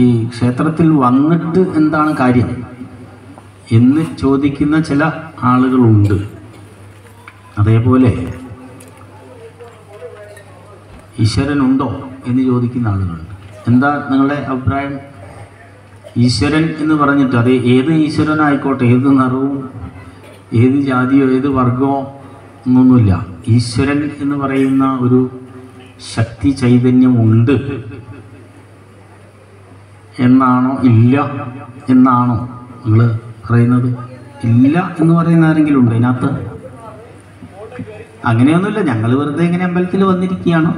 ഈ ക്ഷേത്രത്തിൽ വന്നിട്ട് എന്താണ് കാര്യം എന്ന് ചോദിക്കുന്ന ചില ആളുകളുണ്ട്. അതേപോലെ ഈശ്വരനുണ്ടോ എന്ന് ചോദിക്കുന്ന ആളുകളുണ്ട്. എന്താ നിങ്ങളുടെ അഭിപ്രായം? ഈശ്വരൻ എന്ന് പറഞ്ഞിട്ട് അത് ഏത് ഈശ്വരനായിക്കോട്ടെ, ഏത് നിറവും ഏത് ജാതിയോ ഏത് വർഗമോ എന്നൊന്നുമില്ല. ഈശ്വരൻ എന്ന് പറയുന്ന ഒരു ശക്തി ചൈതന്യമുണ്ട് എന്നാണോ ഇല്ല എന്നാണോ നിങ്ങൾ പറയുന്നത്? ഇല്ല എന്ന് പറയുന്ന ആരെങ്കിലും ഉണ്ട് അതിനകത്ത്? അങ്ങനെയൊന്നുമില്ല. ഞങ്ങൾ വെറുതെ ഇങ്ങനെ അമ്പലത്തിൽ വന്നിരിക്കുകയാണ്,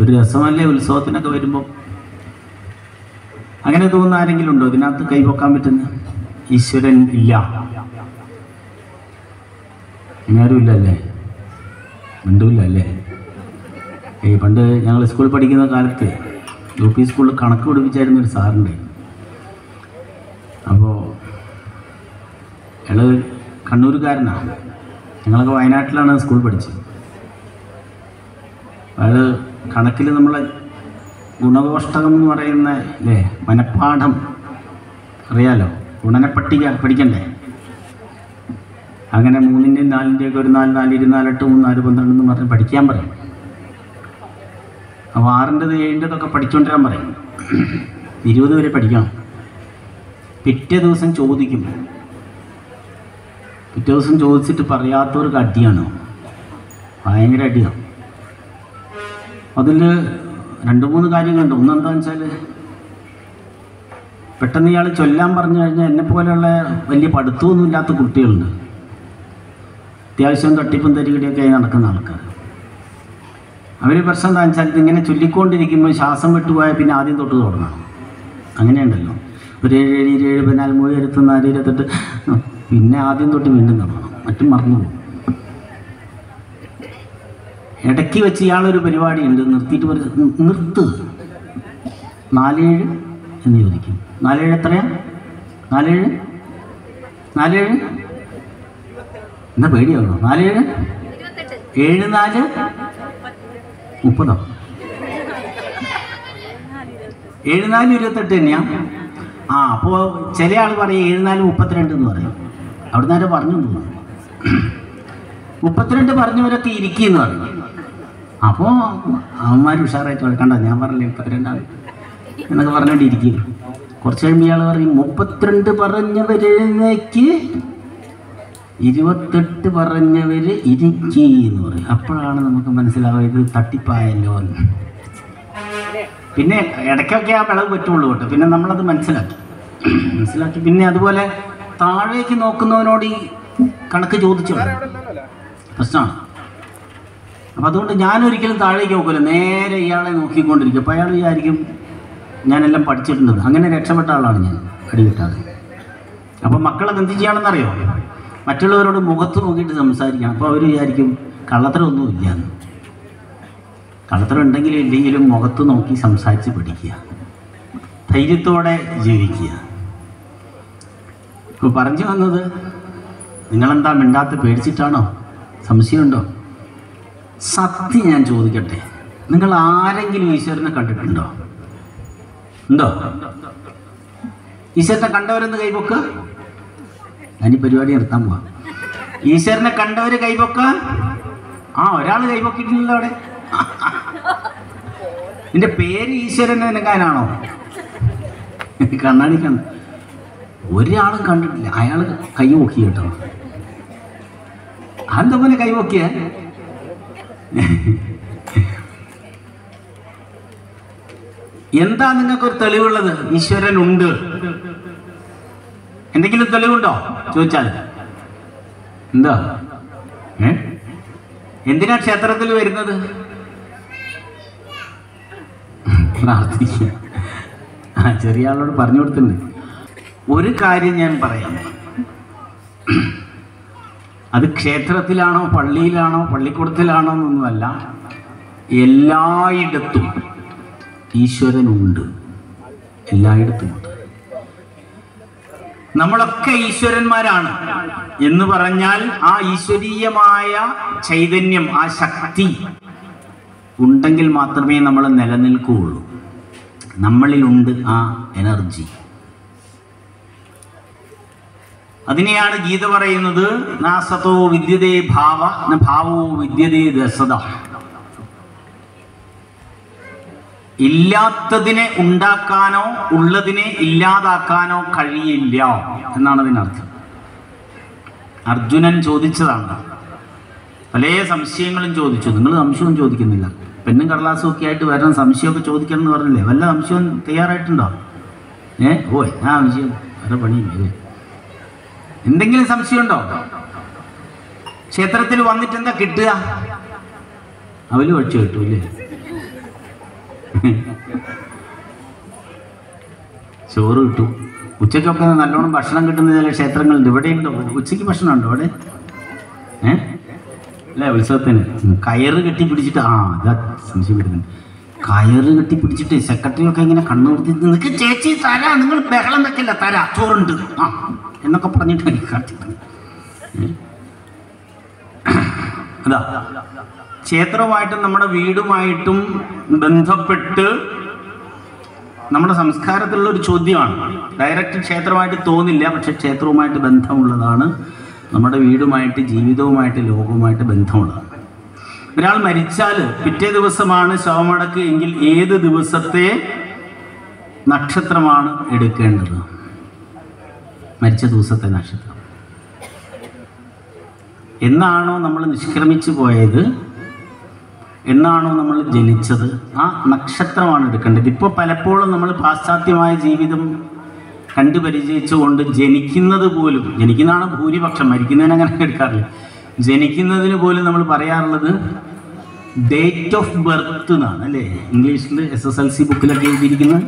ഒരു രസമല്ലേ ഉത്സവത്തിനൊക്കെ വരുമ്പോൾ. അങ്ങനെ തോന്നുന്ന ആരെങ്കിലും ഉണ്ടോ ഇതിനകത്ത് കൈപൊക്കാൻ പറ്റുന്ന? ഈശ്വരൻ ഇല്ല, ഇങ്ങാരും ഇല്ലല്ലേ? മിണ്ടുമില്ല അല്ലേ? പണ്ട് ഞങ്ങൾ സ്കൂളിൽ പഠിക്കുന്ന കാലത്ത് യു പി സ്കൂളിൽ കണക്ക് പഠിപ്പിച്ചായിരുന്ന ഒരു സാറുണ്ട്. അപ്പോൾ അയാൾ കണ്ണൂരുകാരനാണ്. ഞങ്ങളൊക്കെ വയനാട്ടിലാണ് സ്കൂൾ പഠിച്ചത്. അയാൾ കണക്കിൽ നമ്മളെ ഗുണകോഷ്ടകം എന്ന് പറയുന്ന അല്ലേ മനഃപ്പാഠം അറിയാലോ, ഗുണനപ്പട്ടിക പഠിക്കണ്ടേ? അങ്ങനെ 3ൻ്റെയും 4ൻ്റെയൊക്കെ ഒരു 4, 4, 24, 8, 3, 4, 12 എന്ന് പറഞ്ഞ് പഠിക്കാൻ പറയും. അപ്പോൾ 6ൻ്റെത് 7ൻ്റെതൊക്കെ പഠിച്ചുകൊണ്ടിരാൻ പറയും. 20 വരെ പഠിക്കണം. പിറ്റേ ദിവസം ചോദിക്കും. പിറ്റേ ദിവസം ചോദിച്ചിട്ട് പറയാത്തവർക്ക് അടിയാണ്, ഭയങ്കര അടിയാണ്. അതിൽ 2-3 കാര്യങ്ങളുണ്ട്. ഒന്നെന്താണെന്ന് വെച്ചാൽ പെട്ടെന്ന് ഇയാൾ ചൊല്ലാൻ പറഞ്ഞു കഴിഞ്ഞാൽ എന്നെപ്പോലെയുള്ള വലിയ പഠിത്തമൊന്നും ഇല്ലാത്ത കുട്ടികളുണ്ട്, അത്യാവശ്യം തട്ടിപ്പും തരികടിയൊക്കെ ആയി നടക്കുന്ന ആൾക്കാർ. അവർ പ്രശ്നം എന്താണെന്ന് വെച്ചാൽ ഇതിങ്ങനെ ചൊല്ലിക്കൊണ്ടിരിക്കുമ്പോൾ ശ്വാസം വിട്ടുപോയാൽ പിന്നെ ആദ്യം തൊട്ട് തുടങ്ങണം. അങ്ങനെയുണ്ടല്ലോ, ഒരു 7, 7, 14, 24, 28, പിന്നെ ആദ്യം തൊട്ട് വീണ്ടും തുടങ്ങണം, മറ്റും മറന്നുപോകും. ഇടയ്ക്ക് വെച്ച് ഇയാളൊരു പരിപാടിയുണ്ട്, നിർത്തിയിട്ട് നിർത്ത് 47 എന്ന് ചോദിക്കും. 47 എത്രയാ? 47 എന്താ പേടിയാണോ? 47 74 30 74 28 തന്നെയാ? അപ്പോൾ ചില ആൾ പറയും 74 32 എന്ന് പറയും. അവിടുന്ന് ആരോ പറഞ്ഞു തോന്നുന്നു 32 പറഞ്ഞവരൊക്കെ ഇരിക്കുമെന്ന് പറയും. അപ്പോൾ അവന്മാർ ഉഷാറായിട്ട് കണ്ട ഞാൻ പറഞ്ഞില്ലേ 32 എന്നൊക്കെ പറഞ്ഞുകൊണ്ടിരിക്കും. കുറച്ച് കഴിയുമ്പോൾ ഇയാൾ പറയും 32 പറഞ്ഞവരെഴുന്നേക്ക് 28 പറഞ്ഞവർ ഇരിക്കി എന്ന് പറയും. അപ്പോഴാണ് നമുക്ക് മനസ്സിലാവുക ഇത് തട്ടിപ്പായല്ലോ എന്ന്. പിന്നെ ഇടയ്ക്കൊക്കെ ആ വിളവ് പറ്റുള്ളൂ കേട്ടോ. പിന്നെ നമ്മളത് മനസ്സിലാക്കി പിന്നെ അതുപോലെ താഴേക്ക് നോക്കുന്നവനോട് ഈ കണക്ക് ചോദിച്ചു പ്രശ്നമാണ്. അപ്പം അതുകൊണ്ട് ഞാനൊരിക്കലും താഴേക്ക് നോക്കില്ല, നേരെ ഇയാളെ നോക്കിക്കൊണ്ടിരിക്കും. അപ്പോൾ അയാൾ വിചാരിക്കും ഞാനെല്ലാം പഠിച്ചിട്ടുണ്ട്. അങ്ങനെ രക്ഷപ്പെട്ട ആളാണ് ഞാൻ, അടി കിട്ടാതെ. അപ്പം മക്കളൊക്കെ എന്ത് ചെയ്യണമെന്നറിയോ? മറ്റുള്ളവരോട് മുഖത്ത് നോക്കിയിട്ട് സംസാരിക്കണം. അപ്പോൾ അവർ വിചാരിക്കും കള്ളത്തരമൊന്നുമില്ല എന്ന്. കള്ളത്തരം ഉണ്ടെങ്കിലും ഇല്ലെങ്കിലും മുഖത്ത് നോക്കി സംസാരിച്ച് പഠിക്കുക, ധൈര്യത്തോടെ ജീവിക്കുക. ഇപ്പോൾ പറഞ്ഞു വന്നത്, നിങ്ങളെന്താ മിണ്ടാത്ത? പേടിച്ചിട്ടാണോ? സംശയമുണ്ടോ? സത്യം ഞാൻ ചോദിക്കട്ടെ, നിങ്ങൾ ആരെങ്കിലും ഈശ്വരനെ കണ്ടിട്ടുണ്ടോ? ഉണ്ടോ? ഈശ്വരനെ കണ്ടവരെന്ന് കൈപൊക്ക. ഞാൻ ഈ പരിപാടി നിർത്താൻ പോവാം. ഈശ്വരനെ കണ്ടവർ കൈപൊക്ക. ഒരാൾ കൈപൊക്കിയിട്ടില്ലല്ലോ അവിടെ. നിന്റെ പേര് ഈശ്വരൻ എനക്കാനാണോ? കണ്ണാടി കണ്ട ഒരാളും കണ്ടിട്ടില്ല. അയാൾ കൈ പൊക്കി കേട്ടോ. അതെന്താ പോലെ കൈ പൊക്കിയ? എന്താ നിങ്ങൾക്കൊരു തെളിവുള്ളത് ഈശ്വരനുണ്ട്? എന്തെങ്കിലും തെളിവുണ്ടോ ചോദിച്ചാൽ? എന്താ? എന്തിനാ ക്ഷേത്രത്തിൽ വരുന്നത്? പ്രാർത്ഥിക്കുക. ചെറിയ ആളോട് പറഞ്ഞു കൊടുത്തിട്ടുണ്ട്. ഒരു കാര്യം ഞാൻ പറയാം, അത് ക്ഷേത്രത്തിലാണോ പള്ളിയിലാണോ പള്ളിക്കൂടത്തിലാണോ എന്നൊന്നുമല്ല, എല്ലായിടത്തും ഈശ്വരനുണ്ട്. എല്ലായിടത്തുമുണ്ട്. നമ്മളൊക്കെ ഈശ്വരന്മാരാണ് എന്ന് പറഞ്ഞാൽ ആ ഈശ്വരീയമായ ചൈതന്യം, ആ ശക്തി ഉണ്ടെങ്കിൽ മാത്രമേ നമ്മൾ നിലനിൽക്കുകയുള്ളൂ. നമ്മളിലുണ്ട് ആ എനർജി. അതിനെയാണ് ഗീത പറയുന്നത്, നാസതോ വിദ്യതേ ഭാവ ന ഭാവോ വിദ്യതേ രസത. ഇല്ലാത്തതിനെ ഉണ്ടാക്കാനോ ഉള്ളതിനെ ഇല്ലാതാക്കാനോ കഴിയില്ല എന്നാണ് അതിനർത്ഥം. അർജുനൻ ചോദിച്ചതാണ്, പല സംശയങ്ങളും ചോദിച്ചു. നിങ്ങൾ സംശയവും ചോദിക്കുന്നില്ല, പെണ്ണും കടലാസും ഒക്കെ ആയിട്ട് വരണം, സംശയമൊക്കെ ചോദിക്കണം എന്ന് പറഞ്ഞില്ലേ? വല്ല സംശയവും തയ്യാറായിട്ടുണ്ടോ? ഓയ് ആ സംശയം വേറെ പണിയില്ലേ? എന്തെങ്കിലും സംശയമുണ്ടോ? ക്ഷേത്രത്തിൽ വന്നിട്ട് എന്താ കിട്ടുക? അവല് ഒഴിച്ചു കിട്ടൂല്ലേ? ചോറ് കിട്ടും. ഉച്ചയ്ക്കൊക്കെ നല്ലോണം ഭക്ഷണം കിട്ടുന്ന ചില ക്ഷേത്രങ്ങളുണ്ട്. ഇവിടെ ഉണ്ടോ ഉച്ചയ്ക്ക് ഭക്ഷണം ഉണ്ടോ അവിടെ? അല്ലേ, ഉത്സവത്തിന് കയറ് കെട്ടിപ്പിടിച്ചിട്ട്, അതാ സംശയം വരുന്നുണ്ട്. കയറ് കെട്ടിപ്പിടിച്ചിട്ട് സെക്രട്ടറിയൊക്കെ ഇങ്ങനെ കണ്ണുർത്തി നിനക്ക് ചേച്ചി തരാ, നിങ്ങൾ ബഹളം വെക്കില്ല, തരാ ചോറുണ്ട് എന്നൊക്കെ പറഞ്ഞിട്ട് എനിക്ക് കാട്ടിട്ടുണ്ട്. അതാ ക്ഷേത്രവുമായിട്ടും നമ്മുടെ വീടുമായിട്ടും ബന്ധപ്പെട്ട് നമ്മുടെ സംസ്കാരത്തിലുള്ള ഒരു ചോദ്യമാണ്. ഡയറക്റ്റ് ക്ഷേത്രമായിട്ട് തോന്നില്ല, പക്ഷെ ക്ഷേത്രവുമായിട്ട് ബന്ധമുള്ളതാണ്. നമ്മുടെ വീടുമായിട്ട്, ജീവിതവുമായിട്ട്, ലോകവുമായിട്ട് ബന്ധമുള്ളതാണ്. ഒരാൾ മരിച്ചാൽ പിറ്റേ ദിവസമാണ് ശവമടക്ക് എങ്കിൽ ഏത് ദിവസത്തെ നക്ഷത്രമാണ് എടുക്കേണ്ടത്? മരിച്ച ദിവസത്തെ നക്ഷത്രം. എന്നാണോ നമ്മൾ നിഷ്ക്രമിച്ചു പോയത്, എന്നാണോ നമ്മൾ ജനിച്ചത്, ആ നക്ഷത്രമാണ് എടുക്കേണ്ടത്. ഇപ്പോൾ പലപ്പോഴും നമ്മൾ പാശ്ചാത്യമായ ജീവിതം കണ്ടുപരിചയിച്ചുകൊണ്ട് ജനിക്കുന്നതാണ് ഭൂരിപക്ഷം, മരിക്കുന്നതിന് അങ്ങനെ എടുക്കാറില്ല. ജനിക്കുന്നതിന് പോലും നമ്മൾ പറയാറുള്ളത് ഡേറ്റ് ഓഫ് ബർത്ത് എന്നാണ്, അല്ലേ? ഇംഗ്ലീഷിൽ SSLC ബുക്കിലൊക്കെ എഴുതിയിരിക്കുന്നത്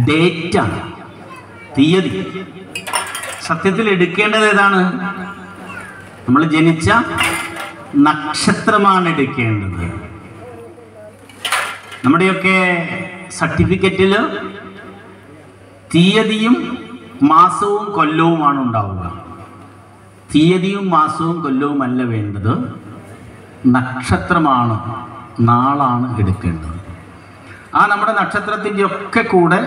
ഡേറ്റാണ്, തീയതി. സത്യത്തിൽ എടുക്കേണ്ടത് ഏതാണ്? നമ്മൾ ജനിച്ച നക്ഷത്രമാണ് എടുക്കേണ്ടത്. നമ്മുടെയൊക്കെ സർട്ടിഫിക്കറ്റിൽ തീയതിയും മാസവും കൊല്ലവുമാണ് ഉണ്ടാവുക. തീയതിയും മാസവും കൊല്ലവും അല്ല വേണ്ടത്, നക്ഷത്രമാണ്, നാളാണ് എടുക്കേണ്ടത്. ആ നമ്മുടെ നക്ഷത്രത്തിൻ്റെ ഒക്കെ കൂടെ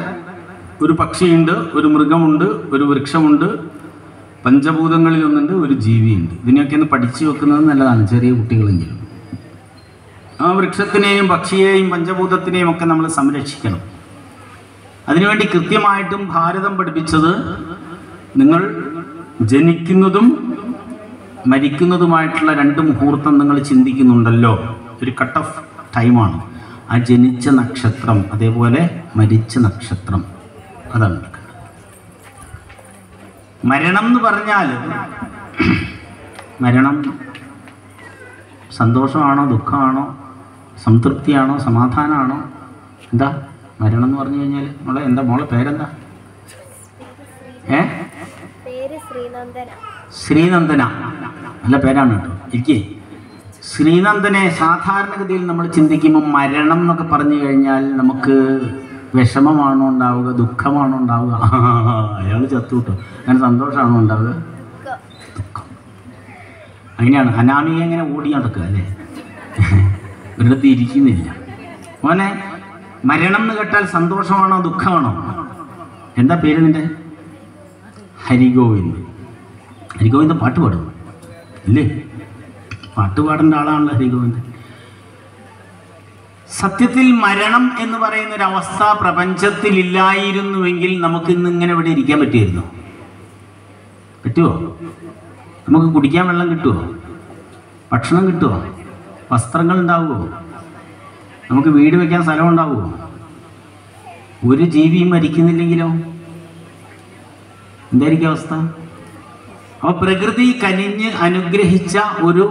ഒരു പക്ഷിയുണ്ട്, ഒരു മൃഗമുണ്ട്, ഒരു വൃക്ഷമുണ്ട്, പഞ്ചഭൂതങ്ങളിൽ ഒന്നുണ്ട്, ഒരു ജീവിയുണ്ട്. ഇതിനെയൊക്കെ ഒന്ന് പഠിച്ചു വെക്കുന്നത് നല്ലതാണ്, ചെറിയ കുട്ടികളെങ്കിലും. ആ വൃക്ഷത്തിനെയും പക്ഷിയെയും പഞ്ചഭൂതത്തിനെയും ഒക്കെ നമ്മൾ സംരക്ഷിക്കണം. അതിനുവേണ്ടി കൃത്യമായിട്ടും ഭാരതം പഠിപ്പിച്ചത്, നിങ്ങൾ ജനിക്കുന്നതും മരിക്കുന്നതുമായിട്ടുള്ള 2 മുഹൂർത്തം നിങ്ങൾ ചിന്തിക്കുന്നുണ്ടല്ലോ, ഒരു കട്ട് ഓഫ് ടൈമാണ്. ആ ജനിച്ച നക്ഷത്രം, അതേപോലെ മരിച്ച നക്ഷത്രം, അതാണ് എടുക്കേണ്ടത്. മരണം എന്ന് പറഞ്ഞാൽ, മരണം സന്തോഷമാണോ ദുഃഖമാണോ, സംതൃപ്തിയാണോ സമാധാനമാണോ? എന്താ മരണം എന്ന് പറഞ്ഞു കഴിഞ്ഞാൽ? മോളെ പേരെന്താ? ശ്രീനന്ദന. നല്ല പേരാണ് കേട്ടോ. എനിക്ക് ശ്രീനന്ദനെ സാധാരണഗതിയിൽ നമ്മൾ ചിന്തിക്കുമ്പോൾ മരണം എന്നൊക്കെ പറഞ്ഞു കഴിഞ്ഞാൽ നമുക്ക് വിഷമമാണോ ഉണ്ടാവുക, ദുഃഖമാണോ ഉണ്ടാവുക? അയാൾ ചത്തു കിട്ടോ. അങ്ങനെ സന്തോഷമാണോ ഉണ്ടാവുക? ദുഃഖം. അങ്ങനെയാണ്. അനാമിക ഇങ്ങനെ ഓടി നടക്കുക, അല്ലേ? ഒരിടത്ത് ഇരിക്കുന്നില്ല. മോനെ, മരണം എന്ന് കേട്ടാൽ സന്തോഷമാണോ ദുഃഖമാണോ? എന്താ പേര് നിൻ്റെ? ഹരിഗോവിന്ദ്. ഹരിഗോവിന്ദ് പാട്ട് പാടും അല്ലേ? പാട്ട് പാടേണ്ട ആളാണല്ലോ ഹരിഗോവിന്ദ്. സത്യത്തിൽ മരണം എന്ന് പറയുന്ന ഒരു അവസ്ഥ പ്രപഞ്ചത്തിൽ ഇല്ലായിരുന്നുവെങ്കിൽ നമുക്ക് ഇന്ന് ഇങ്ങനെ ഇവിടെ ഇരിക്കാൻ പറ്റുമായിരുന്നോ? പറ്റുമോ? നമുക്ക് കുടിക്കാൻ വെള്ളം കിട്ടുമോ? ഭക്ഷണം കിട്ടുമോ? വസ്ത്രങ്ങൾ ഉണ്ടാവുമോ? നമുക്ക് വീട് വയ്ക്കാൻ സ്ഥലം ഉണ്ടാവുമോ? ഒരു ജീവിയും മരിക്കുന്നില്ലെങ്കിലോ എന്തായിരിക്കും അവസ്ഥ? അപ്പോൾ പ്രകൃതി കനിഞ്ഞ് അനുഗ്രഹിച്ച ഒരു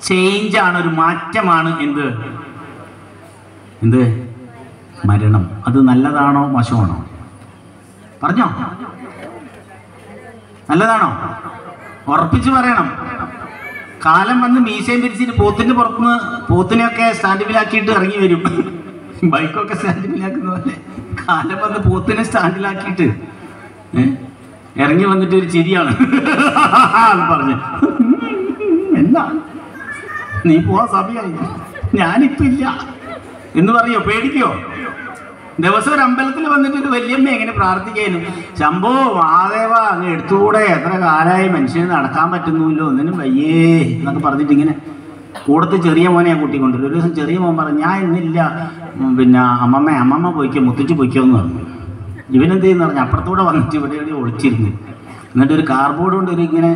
ചേഞ്ചാണ്, ഒരു മാറ്റമാണ് എന്ത് മരണം. അത് നല്ലതാണോ മോശമാണോ? പറഞ്ഞോ, നല്ലതാണോ? ഉറപ്പിച്ച് പറയണം. കാലം വന്ന് മീശയും പിരിച്ചിട്ട് പോത്തിൻ്റെ പുറത്തുനിന്ന് പോത്തിനെയൊക്കെ സ്റ്റാൻഡിലാക്കിയിട്ട് ഇറങ്ങി വരും. ബൈക്കൊക്കെ സ്റ്റാൻഡിലാക്കുന്ന പോലെ കാലം വന്ന് പോത്തിനെ സ്റ്റാൻഡിലാക്കിയിട്ട് ഇറങ്ങി വന്നിട്ട് ഒരു ചിരിയാണ് പറഞ്ഞ്, എന്താ നീ പോവാൻ സമയമായി, ഞാനിപ്പോൾ ഇല്ല എന്ന് പറയോ? പേടിക്കോ? ദിവസം ഒരു അമ്പലത്തിൽ വന്നിട്ട് ഒരു വല്യമ്മ എങ്ങനെ പ്രാർത്ഥിക്കാനും, ശംഭോ മഹാദേവ അങ്ങ് എടുത്തുകൂടെ, എത്ര കാലമായി മനുഷ്യന് നടക്കാൻ പറ്റുന്നുല്ലോ, ഒന്നിനും വയ്യേ എന്നൊക്കെ പറഞ്ഞിട്ട് ഇങ്ങനെ കൂടത്ത് ചെറിയ മോനെ കൂട്ടിക്കൊണ്ടിരും. ഒരു ദിവസം ചെറിയ മോൻ പറഞ്ഞു, ഞാൻ ഇന്നില്ല, പിന്നെ അമ്മമ്മ പോയിക്കോ, മുത്തിച്ച് പോയിക്കോ എന്ന് പറഞ്ഞു. ഇവനെന്ത് ചെയ്യുന്ന പറഞ്ഞു, അപ്പുറത്തൂടെ വന്നിട്ട് ഇവിടെ ഒളിച്ചിരുന്നു. എന്നിട്ട് ഒരു കാർബോർഡ് കൊണ്ട് ഒരു ഇങ്ങനെ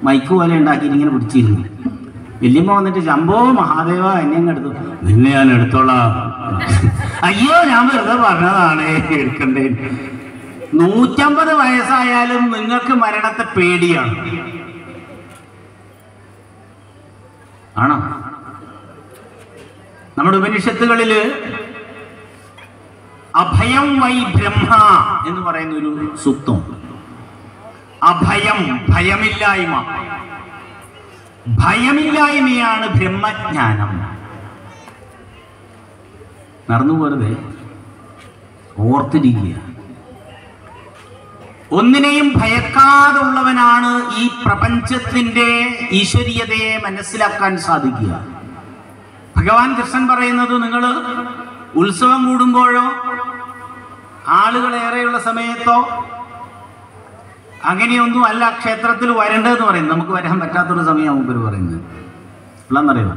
മൈക്ക് പോലെ ഉണ്ടാക്കിയിട്ട് ഇങ്ങനെ പിടിച്ചിരുന്നു. വല്യമ്മ വന്നിട്ട്, ശംഭോ മഹാദേവ എന്നെ അങ്ങ് എടുത്തു. നിന്നെ ഞാൻ എടുത്തോളാം. അയ്യോ ഞാൻ വെറുതെ പറഞ്ഞതാണ്, എടുക്കണ്ടേ. 150 വയസ്സായാലും നിങ്ങൾക്ക് മരണത്തെ പേടിയാണ്. ആണോ? നമ്മുടെ ഉപനിഷത്തുകളില് അഭയം വൈ ബ്രഹ്മ എന്ന് പറയുന്ന ഒരു സൂക്തമുണ്ട്. അഭയം, ഭയമില്ലായ്മ. ഭയമില്ലായ്മയാണ് ബ്രഹ്മജ്ഞാനം. നടന്നു പോരുതേ, ഓർത്തിരിക്കുക. ഒന്നിനെയും ഭയക്കാതുള്ളവനാണ് ഈ പ്രപഞ്ചത്തിന്റെ ഈശ്വരീയതയെ മനസ്സിലാക്കാൻ സാധിക്കുക. ഭഗവാൻ കൃഷ്ണൻ പറയുന്നത്, നിങ്ങൾ ഉത്സവം കൂടുമ്പോഴോ ആളുകളേറെയുള്ള സമയത്തോ അങ്ങനെയൊന്നും അല്ല ക്ഷേത്രത്തിൽ വരേണ്ടതെന്ന് പറയുന്നത്. നമുക്ക് വരാൻ പറ്റാത്തൊരു സമയം മുമ്പ് പറയുന്നത് ഉള്ളതെന്നറിയോ?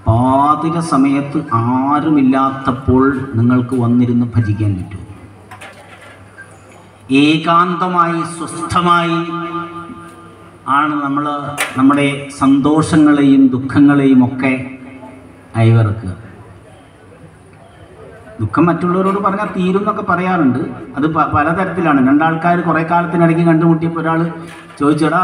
പാതിര സമയത്ത് ആരുമില്ലാത്തപ്പോൾ നിങ്ങൾക്ക് വന്നിരുന്ന് ഭജിക്കാൻ പറ്റും. ഏകാന്തമായി സ്വസ്ഥമായി ആണ് നമ്മൾ നമ്മുടെ സന്തോഷങ്ങളെയും ദുഃഖങ്ങളെയും ഒക്കെ അയവിറക്കുക. ദുഃഖം മറ്റുള്ളവരോട് പറഞ്ഞാൽ തീരും എന്നൊക്കെ പറയാറുണ്ട്. അത് പലതരത്തിലാണ്. രണ്ടാൾക്കാർ കുറേ കാലത്തിനിടയ്ക്ക് കണ്ടുമുട്ടിയപ്പോൾ ഒരാൾ ചോദിച്ചടാ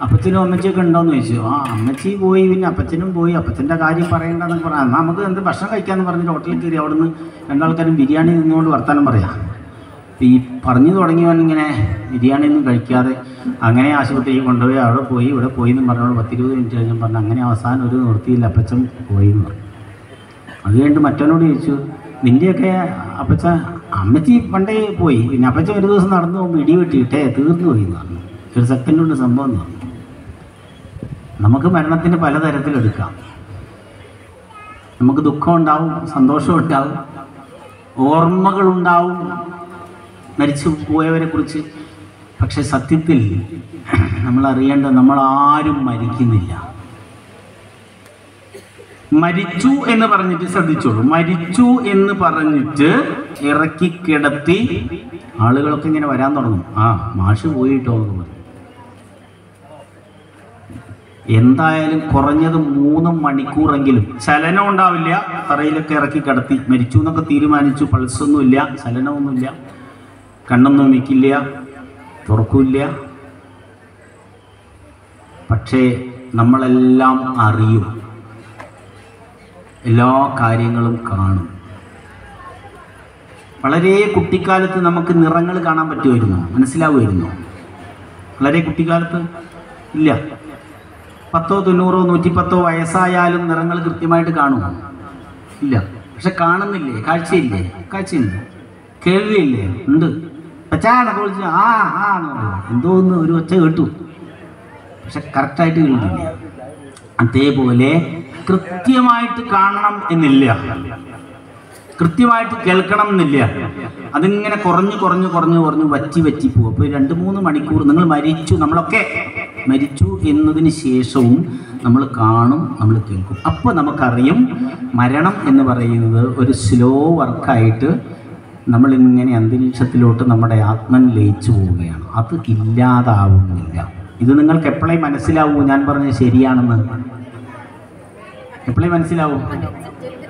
അപ്പച്ചനും അമ്മച്ചിയൊക്കെ ഉണ്ടോയെന്ന് ചോദിച്ചു. ആ അമ്മച്ചി പോയി, പിന്നെ അപ്പച്ചനും പോയി, അപ്പച്ചൻ്റെ കാര്യം പറയേണ്ടതെന്നൊക്കെ പറയാം. എന്നാൽ നമുക്ക് എന്ത് ഭക്ഷണം കഴിക്കാമെന്ന് പറഞ്ഞിട്ട് ഹോട്ടലിൽ കയറി അവിടുന്ന് രണ്ടാൾക്കാരും ബിരിയാണി നിന്നുകൊണ്ട് വർത്താനം പറയാം. ഈ പറഞ്ഞു തുടങ്ങിയവൻ ഇങ്ങനെ ബിരിയാണി ഒന്നും കഴിക്കാതെ അങ്ങനെ ആശുപത്രിയിൽ കൊണ്ടുപോയി അവിടെ പോയി ഇവിടെ പോയി എന്ന് പറഞ്ഞോളൂ. 10-20 മിനിറ്റ് കഴിഞ്ഞ് പറഞ്ഞു അങ്ങനെ അവസാനം ഒരു നിർത്തിയില്ല, അപ്പച്ചൻ പോയി എന്ന് പറഞ്ഞു. അത് കഴിഞ്ഞിട്ട് മറ്റവനോട് ചോദിച്ചു, നിൻ്റെയൊക്കെ അപ്പച്ച അമ്മച്ചി പണ്ടേ പോയി, പിന്നെ അപ്പച്ചൻ ഒരു ദിവസം നടന്നു പോകുമ്പോൾ ഇടി വെട്ടിയിട്ടേ തീർന്നു പോയി എന്ന് പറഞ്ഞു. ഒരു സെക്കൻഡ് കൊണ്ട് സംഭവം എന്ന് പറഞ്ഞു. നമുക്ക് മരണത്തിന് പലതരത്തിലെടുക്കാം. നമുക്ക് ദുഃഖം ഉണ്ടാവും, സന്തോഷം ഉണ്ടാവും, ഓർമ്മകളുണ്ടാവും മരിച്ചു പോയവരെ കുറിച്ച്. പക്ഷെ സത്യത്തിൽ നമ്മൾ അറിയേണ്ടത്, നമ്മളാരും മരിക്കുന്നില്ല. മരിച്ചു എന്ന് പറഞ്ഞിട്ട് ശ്രദ്ധിച്ചോളൂ, മരിച്ചു എന്ന് പറഞ്ഞിട്ട് ഇറക്കി കിടത്തി ആളുകളൊക്കെ ഇങ്ങനെ വരാൻ തുടങ്ങും. ആ മാഷ് പോയിട്ടോ എന്ന് പറഞ്ഞു. എന്തായാലും കുറഞ്ഞത് 3 മണിക്കൂറെങ്കിലും ചലനം ഉണ്ടാവില്ല. തറയിലൊക്കെ ഇറക്കി കിടത്തി മരിച്ചു എന്നൊക്കെ തീരുമാനിച്ചു. പൾസൊന്നുമില്ല, ചലനമൊന്നുമില്ല, കണ്ണൊന്നും മിക്കില്ല, തുറക്കില്ല. പക്ഷേ നമ്മളെല്ലാം അറിയും, എല്ലാ കാര്യങ്ങളും കാണും. വളരെ കുട്ടിക്കാലത്ത് നമുക്ക് നിറങ്ങൾ കാണാൻ പറ്റുമായിരുന്നു, മനസ്സിലാവുമായിരുന്നു. വളരെ കുട്ടിക്കാലത്ത് ഇല്ല. 10, 90, 110 വയസ്സായാലും നിറങ്ങൾ കൃത്യമായിട്ട് കാണുമോ? ഇല്ല. പക്ഷെ കാണുന്നില്ലേ? കാഴ്ചയില്ലേ? കാഴ്ചയുണ്ട്. കേൾവിയില്ലേ? ഉണ്ട്. പച്ചാന്നൊക്കെ വിളിച്ച് ആ ആ എന്ന് പറയും. എന്തോന്ന് ഒരു ഒച്ച കേട്ടു, പക്ഷെ കറക്റ്റായിട്ട് കേട്ടില്ല. അതേപോലെ കൃത്യമായിട്ട് കാണണം എന്നില്ല, കൃത്യമായിട്ട് കേൾക്കണം എന്നില്ല. അതിങ്ങനെ കുറഞ്ഞ് വറ്റി പോകും. അപ്പോൾ 2-3 മണിക്കൂർ നിങ്ങൾ മരിച്ചു, നമ്മളൊക്കെ മരിച്ചു എന്നതിന് ശേഷവും നമ്മൾ കാണും, നമ്മൾ കേൾക്കും. അപ്പോൾ നമുക്കറിയും മരണം എന്ന് പറയുന്നത് ഒരു സ്ലോ വർക്കായിട്ട് നമ്മളിങ്ങനെ അന്തരീക്ഷത്തിലോട്ട് നമ്മുടെ ആത്മൻ ലയിച്ചു പോവുകയാണ്. അത് ഇല്ലാതാവുന്നില്ല. ഇത് നിങ്ങൾക്ക് എപ്പോഴേ മനസ്സിലാവൂ ഞാൻ പറഞ്ഞത് ശരിയാണെന്ന്? എപ്പോഴേ മനസ്സിലാവും?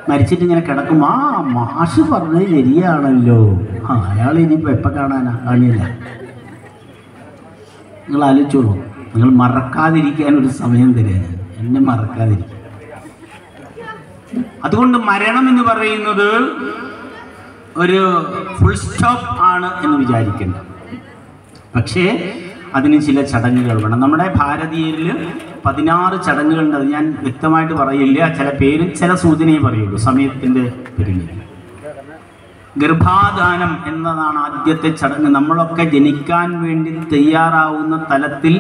മരിച്ചിട്ട് ഇങ്ങനെ കിടക്കും. ആ മാഷ് പറഞ്ഞത് ശരിയാണല്ലോ, ആ അയാൾ ഇനിയിപ്പോൾ എപ്പോൾ കാണാനാ? കാണില്ല. നിങ്ങൾ ആലോചിച്ചോളൂ. നിങ്ങൾ മറക്കാതിരിക്കാൻ ഒരു സമയം തരിക, എന്നെ മറക്കാതിരിക്കുക. അതുകൊണ്ട് മരണം എന്ന് പറയുന്നത് ഒരു ഫുൾ സ്റ്റോപ്പ് ആണ് എന്ന് വിചാരിക്കേണ്ട. പക്ഷേ അതിന് ചില ചടങ്ങുകൾ വേണം. നമ്മുടെ ഭാരതീയരിൽ 16 ചടങ്ങുകളുണ്ട്. അത് ഞാൻ വ്യക്തമായിട്ട് പറയില്ല, ചില പേരും ചില സൂചനയും പറയുള്ളൂ സമയത്തിൻ്റെ പരിമിതി. ഗർഭാധാനം എന്നതാണ് ആദ്യത്തെ ചടങ്ങ്. നമ്മളൊക്കെ ജനിക്കാൻ വേണ്ടി തയ്യാറാവുന്ന തലത്തിൽ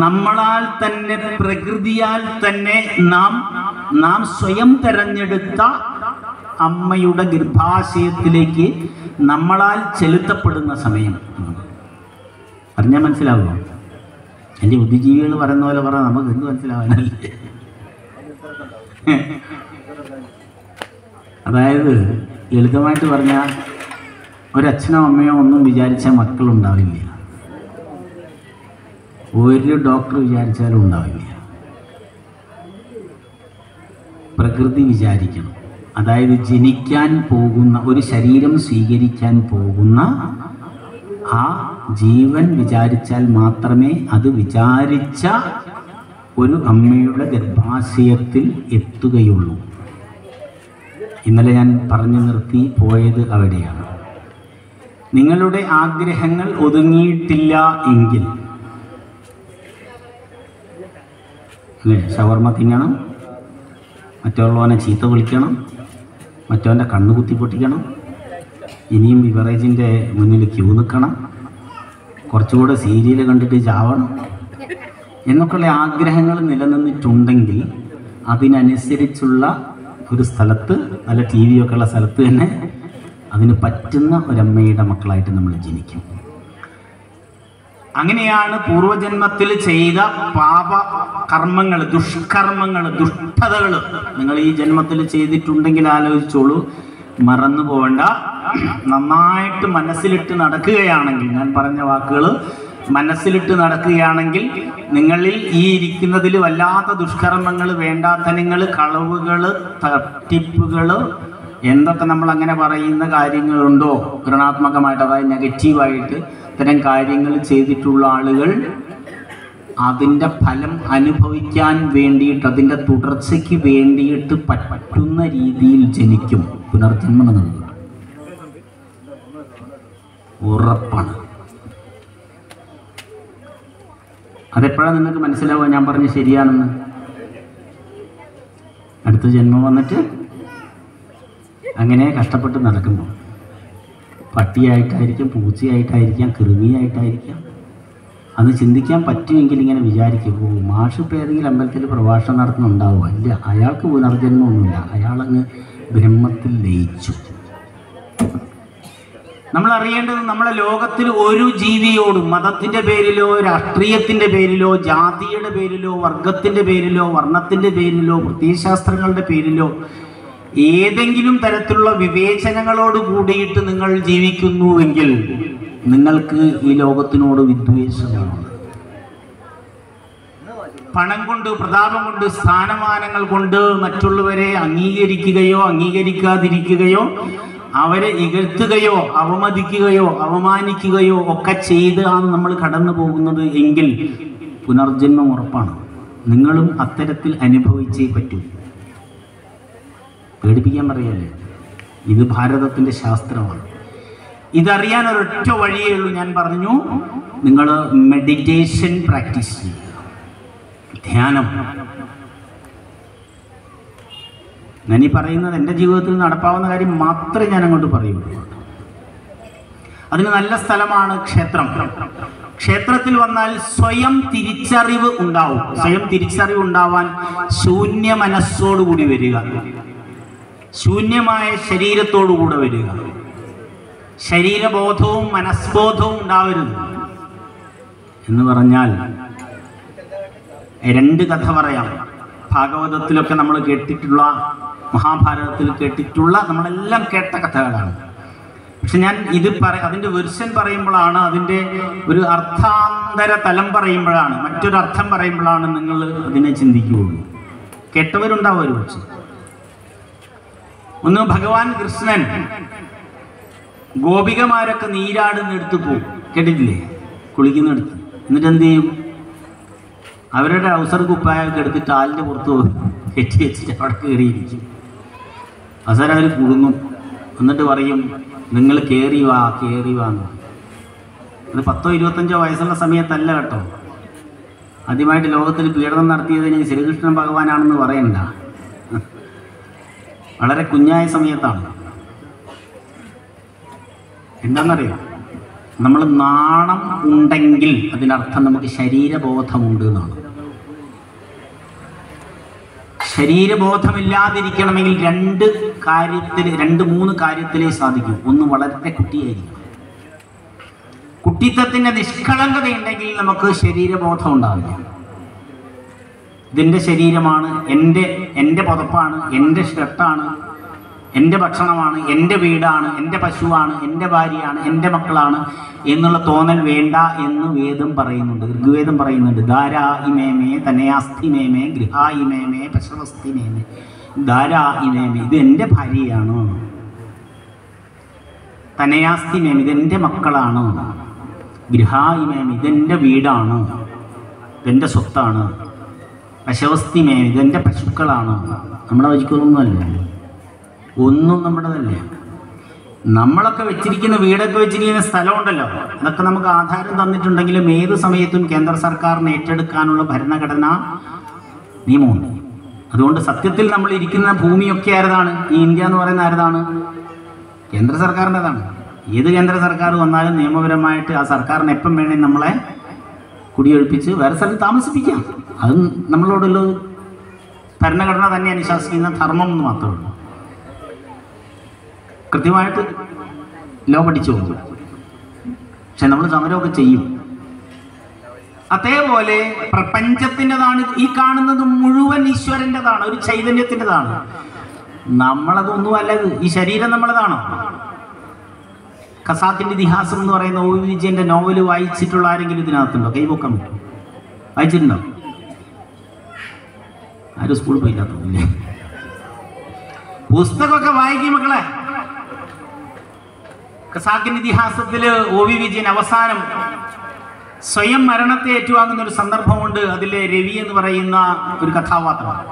നമ്മളാൽ തന്നെ, പ്രകൃതിയാൽ തന്നെ നാം സ്വയം തെരഞ്ഞെടുത്ത അമ്മയുടെ ഗർഭാശയത്തിലേക്ക് നമ്മളാൽ ചെലുത്തപ്പെടുന്ന സമയം. പറഞ്ഞാൽ മനസ്സിലാവുമോ? എൻ്റെ ബുദ്ധിജീവികൾ പറയുന്ന പോലെ പറഞ്ഞാൽ നമുക്ക് എന്ത് മനസ്സിലാവാനല്ലേ? അതായത് ലളിതമായിട്ട് പറഞ്ഞാൽ ഒരച്ഛനോ അമ്മയോ ഒന്നും വിചാരിച്ച മക്കളുണ്ടാവില്ല, ഒരു ഡോക്ടർ വിചാരിച്ചാലും ഉണ്ടാവില്ല. പ്രകൃതി വിചാരിക്കണം. അതായത് ജനിക്കാൻ പോകുന്ന ഒരു ശരീരം സ്വീകരിക്കാൻ പോകുന്ന ആ ജീവൻ വിചാരിച്ചാൽ മാത്രമേ അത് വിചാരിച്ച ഒരു അമ്മയുടെ ഗർഭാശയത്തിൽ എത്തുകയുള്ളൂ. ഇന്നലെ ഞാൻ പറഞ്ഞു നിർത്തി പോയത് അവിടെയാണ്. നിങ്ങളുടെ ആഗ്രഹങ്ങൾ ഒതുങ്ങിയിട്ടില്ല എങ്കിൽ അല്ലേ, ഷവർമ തിന്നണം, മറ്റുള്ളവനെ ചീത്ത വിളിക്കണം, മറ്റവൻ്റെ കണ്ണ് കുത്തി പൊട്ടിക്കണം, ഇനിയും ബിവറേജിൻ്റെ മുന്നിൽ ക്യൂ നിൽക്കണം, കുറച്ചുകൂടെ സീരിയൽ കണ്ടിട്ട് ചാവണം എന്നൊക്കെയുള്ള ആഗ്രഹങ്ങൾ നിലനിന്നിട്ടുണ്ടെങ്കിൽ അതിനനുസരിച്ചുള്ള ഒരു സ്ഥലത്ത്, നല്ല ടി വി ഒക്കെ ഉള്ള സ്ഥലത്ത് തന്നെ അതിന് പറ്റുന്ന ഒരമ്മയുടെ മക്കളായിട്ട് നമ്മൾ ജനിക്കും. അങ്ങനെയാണ് പൂർവജന്മത്തിൽ ചെയ്ത പാപ കർമ്മങ്ങൾ, ദുഷ്കർമ്മങ്ങൾ, ദുഷ്ടതകൾ നിങ്ങൾ ഈ ജന്മത്തിൽ ചെയ്തിട്ടുണ്ടെങ്കിൽ ആലോചിച്ചോളൂ. മറന്നു പോകണ്ട. നന്നായിട്ട് മനസ്സിലിട്ട് നടക്കുകയാണെങ്കിൽ, ഞാൻ പറഞ്ഞ വാക്കുകൾ മനസ്സിലിട്ട് നടക്കുകയാണെങ്കിൽ നിങ്ങളിൽ ഈ ഇരിക്കുന്നതിൽ വല്ലാത്ത ദുഷ്കർമ്മങ്ങൾ, വേണ്ടാത്തനങ്ങൾ, കളവുകൾ, തട്ടിപ്പുകൾ, എന്തൊക്കെ നമ്മൾ അങ്ങനെ പറയുന്ന കാര്യങ്ങളുണ്ടോ ഋണാത്മകമായിട്ട്, അതായത് നെഗറ്റീവായിട്ട് ഇത്തരം കാര്യങ്ങൾ ചെയ്തിട്ടുള്ള ആളുകൾ അതിൻ്റെ ഫലം അനുഭവിക്കാൻ വേണ്ടിയിട്ട്, അതിൻ്റെ തുടർച്ചയ്ക്ക് വേണ്ടിയിട്ട് പറ്റുന്ന രീതിയിൽ ജനിക്കും. പുനർജന്മം നൽകും, ഉറപ്പാണ്. അതെപ്പോഴാണ് നിങ്ങൾക്ക് മനസ്സിലാവുക ഞാൻ പറഞ്ഞ് ശരിയാണെന്ന്? അടുത്ത ജന്മം വന്നിട്ട് അങ്ങനെ കഷ്ടപ്പെട്ട് നടക്കുന്നു. പട്ടിയായിട്ടായിരിക്കാം, പൂച്ചയായിട്ടായിരിക്കാം, കൃമിയായിട്ടായിരിക്കാം. അത് ചിന്തിക്കാൻ പറ്റുമെങ്കിൽ ഇങ്ങനെ വിചാരിക്കും, മാഷ് ഇപ്പോൾ ഏതെങ്കിലും അമ്പലത്തിൽ പ്രഭാഷണം നടത്തുന്നുണ്ടാവുക? ഇല്ല, അയാൾക്ക് പുനർജന്മമൊന്നുമില്ല, അയാളങ്ങ് ബ്രഹ്മത്തിൽ ലയിച്ചു. നമ്മൾ അറിയേണ്ടത്, നമ്മളെ ലോകത്തിൽ ഒരു ജീവിയോടും മതത്തിൻ്റെ പേരിലോ, രാഷ്ട്രീയത്തിൻ്റെ പേരിലോ, ജാതിയുടെ പേരിലോ, വർഗത്തിൻ്റെ പേരിലോ, വർണ്ണത്തിൻ്റെ പേരിലോ, പ്രത്യയശാസ്ത്രങ്ങളുടെ പേരിലോ ഏതെങ്കിലും തരത്തിലുള്ള വിവേചനങ്ങളോട് കൂടിയിട്ട് നിങ്ങൾ ജീവിക്കുന്നുവെങ്കിൽ നിങ്ങൾക്ക് ഈ ലോകത്തിനോട് വിദ്വേഷമാണ്. പണം കൊണ്ട്, പ്രതാപം കൊണ്ട്, സ്ഥാനമാനങ്ങൾ കൊണ്ട് മറ്റുള്ളവരെ അംഗീകരിക്കുകയോ അംഗീകരിക്കാതിരിക്കുകയോ അവരെ ഇകഴ്ത്തുകയോ അവമതിക്കുകയോ അവമാനിക്കുകയോ ഒക്കെ ചെയ്താണ് നമ്മൾ കടന്നു പോകുന്നത് എങ്കിൽ പുനർജന്മം ഉറപ്പാണ്. നിങ്ങളും അത്തരത്തിൽ അനുഭവിച്ചേ പറ്റൂ. പേടിപ്പിക്കാൻ പറയല്ലേ, ഇത് ഭാരതത്തിൻ്റെ ശാസ്ത്രമാണ്. ഇതറിയാൻ ഒരൊറ്റ വഴിയേ ഉള്ളൂ. ഞാൻ പറഞ്ഞു, നിങ്ങൾ മെഡിറ്റേഷൻ പ്രാക്ടീസ് ചെയ്യുക, ധ്യാനം. ഞാനീ പറയുന്നത് എൻ്റെ ജീവിതത്തിൽ നടപ്പാവുന്ന കാര്യം മാത്രമേ ഞാൻ അങ്ങോട്ട് പറയുള്ളൂ. അതിന് നല്ല സ്ഥലമാണ് ക്ഷേത്രം. ക്ഷേത്രത്തിൽ വന്നാൽ സ്വയം തിരിച്ചറിവ് ഉണ്ടാവും. സ്വയം തിരിച്ചറിവ് ഉണ്ടാവാൻ ശൂന്യ മനസ്സോടുകൂടി വരിക, ശൂന്യമായ ശരീരത്തോടുകൂടെ വരിക. ശരീരബോധവും മനസ്ബോധവും ഉണ്ടാവരുത്. എന്ന് പറഞ്ഞാൽ രണ്ട് കഥ പറയാം. ഭാഗവതത്തിലൊക്കെ നമ്മൾ കേട്ടിട്ടുള്ള, മഹാഭാരതത്തിൽ കേട്ടിട്ടുള്ള, നമ്മളെല്ലാം കേട്ട കഥകളാണ്. പക്ഷെ ഞാൻ ഇത് അതിൻ്റെ വെർഷൻ പറയുമ്പോഴാണ്, അതിൻ്റെ ഒരു അർത്ഥാന്തര തലം പറയുമ്പോഴാണ്, മറ്റൊരർത്ഥം പറയുമ്പോഴാണ് നിങ്ങൾ അതിനെ ചിന്തിക്കുകയുള്ളൂ. കേട്ടവരുണ്ടാവും ഒരു പക്ഷെ. ഒന്ന്, ഭഗവാൻ കൃഷ്ണൻ ഗോപികമാരൊക്കെ നീരാടുന്നെടുത്ത് പോകും, കേട്ടിട്ടില്ലേ? കുളിക്കുന്നെടുത്ത്. എന്നിട്ട് എന്ത് ചെയ്യും? അവരുടെ അവസര കുപ്പായൊക്കെ എടുത്തിട്ട് ആലിൻ്റെ പുറത്ത് കെട്ടി വെച്ചിട്ട് അവിടെ കയറിയിരിക്കും. അവസരം അവർ കുടുങ്ങും. എന്നിട്ട് പറയും, നിങ്ങൾ കയറി വാ, കയറി വാന്ന്. അത് 10 or 25 വയസ്സുള്ള സമയത്തല്ല കേട്ടോ. ആദ്യമായിട്ട് ലോകത്തിൽ പീഡനം നടത്തിയതിന് ശ്രീകൃഷ്ണൻ ഭഗവാനാണെന്ന് പറയണ്ട, വളരെ കുഞ്ഞായ സമയത്താണ്. എന്താണെന്നറിയോ? നമ്മൾ നാണം ഉണ്ടെങ്കിൽ അതിനർത്ഥം നമുക്ക് ശരീരബോധമുണ്ട് എന്നാണ്. ശരീരബോധമില്ലാതിരിക്കണമെങ്കിൽ രണ്ട് മൂന്ന് കാര്യത്തിലേ സാധിക്കൂ. ഒന്ന്, വളരെ കുട്ടിയായിരിക്കണം. കുട്ടിത്തത്തിൻ്റെ നിഷ്കളങ്കതയുണ്ടെങ്കിൽ നമുക്ക് ശരീരബോധം ഉണ്ടാവില്ല. ഇതെൻ്റെ ശരീരമാണ്, എൻ്റെ പുതപ്പാണ്, എൻ്റെ ഷർട്ടാണ്, എൻ്റെ ഭക്ഷണമാണ്, എൻ്റെ വീടാണ്, എൻ്റെ പശുവാണ്, എൻ്റെ ഭാര്യയാണ്, എൻ്റെ മക്കളാണ് എന്നുള്ള തോന്നൽ വേണ്ട എന്ന് വേദം പറയുന്നുണ്ട്. ഋഗ്വേദം പറയുന്നുണ്ട്. ധാരാ ഇമേമേ തനയാസ്തി മേമേ ഗൃഹാ ഇമേമേ പശവസ്തി മേമേ ധാരാ ഇമേമേ, ഇത് എൻ്റെ ഭാര്യയാണ്. തനയാസ്തി മേമേ, ഇതെൻ്റെ മക്കളാണ്. ഗൃഹാ ഇമേമേ, ഇതെൻ്റെ വീടാണ്, ഇതെൻ്റെ സ്വത്താണ്. പശവസ്തി മേമേ, ഇതെൻ്റെ പശുക്കളാണ്. നമ്മുടെ പശുക്കളൊന്നുമല്ല, ഒന്നും നമ്മുടേതല്ല. നമ്മളൊക്കെ വെച്ചിരിക്കുന്ന വീടൊക്കെ വെച്ചിരിക്കുന്ന സ്ഥലമുണ്ടല്ലോ, അതൊക്കെ നമുക്ക് ആധാരം തന്നിട്ടുണ്ടെങ്കിലും ഏത് സമയത്തും കേന്ദ്ര സർക്കാരിന് ഏറ്റെടുക്കാനുള്ള ഭരണഘടനാ നിയമമുണ്ട്. അതുകൊണ്ട് സത്യത്തിൽ നമ്മൾ ഇരിക്കുന്ന ഭൂമിയൊക്കെ ആരതാണ്? ഈ ഇന്ത്യ എന്ന് പറയുന്ന ആരതാണ്? കേന്ദ്ര സർക്കാരിൻ്റെതാണ്. ഏത് കേന്ദ്ര സർക്കാർ വന്നാലും നിയമപരമായിട്ട് ആ സർക്കാരിന് എപ്പം വേണമെങ്കിൽ നമ്മളെ കുടിയൊഴിപ്പിച്ച് വേറെ സ്ഥലത്ത് താമസിപ്പിക്കാം. അത് നമ്മളോടുള്ള ഭരണഘടന തന്നെ അനുശാസിക്കുന്ന ധർമ്മം എന്ന് മാത്രമേ ഉള്ളൂ. കൃത്യമായിട്ട് ലോ പഠിച്ചു പോകും. പക്ഷെ നമ്മൾ സമരമൊക്കെ ചെയ്യും. അതേപോലെ പ്രപഞ്ചത്തിൻ്റെതാണ് ഈ കാണുന്നത് മുഴുവൻ, ഈശ്വരൻ്റെതാണ്, ഒരു ചൈതന്യത്തിൻ്റെതാണ്. നമ്മളതൊന്നും അല്ലത്. ഈ ശരീരം നമ്മളതാണോ? ഖസാക്കിൻ്റെ ഇതിഹാസം എന്ന് പറയുന്ന ഒ. വിജയൻ്റെ നോവൽ വായിച്ചിട്ടുള്ള ആരെങ്കിലും ഇതിനകത്തുണ്ടോ? കൈപൊക്കാൻ പറ്റും? വായിച്ചിട്ടുണ്ടോ? ആരും സ്കൂളിൽ പോയില്ലാത്തതില്ലേ? പുസ്തകമൊക്കെ വായിക്കും മക്കളെ. ഖസാക്കിൻ്റെ ഇതിഹാസത്തിൽ ഒ. വിജയൻ അവസാനം സ്വയം മരണത്തെ ഏറ്റുവാങ്ങുന്ന ഒരു സന്ദർഭമുണ്ട്. അതിലെ രവി എന്ന് പറയുന്ന ഒരു കഥാപാത്രമാണ്.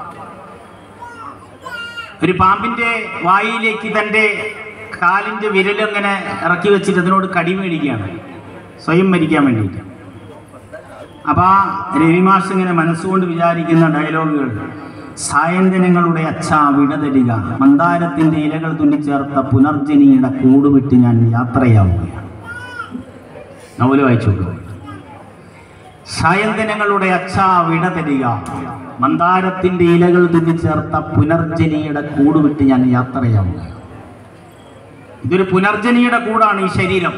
ഒരു പാമ്പിൻ്റെ വായിലേക്ക് തൻ്റെ കാലിൻ്റെ വിരലങ്ങനെ ഇറക്കി വെച്ചിട്ട് അതിനോട് കടി മേടിക്കുകയാണ്, സ്വയം മരിക്കാൻ വേണ്ടിയിട്ട്. അപ്പോൾ ആ രവിമാഷ് ഇങ്ങനെ മനസ്സുകൊണ്ട് വിചാരിക്കുന്ന ഡയലോഗുകൾ: സായന്തനങ്ങളുടെ അച്ഛാ വിടതരിക, മന്ദാരത്തിൻ്റെ ഇലകൾ തുന്നിച്ചേർത്ത പുനർജനിയുടെ കൂടുവിട്ട് ഞാൻ യാത്രയാവുകയാണ്. നോവൽ വായിച്ചു നോക്കുക. സായന്തനങ്ങളുടെ അച്ഛാ വിടതരിക, മന്ദാരത്തിൻ്റെ ഇലകൾ തുന്നിച്ചേർത്ത പുനർജനിയുടെ കൂടുവിട്ട് ഞാൻ യാത്രയാവുകയാണ്. ഇതൊരു പുനർജനിയുടെ കൂടാണ് ഈ ശരീരം.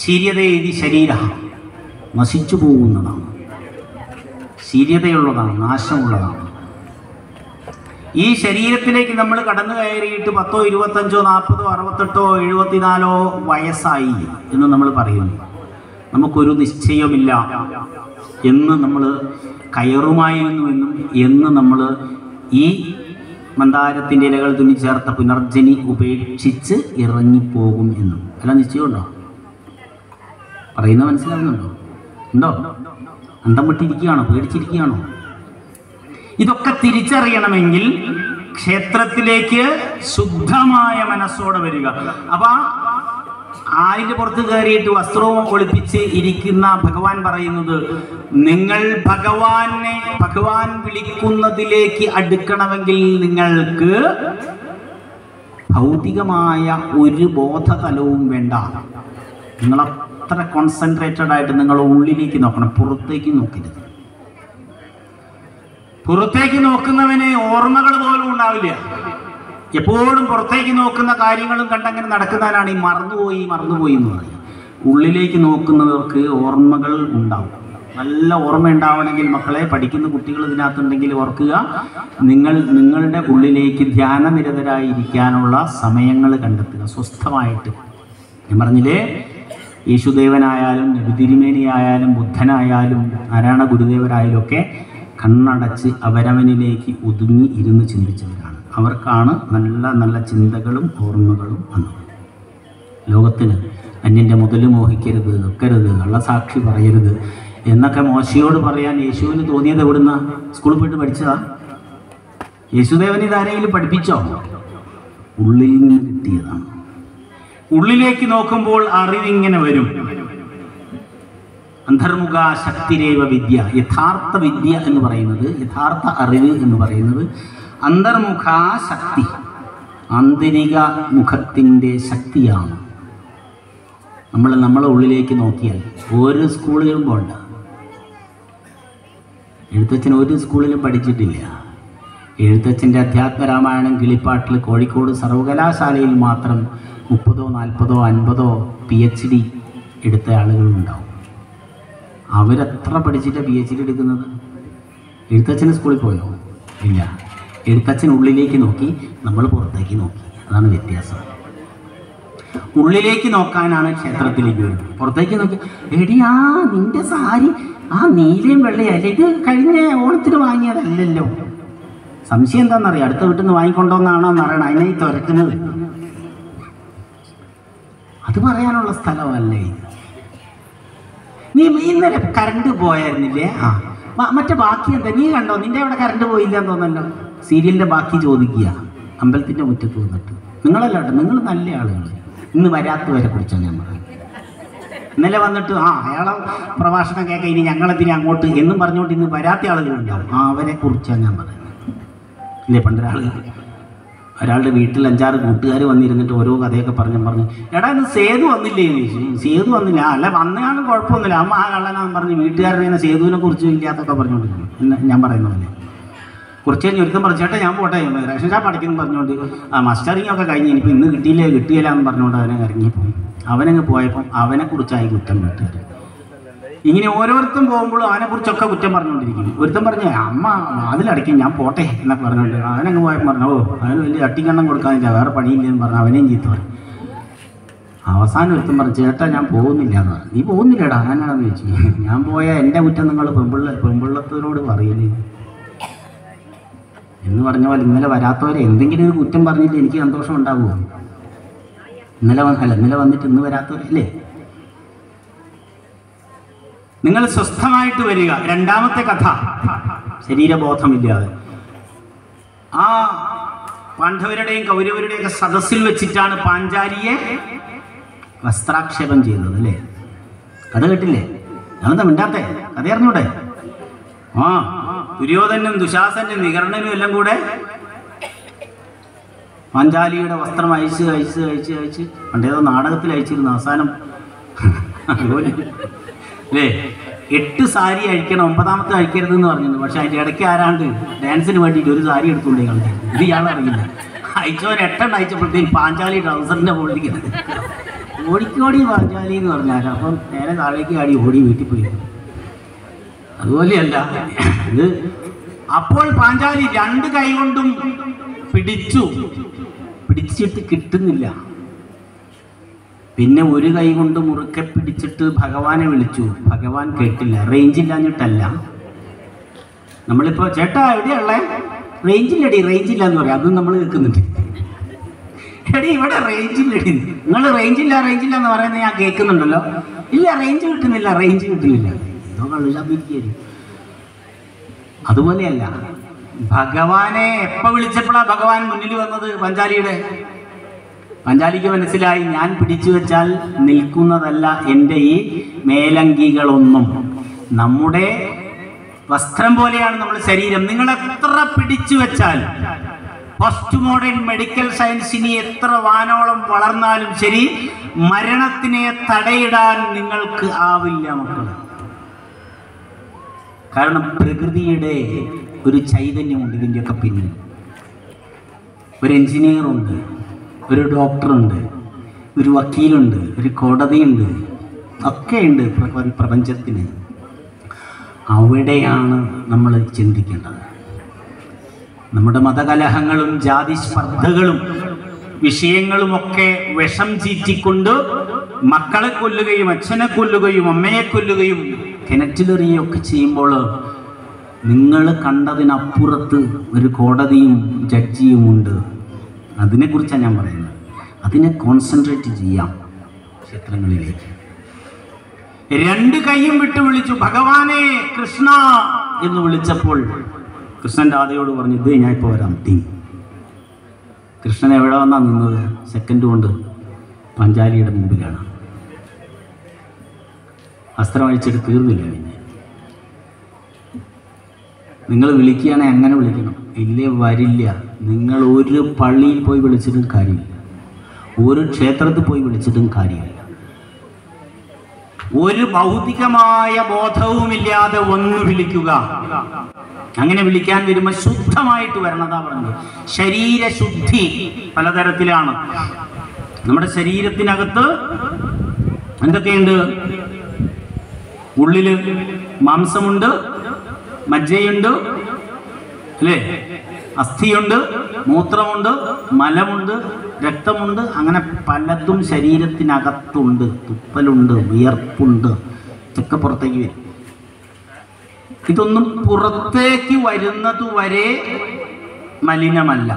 ശീര്യതേതി ശരീര, നശിച്ചു പോകുന്നതാണ്, ശീര്യതയുള്ളതാണ്, നാശമുള്ളതാണ്. ഈ ശരീരത്തിലേക്ക് നമ്മൾ കടന്നു കയറിയിട്ട് 10, 25, 40, 68, 74 വയസ്സായി എന്ന് നമ്മൾ പറയുന്നു. നമുക്കൊരു നിശ്ചയമില്ല എന്ന് നമ്മൾ കയറുമായിരുന്നുവെന്നും എന്ന് നമ്മൾ ഈ മന്ദാരത്തിൻ്റെ ഇലകൾ തുന്നി ചേർത്ത പുനർജനി ഉപേക്ഷിച്ച് ഇറങ്ങിപ്പോകും എന്നും അല്ല നിശ്ചയമുണ്ടോ? പറയുന്നത് മനസ്സിലാവുന്നുണ്ടോ? ഉണ്ടോ? അന്തം വിട്ടിരിക്കുകയാണോ? പേടിച്ചിരിക്കുകയാണോ? ഇതൊക്കെ തിരിച്ചറിയണമെങ്കിൽ ക്ഷേത്രത്തിലേക്ക് ശുദ്ധമായ മനസ്സോടെ വരിക. അപ്പൊ ആലിൻ്റെ പുറത്ത് കയറിയിട്ട് വസ്ത്രവും ഒളിപ്പിച്ച് ഇരിക്കുന്ന ഭഗവാൻ പറയുന്നത്, നിങ്ങൾ ഭഗവാൻ വിളിക്കുന്നതിലേക്ക് അടുക്കണമെങ്കിൽ നിങ്ങൾക്ക് ഭൗതികമായ ഒരു ബോധതലവും വേണ്ട. നിങ്ങൾ അത്ര കോൺസെൻട്രേറ്റഡ് ആയിട്ട് നിങ്ങൾ ഉള്ളിലേക്ക് നോക്കണം, പുറത്തേക്ക് നോക്കരുത്. പുറത്തേക്ക് നോക്കുന്നവന് ഓർമ്മകൾ പോലും ഉണ്ടാവില്ല. എപ്പോഴും പുറത്തേക്ക് നോക്കുന്ന കാര്യങ്ങളും കണ്ടങ്ങനെ നടക്കുന്നവനാണ് ഈ മറന്നുപോയി എന്ന് പറയുന്നത്. ഉള്ളിലേക്ക് നോക്കുന്നവർക്ക് ഓർമ്മകൾ ഉണ്ടാവും. നല്ല ഓർമ്മ ഉണ്ടാവണമെങ്കിൽ മക്കളെ, പഠിക്കുന്ന കുട്ടികൾ ഇതിനകത്തുണ്ടെങ്കിൽ ഓർക്കുക, നിങ്ങളുടെ ഉള്ളിലേക്ക് ധ്യാനനിരതരായിരിക്കാനുള്ള സമയങ്ങൾ കണ്ടെത്തുക സ്വസ്ഥമായിട്ട്. ഞാൻ പറഞ്ഞില്ലേ, യേശുദേവനായാലും നബിതിരുമേനിയായാലും ബുദ്ധനായാലും നാരായണ ഗുരുദേവരായാലും ഒക്കെ കണ്ണടച്ച് അവരവനിലേക്ക് ഒതുങ്ങി ഇരുന്ന് ചിന്തിച്ചവരാണ്. അവർക്കാണ് നല്ല നല്ല ചിന്തകളും ഓർമ്മകളും വന്നത്. ലോകത്തിന് അന്യൻ്റെ മുതൽ മോഹിക്കരുത്, വെക്കരുത്, കള്ളസാക്ഷി പറയരുത് എന്നൊക്കെ മോശയോട് പറയാൻ യേശുവിന് തോന്നിയത് എവിടുന്ന? സ്കൂളിൽ പോയിട്ട് പഠിച്ചതാ? യേശുദേവന് ഇതാരെങ്കിലും പഠിപ്പിച്ചോ? ഉള്ളിൽ നിന്ന് കിട്ടിയതാണ്. ഉള്ളിലേക്ക് നോക്കുമ്പോൾ അറിവിങ്ങനെ വരും. അന്തർമുഖ ശക്തിരേവ വിദ്യ. യഥാർത്ഥ വിദ്യ എന്ന് പറയുന്നത്, യഥാർത്ഥ അറിവ് എന്ന് പറയുന്നത് അന്തർമുഖ ശക്തി, ആന്തരിക മുഖത്തിൻ്റെ ശക്തിയാണ്. നമ്മളെ ഉള്ളിലേക്ക് നോക്കിയാൽ ഒരു സ്കൂളിലും പോണ്ട. എഴുത്തച്ഛൻ ഒരു സ്കൂളിലും പഠിച്ചിട്ടില്ല. എഴുത്തച്ഛൻ്റെ അധ്യാത്മരാമായണം കിളിപ്പാട്ടിൽ കോഴിക്കോട് സർവകലാശാലയിൽ മാത്രം 30, 40, 50 PhD എടുത്ത ആളുകളുണ്ടാവും. അവരെത്ര പഠിച്ചിട്ട് PhD എടുക്കുന്നത്? എഴുത്തച്ഛന് സ്കൂളിൽ പോയോ? ഇല്ല. എഴുത്തച്ഛൻ ഉള്ളിലേക്ക് നോക്കി, നമ്മൾ പുറത്തേക്ക് നോക്കി. അതാണ് വ്യത്യാസം. ഉള്ളിലേക്ക് നോക്കാനാണ് ക്ഷേത്രത്തിലേക്ക് വരുന്നത്. പുറത്തേക്ക് നോക്കി, എടി ആ നിൻ്റെ സാരി ആ നീലയും വെള്ളയല്ലേ, ഇത് കഴിഞ്ഞ ഓണത്തിന് വാങ്ങിയതല്ലല്ലോ. സംശയം എന്താണെന്നറിയാം, അടുത്ത വീട്ടിൽ നിന്ന് വാങ്ങിക്കൊണ്ടോന്നാണോ എന്നറിയണം. അതിനെ ഈ തുരക്കുന്നത്. അത് പറയാനുള്ള സ്ഥലമല്ലേ ഇത്. നീ ഇന്നലെ കറണ്ട് പോയായിരുന്നില്ലേ? മറ്റേ ബാക്കി എന്താ നീ കണ്ടോ? നിൻ്റെ അവിടെ കറണ്ട് പോയില്ലെന്ന് തോന്നല്ലോ. സീരിയലിൻ്റെ ബാക്കി ചോദിക്കുക അമ്പലത്തിൻ്റെ മുറ്റത്ത് വന്നിട്ട്. നിങ്ങളല്ല കേട്ടോ, നിങ്ങൾ നല്ല ആളുകൾ. ഇന്ന് വരാത്തവരെ കുറിച്ചാണ് ഞാൻ പറയുന്നത്. ഇന്നലെ വന്നിട്ട് അയാളെ പ്രഭാഷണം കേൾക്കാൻ ഇനി ഞങ്ങളെത്തിരി അങ്ങോട്ട് എന്നും പറഞ്ഞുകൊണ്ട് ഇന്ന് വരാത്ത ആളുകളുണ്ടാവും. അവരെ കുറിച്ചാണ് ഞാൻ പറയുന്നത്. ഇല്ലേ, ഒരാളുടെ വീട്ടിൽ 5-6 കൂട്ടുകാർ വന്നിരുന്നിട്ട് ഓരോ കഥയൊക്കെ പറഞ്ഞ് എടാ ഇന്ന് സേതു വന്നില്ലേ എന്ന് ചോദിച്ചു. സേതു വന്നില്ല. അല്ല വന്നതാണ് കുഴപ്പമൊന്നുമില്ല, അമ്മ ആ കള്ളനാന്ന് പറഞ്ഞ് വീട്ടുകാരുടെ സേതുവിനെ കുറിച്ച് ഇല്ലാത്തൊക്കെ പറഞ്ഞുകൊണ്ടിരിക്കുന്നു. ഞാൻ പറയുന്ന പോലെ കുറച്ച് കഴിഞ്ഞ് ഒരുത്തം പറഞ്ഞു, ചേട്ടാ ഞാൻ പോട്ടെ, റേഷൻ ഷാപ്പ് അടയ്ക്കുന്നു പറഞ്ഞുകൊണ്ട് മസ്റ്ററിങ്ങൊക്കെ കഴിഞ്ഞ് ഇനിയിപ്പോൾ ഇന്ന് കിട്ടിയില്ല എന്ന് പറഞ്ഞുകൊണ്ട് അവനെ ഇറങ്ങിപ്പോയി. അവനങ്ങ് പോയപ്പം അവനെക്കുറിച്ചായി കുറ്റം വീട്ടുകാർ. ഇങ്ങനെ ഓരോരുത്തരും പോകുമ്പോഴും അവനെക്കുറിച്ചൊക്കെ കുറ്റം പറഞ്ഞുകൊണ്ടിരിക്കുന്നു. ഒരുത്തം പറഞ്ഞ് അമ്മ അതിലടയ്ക്കും ഞാൻ പോട്ടെ എന്നൊക്കെ പറഞ്ഞുകൊണ്ട് അവനങ്ങ് പോയപ്പോൾ പറഞ്ഞു, അവന് വലിയ അട്ടിക്കണ്ണം കൊടുക്കാനില്ല, വേറെ പണിയില്ലെന്ന് പറഞ്ഞു അവനെയും ചീത്ത പറഞ്ഞു. അവസാനം ഒരുത്തം പറഞ്ഞു, ചേട്ടാ ഞാൻ പോകുന്നില്ല എന്ന് പറഞ്ഞു. നീ പോകുന്നില്ലടാ, അങ്ങനെയാണെന്ന് ചോദിച്ചു. ഞാൻ പോയാൽ എൻ്റെ കുറ്റം നിങ്ങൾ പെൺപിള്ളത്തോട് പറയില്ലേ എന്ന് പറഞ്ഞ പോലെ ഇന്നലെ വരാത്തവരെ എന്തെങ്കിലും ഒരു കുറ്റം പറഞ്ഞിട്ട് എനിക്ക് സന്തോഷം ഉണ്ടാകുമോ? ഇന്നലെ വന്നിട്ട് ഇന്ന് വരാത്തവരല്ലേ? നിങ്ങൾ സ്വസ്ഥമായിട്ട് വരിക. രണ്ടാമത്തെ കഥ, ശരീരബോധമില്ലാതെ ആ പാണ്ഡവരുടെയും കൗരവരുടെയൊക്കെ സദസ്സിൽ വെച്ചിട്ടാണ് പാഞ്ചാലിയെ വസ്ത്രാക്ഷേപം ചെയ്തത് അല്ലേ? കഥ കേട്ടില്ലേ? ഞാനെന്താ മിണ്ടാത്തെ? കഥ അറിഞ്ഞൂടെ? ദുര്യോധനും ദുശാസനും വികർണനും എല്ലാം കൂടെ പാഞ്ചാലിയുടെ വസ്ത്രം അയച്ച് പണ്ടേതോ നാടകത്തിൽ അയച്ചിരുന്നു. അവസാനം അതുപോലെ അല്ലേ, 8 സാരി അഴിക്കണം, 9ാമത്തെ അഴിക്കരുതെന്ന് പറഞ്ഞിരുന്നു. പക്ഷെ അതിൻ്റെ ഇടയ്ക്ക് ആരാണ്ട് ഡാൻസിന് വേണ്ടിയിട്ട് ഒരു സാരി എടുത്തുകൊണ്ടേ കളിച്ചു. ഇത് ഇയാളറിയില്ല. അയച്ചവൻ 8 അയച്ചപ്പോഴത്തേക്കും പാഞ്ചാലി ട്രൗസറിൻ്റെ മുകളിലേക്ക് ഓടിക്കോടി പാഞ്ചാലി എന്ന് പറഞ്ഞാൽ അപ്പം നേരെ താഴേക്ക് ആടി ഓടി വീട്ടിൽ പോയി. അതുപോലെയല്ല ഇത്. അപ്പോൾ പാഞ്ചാലി 2 കൈ കൊണ്ടും പിടിച്ചിട്ട് കിട്ടുന്നില്ല. പിന്നെ 1 കൈ കൊണ്ട് മുറുക്കെ പിടിച്ചിട്ട് ഭഗവാനെ വിളിച്ചു. ഭഗവാൻ കേട്ടില്ല. റേഞ്ചില്ലാഞ്ഞിട്ടല്ല. നമ്മളിപ്പോൾ ചേട്ടാ എവിടെയുള്ളേ? റേഞ്ചില്ല എന്ന് പറയാം. അതും നമ്മൾ കേൾക്കുന്നുണ്ട്. എടി ഇവിടെ റേഞ്ചില്ലടി, നിങ്ങൾ റേഞ്ചില്ല എന്ന് പറയുന്നത് ഞാൻ കേൾക്കുന്നുണ്ടല്ലോ. ഇല്ല റേഞ്ച് കിട്ടുന്നില്ല. എന്തോ കള്ളില്ലാതിരിക്കും. അതുപോലെയല്ല, ഭഗവാനെ എപ്പോൾ വിളിച്ചപ്പോഴാണ് ഭഗവാൻ മുന്നിൽ വന്നത്? പാഞ്ചാലിക്ക് മനസ്സിലായി, ഞാൻ പിടിച്ചു വെച്ചാൽ നിൽക്കുന്നതല്ല എൻ്റെ ഈ മേലങ്കികളൊന്നും. നമ്മുടെ വസ്ത്രം പോലെയാണ് നമ്മുടെ ശരീരം. നിങ്ങൾ എത്ര പിടിച്ചു വെച്ചാൽ, പോസ്റ്റ് മോഡേൺ മെഡിക്കൽ സയൻസിന് എത്ര വാനോളം വളർന്നാലും ശരി, മരണത്തിനെ തടയിടാൻ നിങ്ങൾക്ക് ആവില്ല മക്കൾ. കാരണം പ്രകൃതിയുടെ ഒരു ചൈതന്യമുണ്ട് ഇതിൻ്റെയൊക്കെ പിന്നിൽ. ഒരു എഞ്ചിനീയറുണ്ട്, ഒരു ഡോക്ടറുണ്ട്, ഒരു വക്കീലുണ്ട്, ഒരു കോടതിയുണ്ട്, ഒക്കെയുണ്ട് പ്രപഞ്ചത്തിന്. അവിടെയാണ് നമ്മൾ ചിന്തിക്കേണ്ടത്. നമ്മുടെ മതകലഹങ്ങളും ജാതി സ്പർദ്ധകളും വിഷയങ്ങളുമൊക്കെ വിഷം ചീറ്റിക്കൊണ്ട് മക്കളെ കൊല്ലുകയും അച്ഛനെ കൊല്ലുകയും അമ്മയെ കൊല്ലുകയും കിണറ്റിലെറിയുകയൊക്കെ ചെയ്യുമ്പോൾ നിങ്ങൾ കണ്ടതിനപ്പുറത്ത് ഒരു കോടതിയും ജഡ്ജിയുമുണ്ട്. അതിനെക്കുറിച്ചാണ് ഞാൻ പറയുന്നത്. അതിനെ കോൺസെൻട്രേറ്റ് ചെയ്യാം ക്ഷേത്രങ്ങളിലേക്ക്. 2 കൈയും വിട്ട് വിളിച്ചു, ഭഗവാനെ കൃഷ്ണ എന്ന് വിളിച്ചപ്പോൾ കൃഷ്ണൻ രാധയോട് പറഞ്ഞു, ഇത് ഞാൻ ഇപ്പോൾ വരാം. കൃഷ്ണൻ എവിടെ വന്നാ നിന്നത്? സെക്കൻഡ് കൊണ്ട് പാഞ്ചാലിയുടെ മുമ്പിലാണ്. വസ്ത്രം അഴിച്ചിട്ട് തീർന്നില്ല. പിന്നെ നിങ്ങൾ വിളിക്കുകയാണെങ്കിൽ അങ്ങനെ വിളിക്കണം. ഇല്ലേ വരില്ല. നിങ്ങൾ ഒരു പള്ളിയിൽ പോയി വിളിച്ചിട്ടും കാര്യമില്ല, ഒരു ക്ഷേത്രത്തിൽ പോയി വിളിച്ചിട്ടും കാര്യമില്ല. ഒരു ഭൗതികമായ ബോധവുമില്ലാതെ ഒന്ന് വിളിക്കുക. അങ്ങനെ വിളിക്കാൻ വരുമ്പോൾ ശുദ്ധമായിട്ട് വരണതാ പറഞ്ഞത്. ശരീരശുദ്ധി പലതരത്തിലാണ്. നമ്മുടെ ശരീരത്തിനകത്ത് എന്തൊക്കെയുണ്ട്? ഉള്ളില് മാംസമുണ്ട്, മജ്ജയുണ്ട്, അല്ലേ? അസ്ഥിയുണ്ട്, മൂത്രമുണ്ട്, മലമുണ്ട്, രക്തമുണ്ട്, അങ്ങനെ പലതും ശരീരത്തിനകത്തുണ്ട്. തുപ്പലുണ്ട്, വിയർപ്പുണ്ട്, ഇതൊക്കെ പുറത്തേക്ക് വരും. ഇതൊന്നും പുറത്തേക്ക് വരുന്നത് വരെ മലിനമല്ല.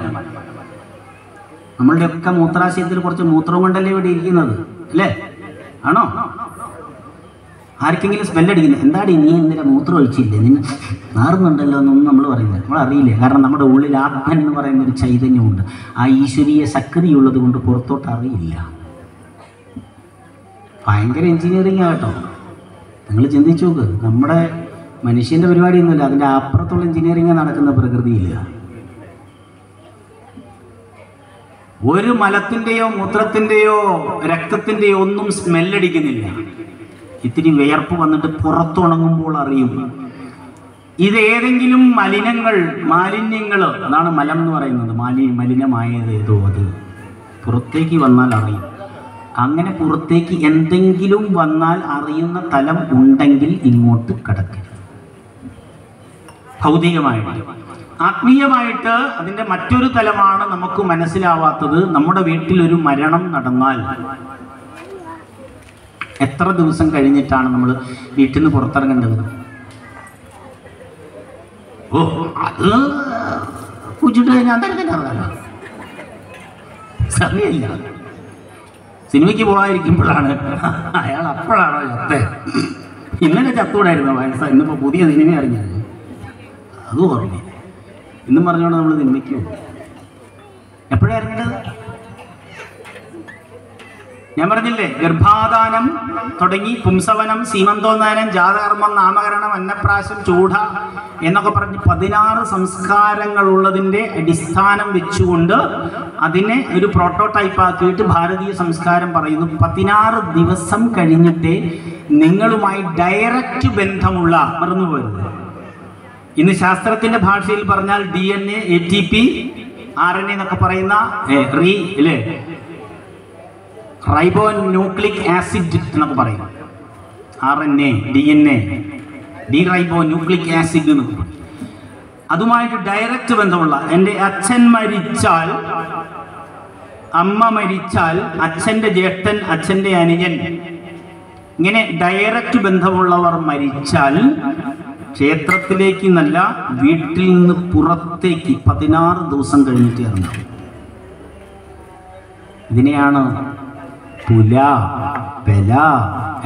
നമ്മളുടെയൊക്കെ മൂത്രാശയത്തിൽ കുറച്ച് മൂത്രം കൊണ്ടല്ലേ ഇവിടെ ഇരിക്കുന്നത്, അല്ലേ? ആണോ? ആർക്കെങ്കിലും സ്മെല്ലടിക്കുന്നത്, എന്താടി നീ ഇന്നലെ മൂത്രം ഒഴിച്ചില്ലേ, നിന്നെ മാറുന്നുണ്ടല്ലോ എന്നൊന്നും നമ്മൾ പറയുന്നില്ല. നമ്മൾ അറിയില്ല. കാരണം നമ്മുടെ ഉള്ളിൽ ആത്മൻ എന്ന് പറയുന്ന ഒരു ചൈതന്യമുണ്ട്. ആ ഈശ്വരീയ ശക്തിയുള്ളത് കൊണ്ട് പുറത്തോട്ട് അറിയില്ല. ഭയങ്കര എഞ്ചിനീയറിംഗ് ആകട്ടോ. നിങ്ങൾ ചിന്തിച്ചു നോക്ക്. നമ്മുടെ മനുഷ്യൻ്റെ പരിപാടിയൊന്നുമില്ല, അതിൻ്റെ അപ്പുറത്തുള്ള എഞ്ചിനീയറിംഗ് നടക്കുന്ന പ്രകൃതിയില്ല. ഒരു മലത്തിൻ്റെയോ മൂത്രത്തിൻ്റെയോ രക്തത്തിൻ്റെയോ ഒന്നും സ്മെല്ലടിക്കുന്നില്ല. ഇത്തിരി വിയർപ്പ് വന്നിട്ട് പുറത്തുണങ്ങുമ്പോൾ അറിയും. ഇതേതെങ്കിലും മാലിന്യങ്ങൾ, അതാണ് മലം എന്ന് പറയുന്നത്. മലിനമായത് ഏതോ അത് പുറത്തേക്ക് വന്നാൽ അറിയും. അങ്ങനെ പുറത്തേക്ക് എന്തെങ്കിലും വന്നാൽ അറിയുന്ന തലം ഉണ്ടെങ്കിൽ ഇങ്ങോട്ട് കടക്കരുത്. ഭൗതികമായിട്ട്. ആത്മീയമായിട്ട് അതിൻ്റെ മറ്റൊരു തലമാണ് നമുക്ക് മനസ്സിലാവാത്തത്. നമ്മുടെ വീട്ടിലൊരു മരണം നടന്നാൽ എത്ര ദിവസം കഴിഞ്ഞിട്ടാണ് നമ്മൾ വീട്ടിൽ നിന്ന് പുറത്തിറങ്ങേണ്ടത്? ഓ, അത് കുച്ചിട്ട് കഴിഞ്ഞാൽ തന്നെ സമയമില്ല. സിനിമയ്ക്ക് പോകാതിരിക്കുമ്പോഴാണ് അയാൾ അപ്പോഴാണോ ചത്തേ? ഇന്നലെ ചത്തൂടായിരുന്നു വയസ്സ. ഇന്നിപ്പോൾ പുതിയ സിനിമ അറിഞ്ഞത് അതും ഓർമ്മ. ഇന്നും പറഞ്ഞോണ്ട് നമ്മൾ സിനിമയ്ക്ക് പോകും. എപ്പോഴാണ് ഇറങ്ങേണ്ടത്? ഞാൻ പറഞ്ഞില്ലേ, ഗർഭാധാനം തുടങ്ങി പുംസവനം, സീമന്തോന്നാനം, ജാതകർമ്മം, നാമകരണം, അന്നപ്രാശം, ചൂട എന്നൊക്കെ പറഞ്ഞ് 16 സംസ്കാരങ്ങളുള്ളതിൻ്റെ അടിസ്ഥാനം വെച്ചുകൊണ്ട് അതിനെ ഒരു പ്രോട്ടോടൈപ്പ് ആക്കിയിട്ട് ഭാരതീയ സംസ്കാരം പറയുന്നു 16 ദിവസം കഴിഞ്ഞിട്ടേ നിങ്ങളുമായി ഡയറക്റ്റ് ബന്ധമുള്ള, മറന്നുപോയത്, ഇന്ന് ശാസ്ത്രത്തിൻ്റെ ഭാഷയിൽ പറഞ്ഞാൽ DNA, ATP, RNA എന്നൊക്കെ പറയുന്ന റൈബോ ന്യൂക്ലിക് ആസിഡ് എന്നൊക്കെ പറയും. RNA, DNA, റൈബോ ന്യൂക്ലിക് ആസിഡ് എന്നൊക്കെ പറയും. അതുമായിട്ട് ഡയറക്റ്റ് ബന്ധമുള്ള, എൻ്റെ അച്ഛൻ മരിച്ചാൽ, അമ്മ മരിച്ചാൽ, അച്ഛൻ്റെ ജ്യേഷ്ഠൻ, അച്ഛൻ്റെ അനുജൻ, ഇങ്ങനെ ഡയറക്റ്റ് ബന്ധമുള്ളവർ മരിച്ചാൽ ക്ഷേത്രത്തിലേക്ക് എന്നല്ല, വീട്ടിൽ നിന്ന് പുറത്തേക്ക് 16 ദിവസം കഴിഞ്ഞിട്ട് ഇറങ്ങാം. ഇതിനെയാണ് പുല, പെല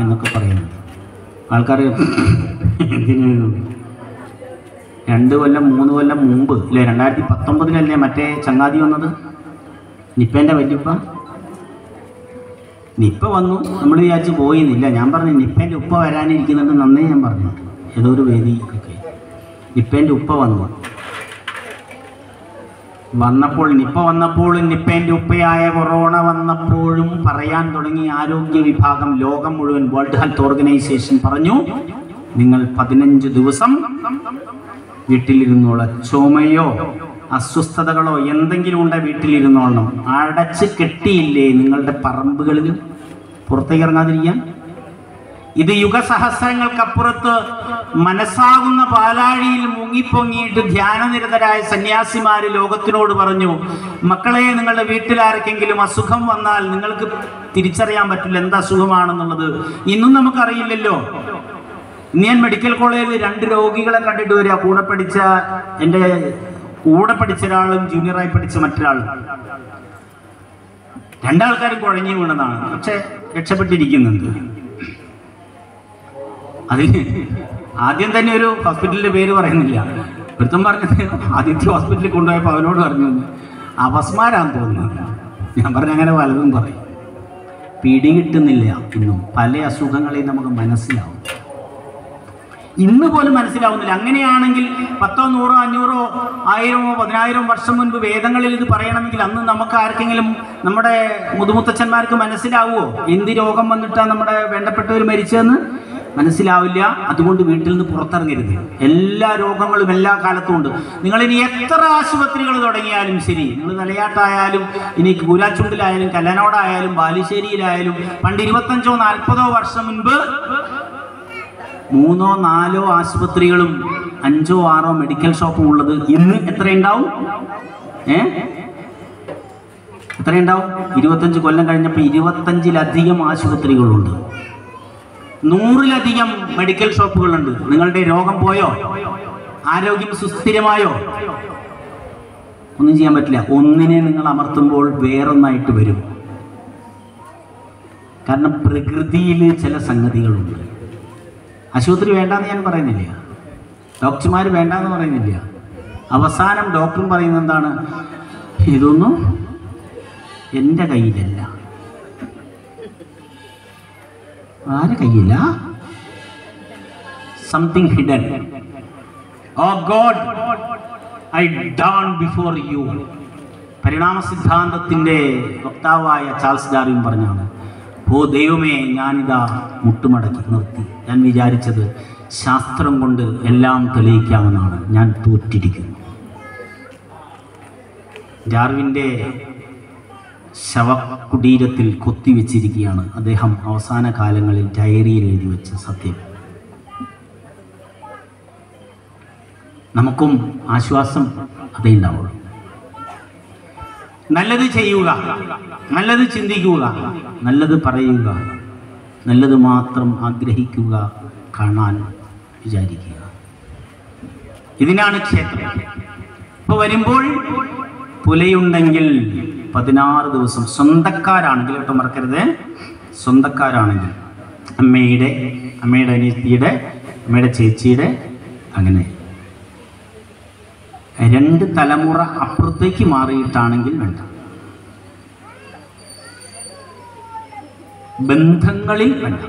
എന്നൊക്കെ പറയുന്നത്. ആൾക്കാർ എന്തിനു 2 കൊല്ലം 3 കൊല്ലം മുമ്പ് അല്ലേ, 2019 മറ്റേ ചങ്ങാതി വന്നത്, നിപ്പേൻ്റെ വല്യപ്പ. നിപ്പ വന്നു, നമ്മൾ വിചാരിച്ച് പോയിന്നില്ല. ഞാൻ പറഞ്ഞു നിപ്പേൻ്റെ ഉപ്പ വരാനിരിക്കുന്നുണ്ട്, നന്നേ ഞാൻ പറഞ്ഞു. ഏതോ ഒരു വേദി ഒക്കെ നിപ്പേൻ്റെ ഉപ്പ വന്നപ്പോൾ നിപ്പേൻ്റെ ഉപ്പയായ കൊറോണ വന്നപ്പോഴും പറയാൻ തുടങ്ങി ആരോഗ്യ വിഭാഗം, ലോകം മുഴുവൻ, വേൾഡ് ഹെൽത്ത് ഓർഗനൈസേഷൻ പറഞ്ഞു, നിങ്ങൾ 15 ദിവസം വീട്ടിലിരുന്നോളാം. ചുമയോ അസ്വസ്ഥതകളോ എന്തെങ്കിലും ഉണ്ടെങ്കിൽ വീട്ടിലിരുന്നോളണം. അടച്ച് കെട്ടിയില്ലേ നിങ്ങളുടെ പറമ്പുകളിൽ പുറത്തേക്ക് ഇറങ്ങാതിരിക്കാൻ? ഇത് യുഗസഹസ്രങ്ങൾക്കപ്പുറത്ത് മനസ്സാകുന്ന പാലാഴിയിൽ മുങ്ങിപ്പൊങ്ങിയിട്ട് ധ്യാനനിരതരായ സന്യാസിമാര് ലോകത്തിനോട് പറഞ്ഞു, മക്കളെ, നിങ്ങളുടെ വീട്ടിൽ ആർക്കെങ്കിലും അസുഖം വന്നാൽ നിങ്ങൾക്ക് തിരിച്ചറിയാൻ പറ്റില്ല എന്ത് അസുഖമാണെന്നുള്ളത്. ഇന്നും നമുക്കറിയില്ലല്ലോ. ഞാൻ മെഡിക്കൽ കോളേജിൽ 2 രോഗികളെ കണ്ടിട്ട് വരിക. എൻ്റെ കൂടെ പഠിച്ച ഒരാളും ജൂനിയറായി പഠിച്ച മറ്റൊരാളും. 2 ആൾക്കാരും കുഴഞ്ഞു വീണതാണ്, പക്ഷെ രക്ഷപ്പെട്ടിരിക്കുന്നുണ്ട്. അതിന് ആദ്യം തന്നെ ഒരു ഹോസ്പിറ്റലിൻ്റെ പേര് പറയുന്നില്ല. വൃത്തം പറഞ്ഞത് ആദ്യത്തെ ഹോസ്പിറ്റലിൽ കൊണ്ടുപോയപ്പോൾ അവനോട് പറഞ്ഞു അപസ്മാരാന്ന് തോന്നുന്നു. ഞാൻ പറഞ്ഞ അങ്ങനെ പലതും പറയും. പിടികിട്ടുന്നില്ല. ഇന്നും പല അസുഖങ്ങളെയും നമുക്ക് മനസ്സിലാവും. ഇന്ന് പോലും മനസ്സിലാവുന്നില്ല. അങ്ങനെയാണെങ്കിൽ 10, 100, 500, 1000, 10,000 വർഷം മുൻപ് വേദങ്ങളിൽ ഇത് പറയണമെങ്കിൽ അന്ന് നമുക്ക് ആർക്കെങ്കിലും, നമ്മുടെ മുതുമുത്തച്ഛന്മാർക്ക് മനസ്സിലാവുമോ എന്ത് രോഗം വന്നിട്ടാണ് നമ്മുടെ വേണ്ടപ്പെട്ടവർ മരിച്ചതെന്ന്? മനസ്സിലാവില്ല. അതുകൊണ്ട് വീട്ടിൽ നിന്ന് പുറത്തിറങ്ങരുത്. എല്ലാ രോഗങ്ങളും എല്ലാ കാലത്തും ഉണ്ട്. നിങ്ങളിനി എത്ര ആശുപത്രികൾ തുടങ്ങിയാലും ശരി, നിങ്ങൾ തലയാട്ടായാലും ഇനി കൂരാച്ചുണ്ടിലായാലും കല്ലനോടായാലും ബാലുശ്ശേരിയിലായാലും പണ്ട് 25-40 വർഷം മുൻപ് 3-4 ആശുപത്രികളും 5-6 മെഡിക്കൽ ഷോപ്പും ഉള്ളത് ഇന്ന് എത്രയുണ്ടാവും? എത്രയുണ്ടാവും? 25 കൊല്ലം കഴിഞ്ഞപ്പോൾ 25-ലധികം ആശുപത്രികളുണ്ട്, 100-ലധികം മെഡിക്കൽ ഷോപ്പുകളുണ്ട്. നിങ്ങളുടെ രോഗം പോയോ? ആരോഗ്യം സുസ്ഥിരമായോ? ഒന്നും ചെയ്യാൻ പറ്റില്ല. ഒന്നിനെ നിങ്ങൾ അമർത്തുമ്പോൾ വേറൊന്നായിട്ട് വരും. കാരണം പ്രകൃതിയിൽ ചില സംഗതികളുണ്ട്. ആശുപത്രി വേണ്ടാന്ന് ഞാൻ പറയുന്നില്ല, ഡോക്ടർമാർ വേണ്ടാന്ന് പറയുന്നില്ല. അവസാനം ഡോക്ടറും പറയുന്നത് എന്താണ്? ഇതൊന്നും എൻ്റെ കയ്യിലല്ല. ആരുടെ കയ്യില്ല? Something hidden. Oh god, I down before you. പരിണാമ സിദ്ധാന്തത്തിൻ്റെ വക്താവായ ചാൾസ് ഡാർവിൻ പറഞ്ഞാണ്, ഓ ദൈവമേ, ഞാനിതാ മുട്ടുമടക്കി നിർത്തി. ഞാൻ വിചാരിച്ചത് ശാസ്ത്രം കൊണ്ട് എല്ലാം തെളിയിക്കാമെന്നാണ്. ഞാൻ തോറ്റിരിക്കുന്നു. ഡാർവിൻ്റെ ശവകുടീരത്തിൽ കൊത്തിവെച്ചിരിക്കുകയാണ് അദ്ദേഹം അവസാന കാലങ്ങളിൽ ഡയറിയിൽ എഴുതി വെച്ച സത്യം. നമുക്കും ആശ്വാസം അതേ ഉണ്ടാവുള്ളൂ. നല്ലത് ചെയ്യുക, നല്ലത് ചിന്തിക്കുക, നല്ലത് പറയുക, നല്ലത് മാത്രം ആഗ്രഹിക്കുക, കാണാൻ വിചാരിക്കുക. ഇതിനാണ് ക്ഷേത്രം. ഇപ്പോൾ വരുമ്പോൾ പുലയുണ്ടെങ്കിൽ 16 ദിവസം സ്വന്തക്കാരാണെങ്കിൽ, കേട്ടോ മറക്കരുത്, സ്വന്തക്കാരാണെങ്കിൽ അമ്മയുടെ അനിയത്തിയുടെ, അമ്മയുടെ ചേച്ചിയുടെ, അങ്ങനെ 2 തലമുറ അപ്പുറത്തേക്ക് മാറിയിട്ടാണെങ്കിൽ വേണ്ട. ബന്ധങ്ങളിൽ വേണ്ട.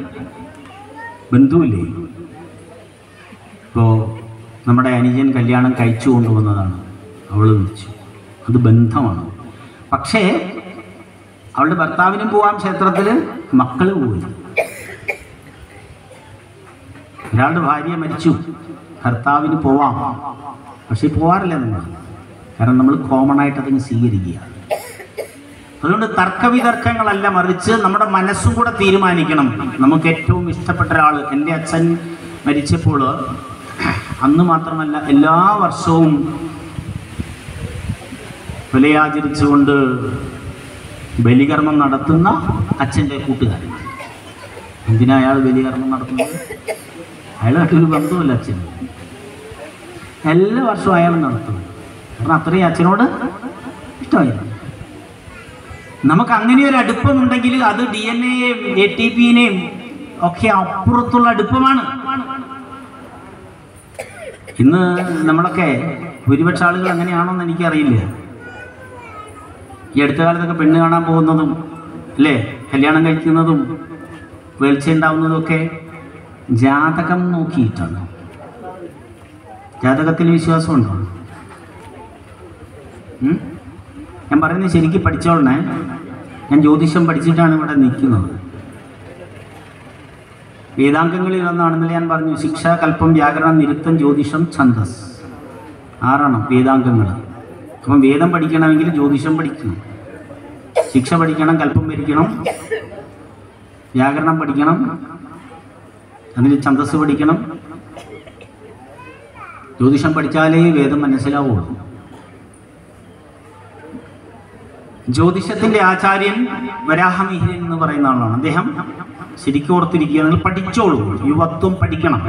ബന്ധുവില്ലേ? ഇപ്പോൾ നമ്മുടെ അനുജൻ കല്യാണം കഴിച്ചു കൊണ്ടുവന്നതാണ്, അവൾ വിളിച്ചു, അത് ബന്ധമാണ്. പക്ഷേ അവളുടെ ഭർത്താവിനും പോവാം ക്ഷേത്രത്തിൽ, മക്കൾ പോവില്ല. ഒരാളുടെ ഭാര്യ മരിച്ചു, ഭർത്താവിന് പോവാം, പക്ഷെ പോവാറില്ല നമ്മൾ. കാരണം നമ്മൾ കോമൺ ആയിട്ട് അതിന് സ്വീകരിക്കുക. അതുകൊണ്ട് തർക്കവിതർക്കങ്ങളല്ല, മറിച്ച് നമ്മുടെ മനസ്സും കൂടെ തീരുമാനിക്കണം. നമുക്ക് ഏറ്റവും ഇഷ്ടപ്പെട്ട ഒരാൾ, എൻ്റെ അച്ഛൻ മരിച്ചപ്പോൾ അന്ന് മാത്രമല്ല എല്ലാ വർഷവും വിലയാചരിച്ചുകൊണ്ട് ബലികർമ്മം നടത്തുന്ന അച്ഛൻ്റെ കൂട്ടുകാരൻ. എന്തിനാ അയാൾ ബലികർമ്മം നടത്തുന്നത്? അയാളായിട്ടൊരു ബന്ധവുമില്ല അച്ഛന്. എല്ലാ വർഷവും അയാൾ നടത്തുന്നു. കാരണം അത്രയും അച്ഛനോട് ഇഷ്ടമായിരുന്നു. നമുക്ക് അങ്ങനെ ഒരു അടുപ്പമുണ്ടെങ്കിൽ അത് DNA-യെയും ATP-നെയും ഒക്കെ അപ്പുറത്തുള്ള അടുപ്പമാണ്. ഇന്ന് നമ്മളൊക്കെ ഭൂരിപക്ഷ ആളുകൾ അങ്ങനെയാണോന്ന് എനിക്കറിയില്ല. ഈ അടുത്ത കാലത്തൊക്കെ പെണ്ണ് കാണാൻ പോകുന്നതും അല്ലേ, കല്യാണം കഴിക്കുന്നതും വീഴ്ച ഉണ്ടാവുന്നതും ഒക്കെ ജാതകം നോക്കിയിട്ടാണ്. ജാതകത്തിൽ വിശ്വാസമുണ്ടോ? ഞാൻ പറയുന്നത് ശരിക്കും പഠിച്ചോളണേ. ഞാൻ ജ്യോതിഷം പഠിച്ചിട്ടാണ് ഇവിടെ നിൽക്കുന്നത്. വേദാംഗങ്ങളിൽ ഒന്നാണെന്നല്ലേ ഞാൻ പറഞ്ഞു. ശിക്ഷ, കൽപ്പം, വ്യാകരണം, നിരുക്തം, ജ്യോതിഷം, ഛന്ദസ്, 6 വേദാംഗങ്ങൾ. അപ്പം വേദം പഠിക്കണമെങ്കിൽ ജ്യോതിഷം പഠിക്കണം, ശിക്ഷ പഠിക്കണം, കൽപ്പം പഠിക്കണം, വ്യാകരണം പഠിക്കണം, അതിന് ഛന്ദസ് പഠിക്കണം. ജ്യോതിഷം പഠിച്ചാലേ വേദം മനസ്സിലാവുള്ളൂ. ജ്യോതിഷത്തിൻ്റെ ആചാര്യൻ വരാഹമിഹിരൻ എന്ന് പറയുന്ന ആളാണ്. അദ്ദേഹം ശരിക്കും ഓർത്തിരിക്കുക, നിങ്ങൾ പഠിച്ചോളൂ, യുവത്വം പഠിക്കണം.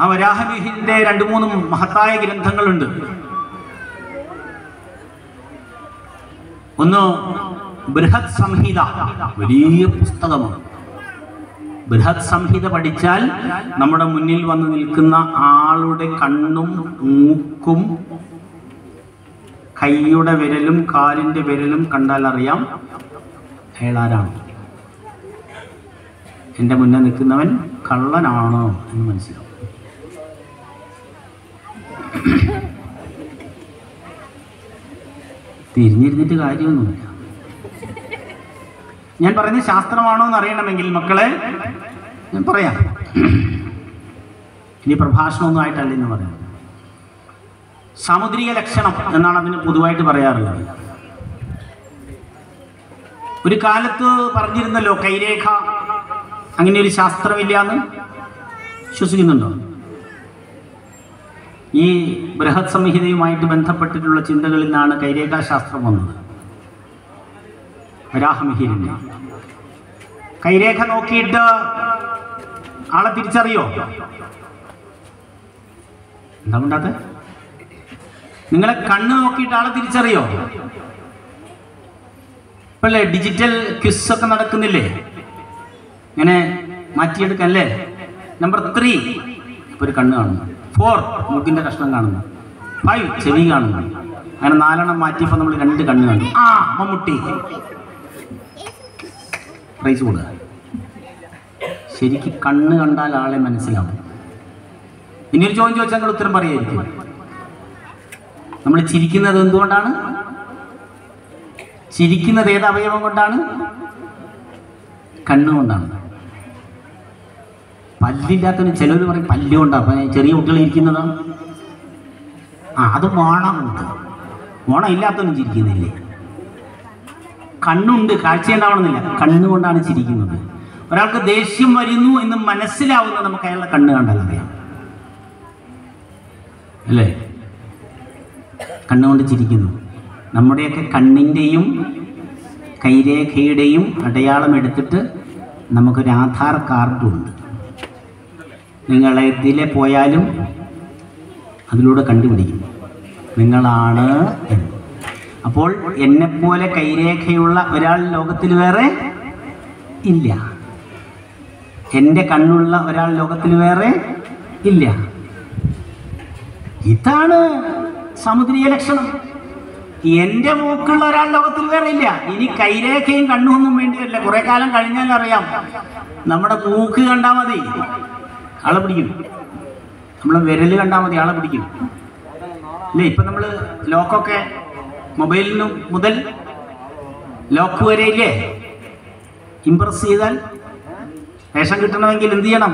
ആ വരാഹമിഹിരൻ്റെ 2-3 മഹത്തായ ഗ്രന്ഥങ്ങളുണ്ട്. ഒന്ന് ബൃഹത് സംഹിത, വലിയ പുസ്തകമാണ്. ബൃഹത് സംഹിത പഠിച്ചാൽ നമ്മുടെ മുന്നിൽ വന്ന് നിൽക്കുന്ന ആളുടെ കണ്ണും മൂക്കും കൈയുടെ വിരലും കാലിൻ്റെ വിരലും കണ്ടാൽ അറിയാം അയാളാരാണ്. എൻ്റെ മുന്നിൽ നിൽക്കുന്നവൻ കള്ളനാണോ എന്ന് മനസ്സിലാവും. തിരിഞ്ഞിരുന്നിട്ട് കാര്യമൊന്നുമില്ല. ഞാൻ പറയുന്നത് ശാസ്ത്രമാണോ എന്ന് അറിയണമെങ്കിൽ മക്കളെ ഞാൻ പറയാം. ഇനി പ്രഭാഷണമൊന്നും ആയിട്ടല്ല എന്ന് പറയാം. സാമുദ്രിക ലക്ഷണം എന്നാണ് അതിന് പൊതുവായിട്ട് പറയാറുള്ളത്. ഒരു കാലത്ത് പറഞ്ഞിരുന്നല്ലോ കൈരേഖ, അങ്ങനെ ഒരു ശാസ്ത്രമില്ല എന്ന് വിശ്വസിക്കുന്നുണ്ടോ? ഈ ബൃഹത് സംഹിതയുമായിട്ട് ബന്ധപ്പെട്ടിട്ടുള്ള ചിന്തകളിൽ നിന്നാണ് കൈരേഖാശാസ്ത്രം വന്നത്. വരാഹമിഹിരന്റെ കൈരേഖ നോക്കിയിട്ട് ആളെ തിരിച്ചറിയോ? എന്താ ഉണ്ടാത്ത? നിങ്ങളെ കണ്ണ് നോക്കിയിട്ട് ആളെ തിരിച്ചറിയോ? ഇപ്പല്ലേ ഡിജിറ്റൽ ക്വിസ് ഒക്കെ നടക്കുന്നില്ലേ? ഇങ്ങനെ മാറ്റിയെടുക്കല്ലേ? നമ്പർ 3 ഇപ്പൊ ഒരു കണ്ണ് കാണുന്നു, 4 മൂക്കിന്റെ കഷ്ണം കാണുന്നു, 5 ചെവി കാണുന്നു, അങ്ങനെ 4 മാറ്റിയപ്പോൾ നമ്മൾ 2 കണ്ണ് കാണുന്നു. ആ മമ്മൂട്ടി പ്രൈസ് കൊടുക്കുക. ശരിക്കും കണ്ണ് കണ്ടാൽ ആളെ മനസ്സിലാവും. ഇനിയൊരു ചോദ്യം ചോദിച്ചാൽ നിങ്ങൾ ഉത്തരം പറയായിരിക്കും. നമ്മൾ ചിരിക്കുന്നത് എന്തുകൊണ്ടാണ്? ചിരിക്കുന്നത് ഏത് അവയവം കൊണ്ടാണ്? കണ്ണുകൊണ്ടാണ്. പല്ലില്ലാത്തവന് ചിലർ പറയും പല്ലുകൊണ്ടാണ്. അപ്പം ചെറിയ കുട്ടികൾ ഇരിക്കുന്നതാണ്. അത് മോണമുണ്ട്. മോണം ഇല്ലാത്തവനും ചിരിക്കുന്നില്ലേ? കണ്ണുണ്ട്, കാഴ്ചയുണ്ടാവണമെന്നില്ല, കണ്ണുകൊണ്ടാണ് ചിരിക്കുന്നത്. ഒരാൾക്ക് ദേഷ്യം വരുന്നു എന്ന് മനസ്സിലാവുന്നത് നമുക്ക് അയാളുടെ കണ്ണ് കണ്ടാൽ അറിയാം, അല്ലേ? കണ്ണുകൊണ്ട് ചിരിക്കുന്നു. നമ്മുടെയൊക്കെ കണ്ണിൻ്റെയും കൈരേഖയുടെയും അടയാളം എടുത്തിട്ട് നമുക്കൊരു ആധാർ കാർഡുണ്ട്. നിങ്ങൾ ഇതിലെ പോയാലും അതിലൂടെ കണ്ടുപിടിക്കും നിങ്ങളാണ് എന്ന്. അപ്പോൾ എന്നെപ്പോലെ കൈരേഖയുള്ള ഒരാൾ ലോകത്തിൽ വേറെ ഇല്ല. എൻ്റെ കണ്ണുള്ള ഒരാൾ ലോകത്തിൽ വേറെ ഇല്ല. ഇതാണ് സാമുദ്രിക ലക്ഷണം. എൻ്റെ മൂക്കുള്ള ഒരാൾ ലോകത്തിൽ വേറെ ഇല്ല. ഇനി കൈരേഖയും കണ്ണുമൊന്നും വേണ്ടിയല്ല. കുറെ കാലം കഴിഞ്ഞാൽ അറിയാം, നമ്മുടെ മൂക്ക് കണ്ടാൽ മതി ആളെ പിടിക്കും, നമ്മളെ വിരൽ കണ്ടാൽ മതി ആളെ പിടിക്കും, അല്ലേ? ഇപ്പം നമ്മൾ ലോക്കൊക്കെ മൊബൈലിന് മുതൽ ലോക്ക് വരെ ഇല്ലേ? ഇംപ്രസ് ചെയ്താൽ റേഷൻ കിട്ടണമെങ്കിൽ എന്ത് ചെയ്യണം?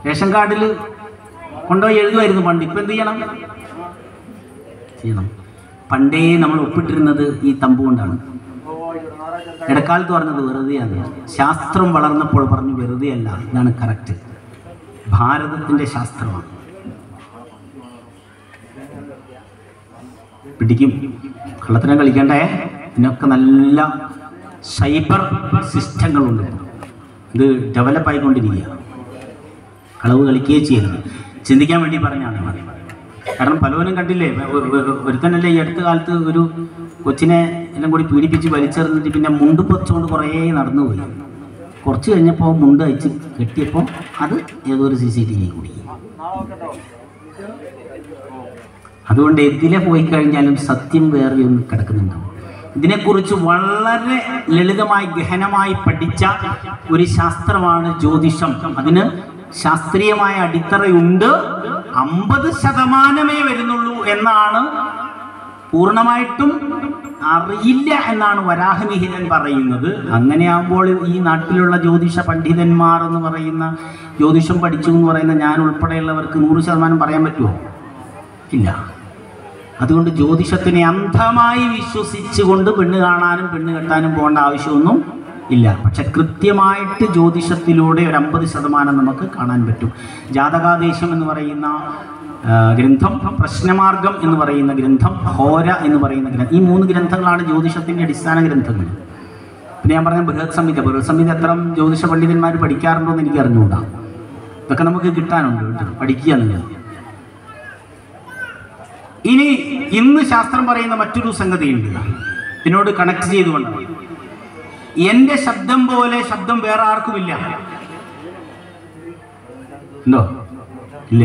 റേഷൻ കാർഡിൽ കൊണ്ടുപോയി എഴുതുമായിരുന്നു പണ്ട്. ഇപ്പം എന്ത് ചെയ്യണം? പണ്ടേ നമ്മൾ ഒപ്പിട്ടിരുന്നത് ഈ തമ്പ് കൊണ്ടാണ്. ഇടക്കാലത്ത് പറഞ്ഞത് വെറുതെയാണ്. ശാസ്ത്രം വളർന്നപ്പോൾ പറഞ്ഞു വെറുതെയല്ല, ഇതാണ് കറക്റ്റ്, ഭാരതത്തിൻ്റെ ശാസ്ത്രമാണ്. പിടിക്കും, കള്ളത്തിനെ കളിക്കണ്ടേ? ഇതിനൊക്കെ നല്ല സൈബർ സിസ്റ്റങ്ങളുണ്ട്. ഇത് ഡെവലപ്പായിക്കൊണ്ടിരിക്കുക. കളവ് കളിക്കുകയും ചെയ്യരുത്. ചിന്തിക്കാൻ വേണ്ടി പറഞ്ഞാണ്. കാരണം പലവരും കണ്ടില്ലേ, ഒരുത്തനല്ലേ ഈ അടുത്ത കാലത്ത് ഒരു കൊച്ചിനെ എല്ലാം കൂടി പീഡിപ്പിച്ച് വലിച്ചെറിഞ്ഞിട്ട് പിന്നെ മുണ്ട് പൊച്ചുകൊണ്ട് കുറേ നടന്നുപോയി. കുറച്ച് കഴിഞ്ഞപ്പോൾ മുണ്ട് അയച്ച് കെട്ടിയപ്പോൾ അത് ഏതോ ഒരു CCTV കൂടി. അതുകൊണ്ട് എതിലെ പോയി കഴിഞ്ഞാലും സത്യം വേറെ ഒന്ന് കിടക്കുന്നുണ്ടാവും. ഇതിനെക്കുറിച്ച് വളരെ ലളിതമായി ഗഹനമായി പഠിച്ച ഒരു ശാസ്ത്രമാണ് ജ്യോതിഷം. അതിന് ശാസ്ത്രീയമായ അടിത്തറയുണ്ട്. 50% വരുന്നുള്ളൂ എന്നാണ്, പൂർണ്ണമായിട്ടും അറിയില്ല എന്നാണ് വരാഹമിഹിരൻ പറയുന്നത്. അങ്ങനെയാകുമ്പോൾ ഈ നാട്ടിലുള്ള ജ്യോതിഷ പണ്ഡിതന്മാർ എന്ന് പറയുന്ന, ജ്യോതിഷം പഠിച്ചു എന്ന് പറയുന്ന ഞാൻ ഉൾപ്പെടെയുള്ളവർക്ക് 100% പറയാൻ പറ്റുമോ? ഇല്ല. അതുകൊണ്ട് ജ്യോതിഷത്തിനെ അന്ധമായി വിശ്വസിച്ചുകൊണ്ട് പെണ്ണ് കാണാനും പെണ്ണ് കെട്ടാനും പോകേണ്ട ആവശ്യമൊന്നും ഇല്ല. പക്ഷെ കൃത്യമായിട്ട് ജ്യോതിഷത്തിലൂടെ ഒരു 50% നമുക്ക് കാണാൻ പറ്റും. ജാതകാദേശം എന്ന് പറയുന്ന ഗ്രന്ഥം, പ്രശ്നമാർഗം എന്ന് പറയുന്ന ഗ്രന്ഥം, ഹോര എന്ന് പറയുന്ന ഗ്രന്ഥം, ഈ 3 ഗ്രന്ഥങ്ങളാണ് ജ്യോതിഷത്തിൻ്റെ അടിസ്ഥാന ഗ്രന്ഥങ്ങൾ. പിന്നെ ഞാൻ പറഞ്ഞ ബൃഹത് സംഹിത എത്ര ജ്യോതിഷ പണ്ഡിതന്മാർ പഠിക്കാറുണ്ടോ എന്ന് എനിക്ക് അറിഞ്ഞുകൂടാ. ഇതൊക്കെ നമുക്ക് കിട്ടാനുണ്ട് കേട്ടോ, പഠിക്കുക എന്നുള്ളത്. ഇനി ഇന്ന് ശാസ്ത്രം പറയുന്ന മറ്റൊരു സംഗതിയുണ്ട്, ഇതിനോട് കണക്ട് ചെയ്തുകൊണ്ട്. എൻ്റെ ശബ്ദം പോലെ ശബ്ദം വേറെ ആർക്കുമില്ല. ഉണ്ടോ? ഇല്ല.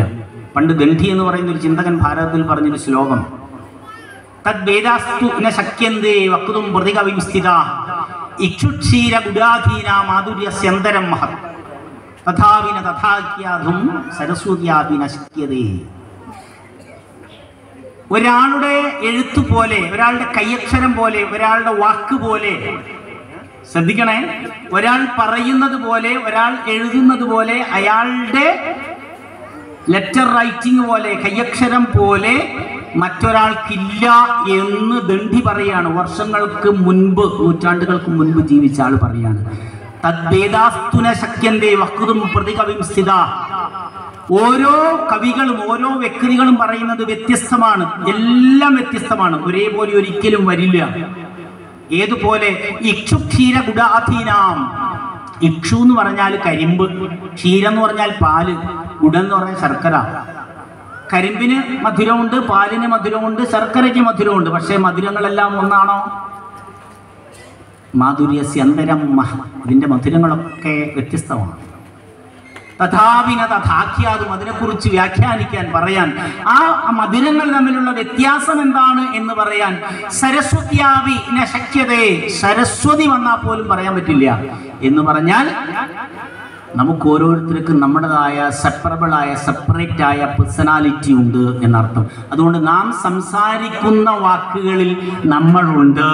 പണ്ട് ഗണ്ഡി എന്ന് പറയുന്ന ഒരു ചിന്തകൻ ഭാരതത്തിൽ പറഞ്ഞൊരു ശ്ലോകം, തദ്വേദാസ്തു ന ശക്യന്തേ വക്തും പ്രതികവിംസ്ഥിത ഇക്ഷുക്ഷീര ഗുഡാധീന മാധുര്യസ്യന്തരം മഹത് തഥാവിന തഥാഖ്യാതും സരസ്വത്യാപി ന ശക്യതേ. ഒരാളുടെ എഴുത്ത് പോലെ, ഒരാളുടെ കൈയക്ഷരം പോലെ, ഒരാളുടെ വാക്ക് പോലെ, ശ്രദ്ധിക്കണേ, ഒരാൾ പറയുന്നത് പോലെ, ഒരാൾ എഴുതുന്നത് പോലെ, അയാളുടെ ലെറ്റർ റൈറ്റിംഗ് പോലെ, കൈയക്ഷരം പോലെ മറ്റൊരാൾക്കില്ല എന്ന് ദണ്ഡി പറയാണ്. വർഷങ്ങൾക്ക് മുൻപ്, നൂറ്റാണ്ടുകൾക്ക് മുൻപ് ജീവിച്ച ആൾ പറയാണ്. തദ്വേദാസ്തുന ശക്യന്തേ വക്തും പ്രതികവിം സ്ഥിത. ഓരോ കവികളും ഓരോ വ്യക്തികളും പറയുന്നത് വ്യത്യസ്തമാണ്, എല്ലാം വ്യത്യസ്തമാണ്, ഒരേപോലെ ഒരിക്കലും വരില്ല. ഏതുപോലെ ഇക്ഷുക്ഷീര ഗുഡാധീനാം. ഇക്ഷു എന്ന് പറഞ്ഞാൽ കരിമ്പ്, ക്ഷീരം എന്ന് പറഞ്ഞാൽ പാല്, ഗുഡം എന്ന് പറഞ്ഞാൽ ശർക്കര. കരിമ്പിന് മധുരമുണ്ട്, പാലിന് മധുരമുണ്ട്, ശർക്കരയ്ക്ക് മധുരമുണ്ട്. പക്ഷേ മധുരങ്ങളെല്ലാം ഒന്നാണോ? മാധുര്യസ്യന്തരം ഇതിൻ്റെ മധുരങ്ങളൊക്കെ വ്യത്യസ്തമാണ്. തഥാവിന തഥാഖ്യാതും, അതിനെക്കുറിച്ച് വ്യാഖ്യാനിക്കാൻ, പറയാൻ, ആ മധുരങ്ങൾ തമ്മിലുള്ള വ്യത്യാസം എന്താണ് എന്ന് പറയാൻ സരസ്വത്യാവി ന ശക്യതേ, സരസ്വതി വന്നാൽ പോലും പറയാൻ പറ്റില്ല എന്ന് പറഞ്ഞാൽ നമുക്ക് ഓരോരുത്തർക്കും നമ്മുടേതായ സെപ്പറബിളായ, സെപ്പറേറ്റ് ആയ പേഴ്സണാലിറ്റി ഉണ്ട് എന്നർത്ഥം. അതുകൊണ്ട് നാം സംസാരിക്കുന്ന വാക്കുകളിൽ നമ്മളുണ്ട്.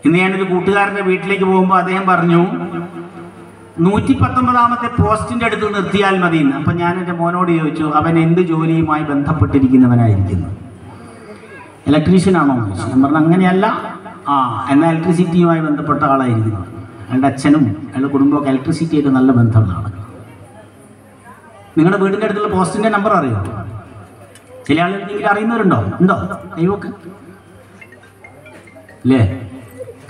ഇന്ന് ഞാനൊരു കൂട്ടുകാരൻ്റെ വീട്ടിലേക്ക് പോകുമ്പോൾ അദ്ദേഹം പറഞ്ഞു 119ാമത്തെ പോസ്റ്റിൻ്റെ അടുത്ത് നിർത്തിയാൽ മതി എന്ന്. അപ്പം ഞാൻ എൻ്റെ മോനോട് ചോദിച്ചു, അവൻ എന്ത് ജോലിയുമായി ബന്ധപ്പെട്ടിരിക്കുന്നവനായിരിക്കുന്നു? ഇലക്ട്രീഷ്യനാണോ ചോദിച്ചു. ഞാൻ പറഞ്ഞു അങ്ങനെയല്ല. എന്നാൽ ഇലക്ട്രിസിറ്റിയുമായി ബന്ധപ്പെട്ട ആളായിരിക്കുന്നു. അയാളുടെ അച്ഛനും അയാളുടെ കുടുംബമൊക്കെ ഇലക്ട്രിസിറ്റിയായിട്ട് നല്ല ബന്ധമുള്ള ആളാണ്. നിങ്ങളുടെ വീടിൻ്റെ അടുത്തുള്ള പോസ്റ്റിൻ്റെ നമ്പർ അറിയോ? ചില ആളുകൾ അറിയുന്നവരുണ്ടോ? ഉണ്ടോ? കൈവക്ക് അല്ലേ?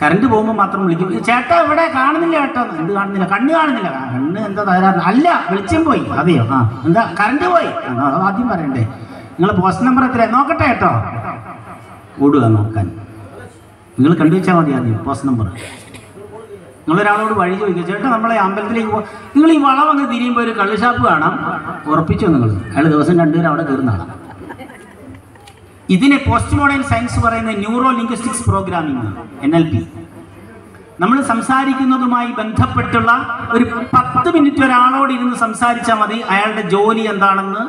കറണ്ട് പോകുമ്പോൾ മാത്രം വിളിക്കും, ചേട്ടാ ഇവിടെ കാണുന്നില്ല ചേട്ടാ. എന്ത് കാണുന്നില്ല? കണ്ണ് കാണുന്നില്ല. കണ്ണ് എന്താ തകരാറ്? അല്ല, വെളിച്ചം പോയി. അതെയോ? എന്താ കറണ്ട് പോയി? ആദ്യം പറയണ്ടേ. നിങ്ങൾ പോസ്റ്റ് നമ്പർ എത്ര നോക്കട്ടെ കേട്ടോ. ഓടുക നോക്കാൻ. നിങ്ങൾ കണ്ടുവച്ചാൽ മതി ആദ്യം പോസ്റ്റ് നമ്പർ. നിങ്ങളൊരാളോട് വഴി ചോദിക്കുക, ചേട്ടാ നമ്മളെ അമ്പലത്തിലേക്ക് പോകും, നിങ്ങൾ ഈ വളം അങ്ങ് തിരിയുമ്പോൾ ഒരു കള്ളുഷാപ്പ് കാണാം, ഉറപ്പിച്ചോ നിങ്ങൾ? അയാൾ ദിവസം 2 പേര് അവിടെ കയറുന്നതാണ്. ഇതിനെ പോസ്റ്റ് മോഡേൺ സയൻസ് പറയുന്ന ന്യൂറോ ലിംഗ്വിസ്റ്റിക്സ് പ്രോഗ്രാമിംഗ്, NLP. നമ്മൾ സംസാരിക്കുന്നതുമായി ബന്ധപ്പെട്ടുള്ള ഒരു 10 മിനിറ്റ് ഒരാളോട് ഇരുന്ന് സംസാരിച്ചാൽ മതി, അയാളുടെ ജോലി എന്താണെന്ന്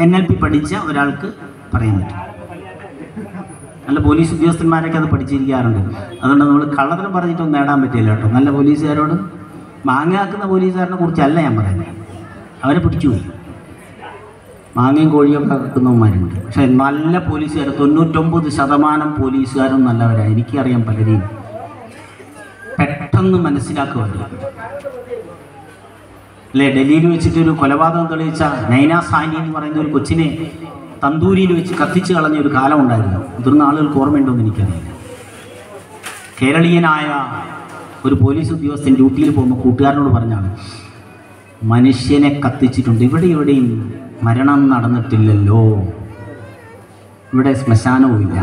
NLP പഠിച്ച ഒരാൾക്ക് പറയാൻ പറ്റും. നല്ല പോലീസ് ഉദ്യോഗസ്ഥന്മാരൊക്കെ അത് പഠിച്ചിരിക്കാറുണ്ട്. അതുകൊണ്ട് നമ്മൾ കള്ളത്തിനും പറഞ്ഞിട്ടൊന്നും നേടാൻ പറ്റില്ല കേട്ടോ. നല്ല പോലീസുകാരോട്, മാങ്ങാക്കുന്ന പോലീസുകാരനെ കുറിച്ചല്ല ഞാൻ പറയുന്നത്, അവരെ പിടിച്ചുപോയി. മാങ്ങയും കോഴിയൊക്കെ വെക്കുന്നവന്മാരുണ്ട്. പക്ഷെ നല്ല പോലീസുകാർ 99% പോലീസുകാരും നല്ലവരാണ്. എനിക്കറിയാം പലരെയും. പെട്ടെന്ന് മനസ്സിലാക്കുവാണ്. അല്ലേ, ഡൽഹിയിൽ വെച്ചിട്ട് ഒരു കൊലപാതകം തെളിയിച്ച നൈന സാനി എന്ന് പറയുന്ന ഒരു കൊച്ചിനെ തന്തൂരിയിൽ വെച്ച് കത്തിച്ച് കളഞ്ഞ ഒരു കാലം ഉണ്ടായിരുന്നു. മുതിർന്ന ആളുകൾക്ക് ഓർമ്മയുണ്ടോയെന്ന് എനിക്കറിയില്ല. കേരളീയനായ ഒരു പോലീസ് ഉദ്യോഗസ്ഥൻ ഡ്യൂട്ടിയിൽ പോകുമ്പോൾ കൂട്ടുകാരനോട് പറഞ്ഞാണ്, മനുഷ്യനെ കത്തിച്ചിട്ടുണ്ട്, ഇവിടെയും മരണം നടന്നിട്ടില്ലല്ലോ, ഇവിടെ ശ്മശാനവും ഇല്ല,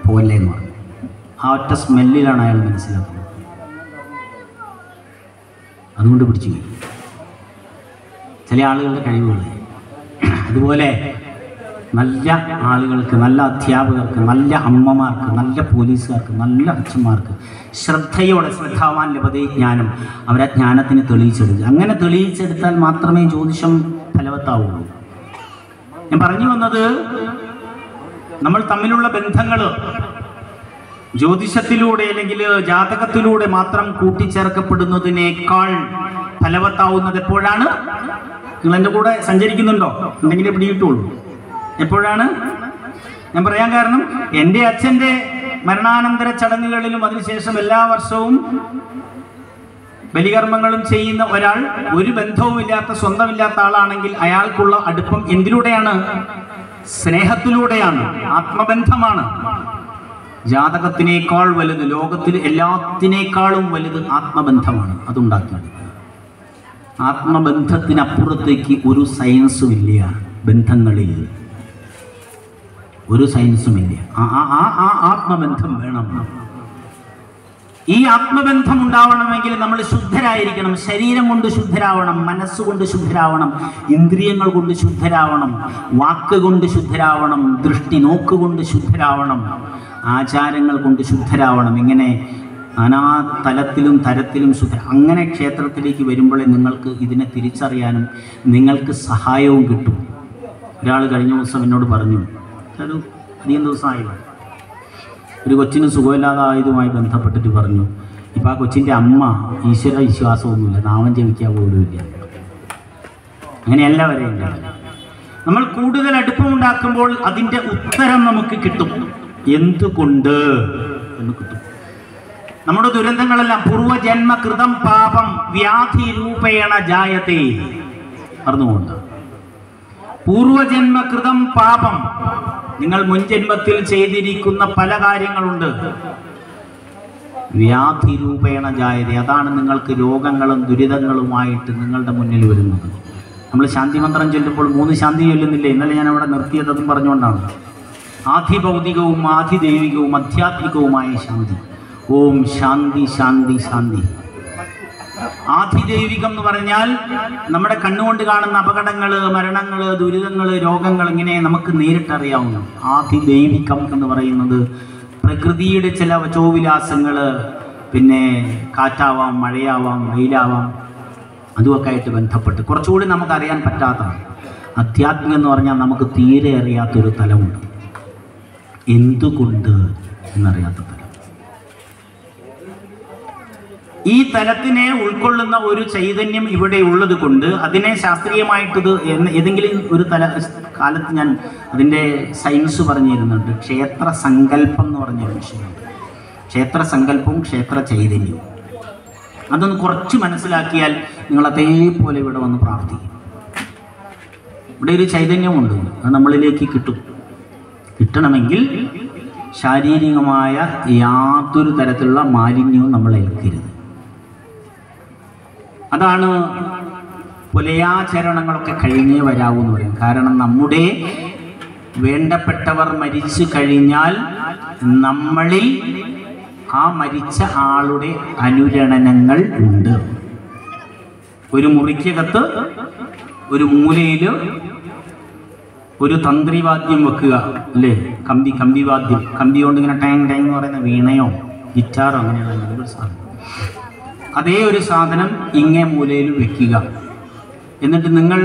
പോലെ എന്ന് പറഞ്ഞു. ആ ഒറ്റ സ്മെല്ലിലാണ് അയാൾ മനസ്സിലാക്കുന്നത്. അതുകൊണ്ട് പിടിച്ചു പോയി ചില ആളുകളുടെ കഴിവുകൾ. അതുപോലെ നല്ല ആളുകൾക്ക്, നല്ല അധ്യാപകർക്ക്, നല്ല അമ്മമാർക്ക്, നല്ല പോലീസുകാർക്ക്, നല്ല അച്ഛന്മാർക്ക് ശ്രദ്ധയോടെ, ശ്രദ്ധാവാൻ ലഭതേ ജ്ഞാനം, അവരെ ജ്ഞാനത്തിന് തെളിയിച്ചെടുക്കുക. അങ്ങനെ തെളിയിച്ചെടുത്താൽ മാത്രമേ ജ്യോതിഷം ഫലവത്താവുള്ളൂ. ഞാൻ പറഞ്ഞു വന്നത്, നമ്മൾ തമ്മിലുള്ള ബന്ധങ്ങൾ ജ്യോതിഷത്തിലൂടെ അല്ലെങ്കിൽ ജാതകത്തിലൂടെ മാത്രം കൂട്ടിച്ചേർക്കപ്പെടുന്നതിനേക്കാൾ ഫലവത്താവുന്നത് എപ്പോഴാണ്? നിങ്ങൾ എൻ്റെ കൂടെ സഞ്ചരിക്കുന്നുണ്ടോ? എന്തെങ്കിലും പിടികിട്ടുള്ളൂ. എപ്പോഴാണ്? ഞാൻ പറയാൻ കാരണം, എൻ്റെ അച്ഛൻ്റെ മരണാനന്തര ചടങ്ങുകളിലും അതിനുശേഷം എല്ലാ വർഷവും ബലികർമ്മങ്ങളും ചെയ്യുന്ന ഒരാൾ ഒരു ബന്ധവുമില്ലാത്ത, സ്വന്തമില്ലാത്ത ആളാണെങ്കിൽ അയാൾക്കുള്ള അടുപ്പം എന്തിലൂടെയാണ്? സ്നേഹത്തിലൂടെയാണ്, ആത്മബന്ധമാണ്. ജാതകത്തിനേക്കാൾ വലുത്, ലോകത്തിൽ എല്ലാത്തിനേക്കാളും വലുത് ആത്മബന്ധമാണ്. അതുണ്ടാക്കിയെടുക്കുക. ആത്മബന്ധത്തിനപ്പുറത്തേക്ക് ഒരു സയൻസും ഇല്ല. ബന്ധങ്ങളിൽ ഒരു സയൻസുമില്ല. ആ ആത്മബന്ധം വേണം. ഈ ആത്മബന്ധം ഉണ്ടാവണമെങ്കിൽ നമ്മൾ ശുദ്ധരായിരിക്കണം. ശരീരം കൊണ്ട് ശുദ്ധരാവണം, മനസ്സുകൊണ്ട് ശുദ്ധരാവണം, ഇന്ദ്രിയങ്ങൾ കൊണ്ട് ശുദ്ധരാവണം, വാക്ക് കൊണ്ട് ശുദ്ധരാവണം, ദൃഷ്ടി നോക്കുകൊണ്ട് ശുദ്ധരാവണം, ആചാരങ്ങൾ കൊണ്ട് ശുദ്ധരാവണം. ഇങ്ങനെ നാനാ തലത്തിലും തരത്തിലും അങ്ങനെ ക്ഷേത്രത്തിലേക്ക് വരുമ്പോഴേ നിങ്ങൾക്ക് ഇതിനെ തിരിച്ചറിയാനും നിങ്ങൾക്ക് സഹായവും കിട്ടും. ഒരാൾ കഴിഞ്ഞ ദിവസം എന്നോട് പറഞ്ഞു, ഒരു അധികം ദിവസമായി, ഒരു കൊച്ചിന് സുഖമില്ലാതായതുമായി ബന്ധപ്പെട്ടിട്ട് പറഞ്ഞു, ഇപ്പം ആ കൊച്ചിൻ്റെ അമ്മ ഈശ്വര വിശ്വാസമൊന്നുമില്ല, നാമം ജപിക്കാൻ പോലുമില്ല. അങ്ങനെയല്ല വരേണ്ടത്. നമ്മൾ കൂടുതൽ അടുപ്പമുണ്ടാക്കുമ്പോൾ അതിൻ്റെ ഉത്തരം നമുക്ക് കിട്ടും. എന്തുകൊണ്ട് എന്ന് കിട്ടും. നമ്മുടെ ദുരന്തങ്ങളെല്ലാം പൂർവജന്മകൃതം പാപം വ്യാധി രൂപേണ ജായത്തെ. അറിഞ്ഞുകൊണ്ട് പൂർവജന്മകൃതം പാപം, നിങ്ങൾ മുൻജന്മത്തിൽ ചെയ്തിരിക്കുന്ന പല കാര്യങ്ങളുണ്ട്. വ്യാധി രൂപേണ ജായതേ, അതാണ് നിങ്ങൾക്ക് രോഗങ്ങളും ദുരിതങ്ങളുമായിട്ട് നിങ്ങളുടെ മുന്നിൽ വരുന്നത്. നമ്മൾ ശാന്തി മന്ത്രം ചൊല്ലുമ്പോൾ 3 ശാന്തി ചൊല്ലുന്നില്ലേ? ഇന്നലെ ഞാൻ അവിടെ നിർത്തിയതും പറഞ്ഞുകൊണ്ടാണ്. ആധിഭൗതികവും ആധിദൈവികവും ആധ്യാത്മികവുമായ ശാന്തി. ഓം ശാന്തി ശാന്തി ശാന്തി. ആധിദൈവികം എന്ന് പറഞ്ഞാൽ നമ്മുടെ കണ്ണുകൊണ്ട് കാണുന്ന അപകടങ്ങൾ, മരണങ്ങൾ, ദുരിതങ്ങൾ, രോഗങ്ങൾ ഇങ്ങനെ നമുക്ക് നേരിട്ടറിയാവുന്നു. ആധിദൈവികം എന്ന് പറയുന്നത് പ്രകൃതിയുടെ ചില വചോവിലാസങ്ങൾ, പിന്നെ കാറ്റാവാം, മഴയാവാം, വെയിലാവാം, അതുമൊക്കെ ആയിട്ട് ബന്ധപ്പെട്ട് കുറച്ചുകൂടി നമുക്കറിയാൻ പറ്റാത്തതാണ്. അധ്യാത്മികം എന്ന് പറഞ്ഞാൽ നമുക്ക് തീരെ അറിയാത്തൊരു തലമുണ്ട്. എന്തുകൊണ്ട് എന്നറിയാത്ത തലം. ഈ തലത്തിനെ ഉൾക്കൊള്ളുന്ന ഒരു ചൈതന്യം ഇവിടെ ഉള്ളത് കൊണ്ട് അതിനെ ശാസ്ത്രീയമായിട്ടത് ഏതെങ്കിലും ഒരു കാലത്ത് ഞാൻ അതിൻ്റെ സയൻസ് പറഞ്ഞിരുന്നുണ്ട്. ക്ഷേത്ര സങ്കല്പം എന്ന് പറഞ്ഞൊരു വിഷയമുണ്ട്. ക്ഷേത്ര സങ്കല്പവും ക്ഷേത്ര ചൈതന്യവും അതൊന്ന് കുറച്ച് മനസ്സിലാക്കിയാൽ നിങ്ങൾ അതേപോലെ ഇവിടെ വന്ന് പ്രാർത്ഥിക്കും. ഇവിടെ ഒരു ചൈതന്യമുണ്ട്, അത് നമ്മളിലേക്ക് കിട്ടണമെങ്കിൽ ശാരീരികമായ യാതൊരു തരത്തിലുള്ള മാലിന്യവും നമ്മൾ ഏൽക്കരുത്. അതാണ് പുലയാചരണങ്ങളൊക്കെ കഴിഞ്ഞേ വരാവൂ എന്ന് പറയും. കാരണം നമ്മുടെ വേണ്ടപ്പെട്ടവർ മരിച്ചു കഴിഞ്ഞാൽ നമ്മളിൽ ആ മരിച്ച ആളുടെ അനുരണനങ്ങൾ ഉണ്ട്. ഒരു മുറിക്കകത്ത് ഒരു മൂലയിൽ ഒരു തന്ത്രിവാദ്യം വെക്കുക, അല്ലേ? കമ്പിവാദ്യം, കമ്പി കൊണ്ട് ഇങ്ങനെ ടാങ് ടാങ് എന്ന് പറയുന്ന വീണയോ ഗിറ്റാറോ അങ്ങനെയുള്ള ഒരു സാധനം, അതേ ഒരു സാധനം ഇങ്ങേ മൂലയിൽ വെക്കുക. എന്നിട്ട് നിങ്ങൾ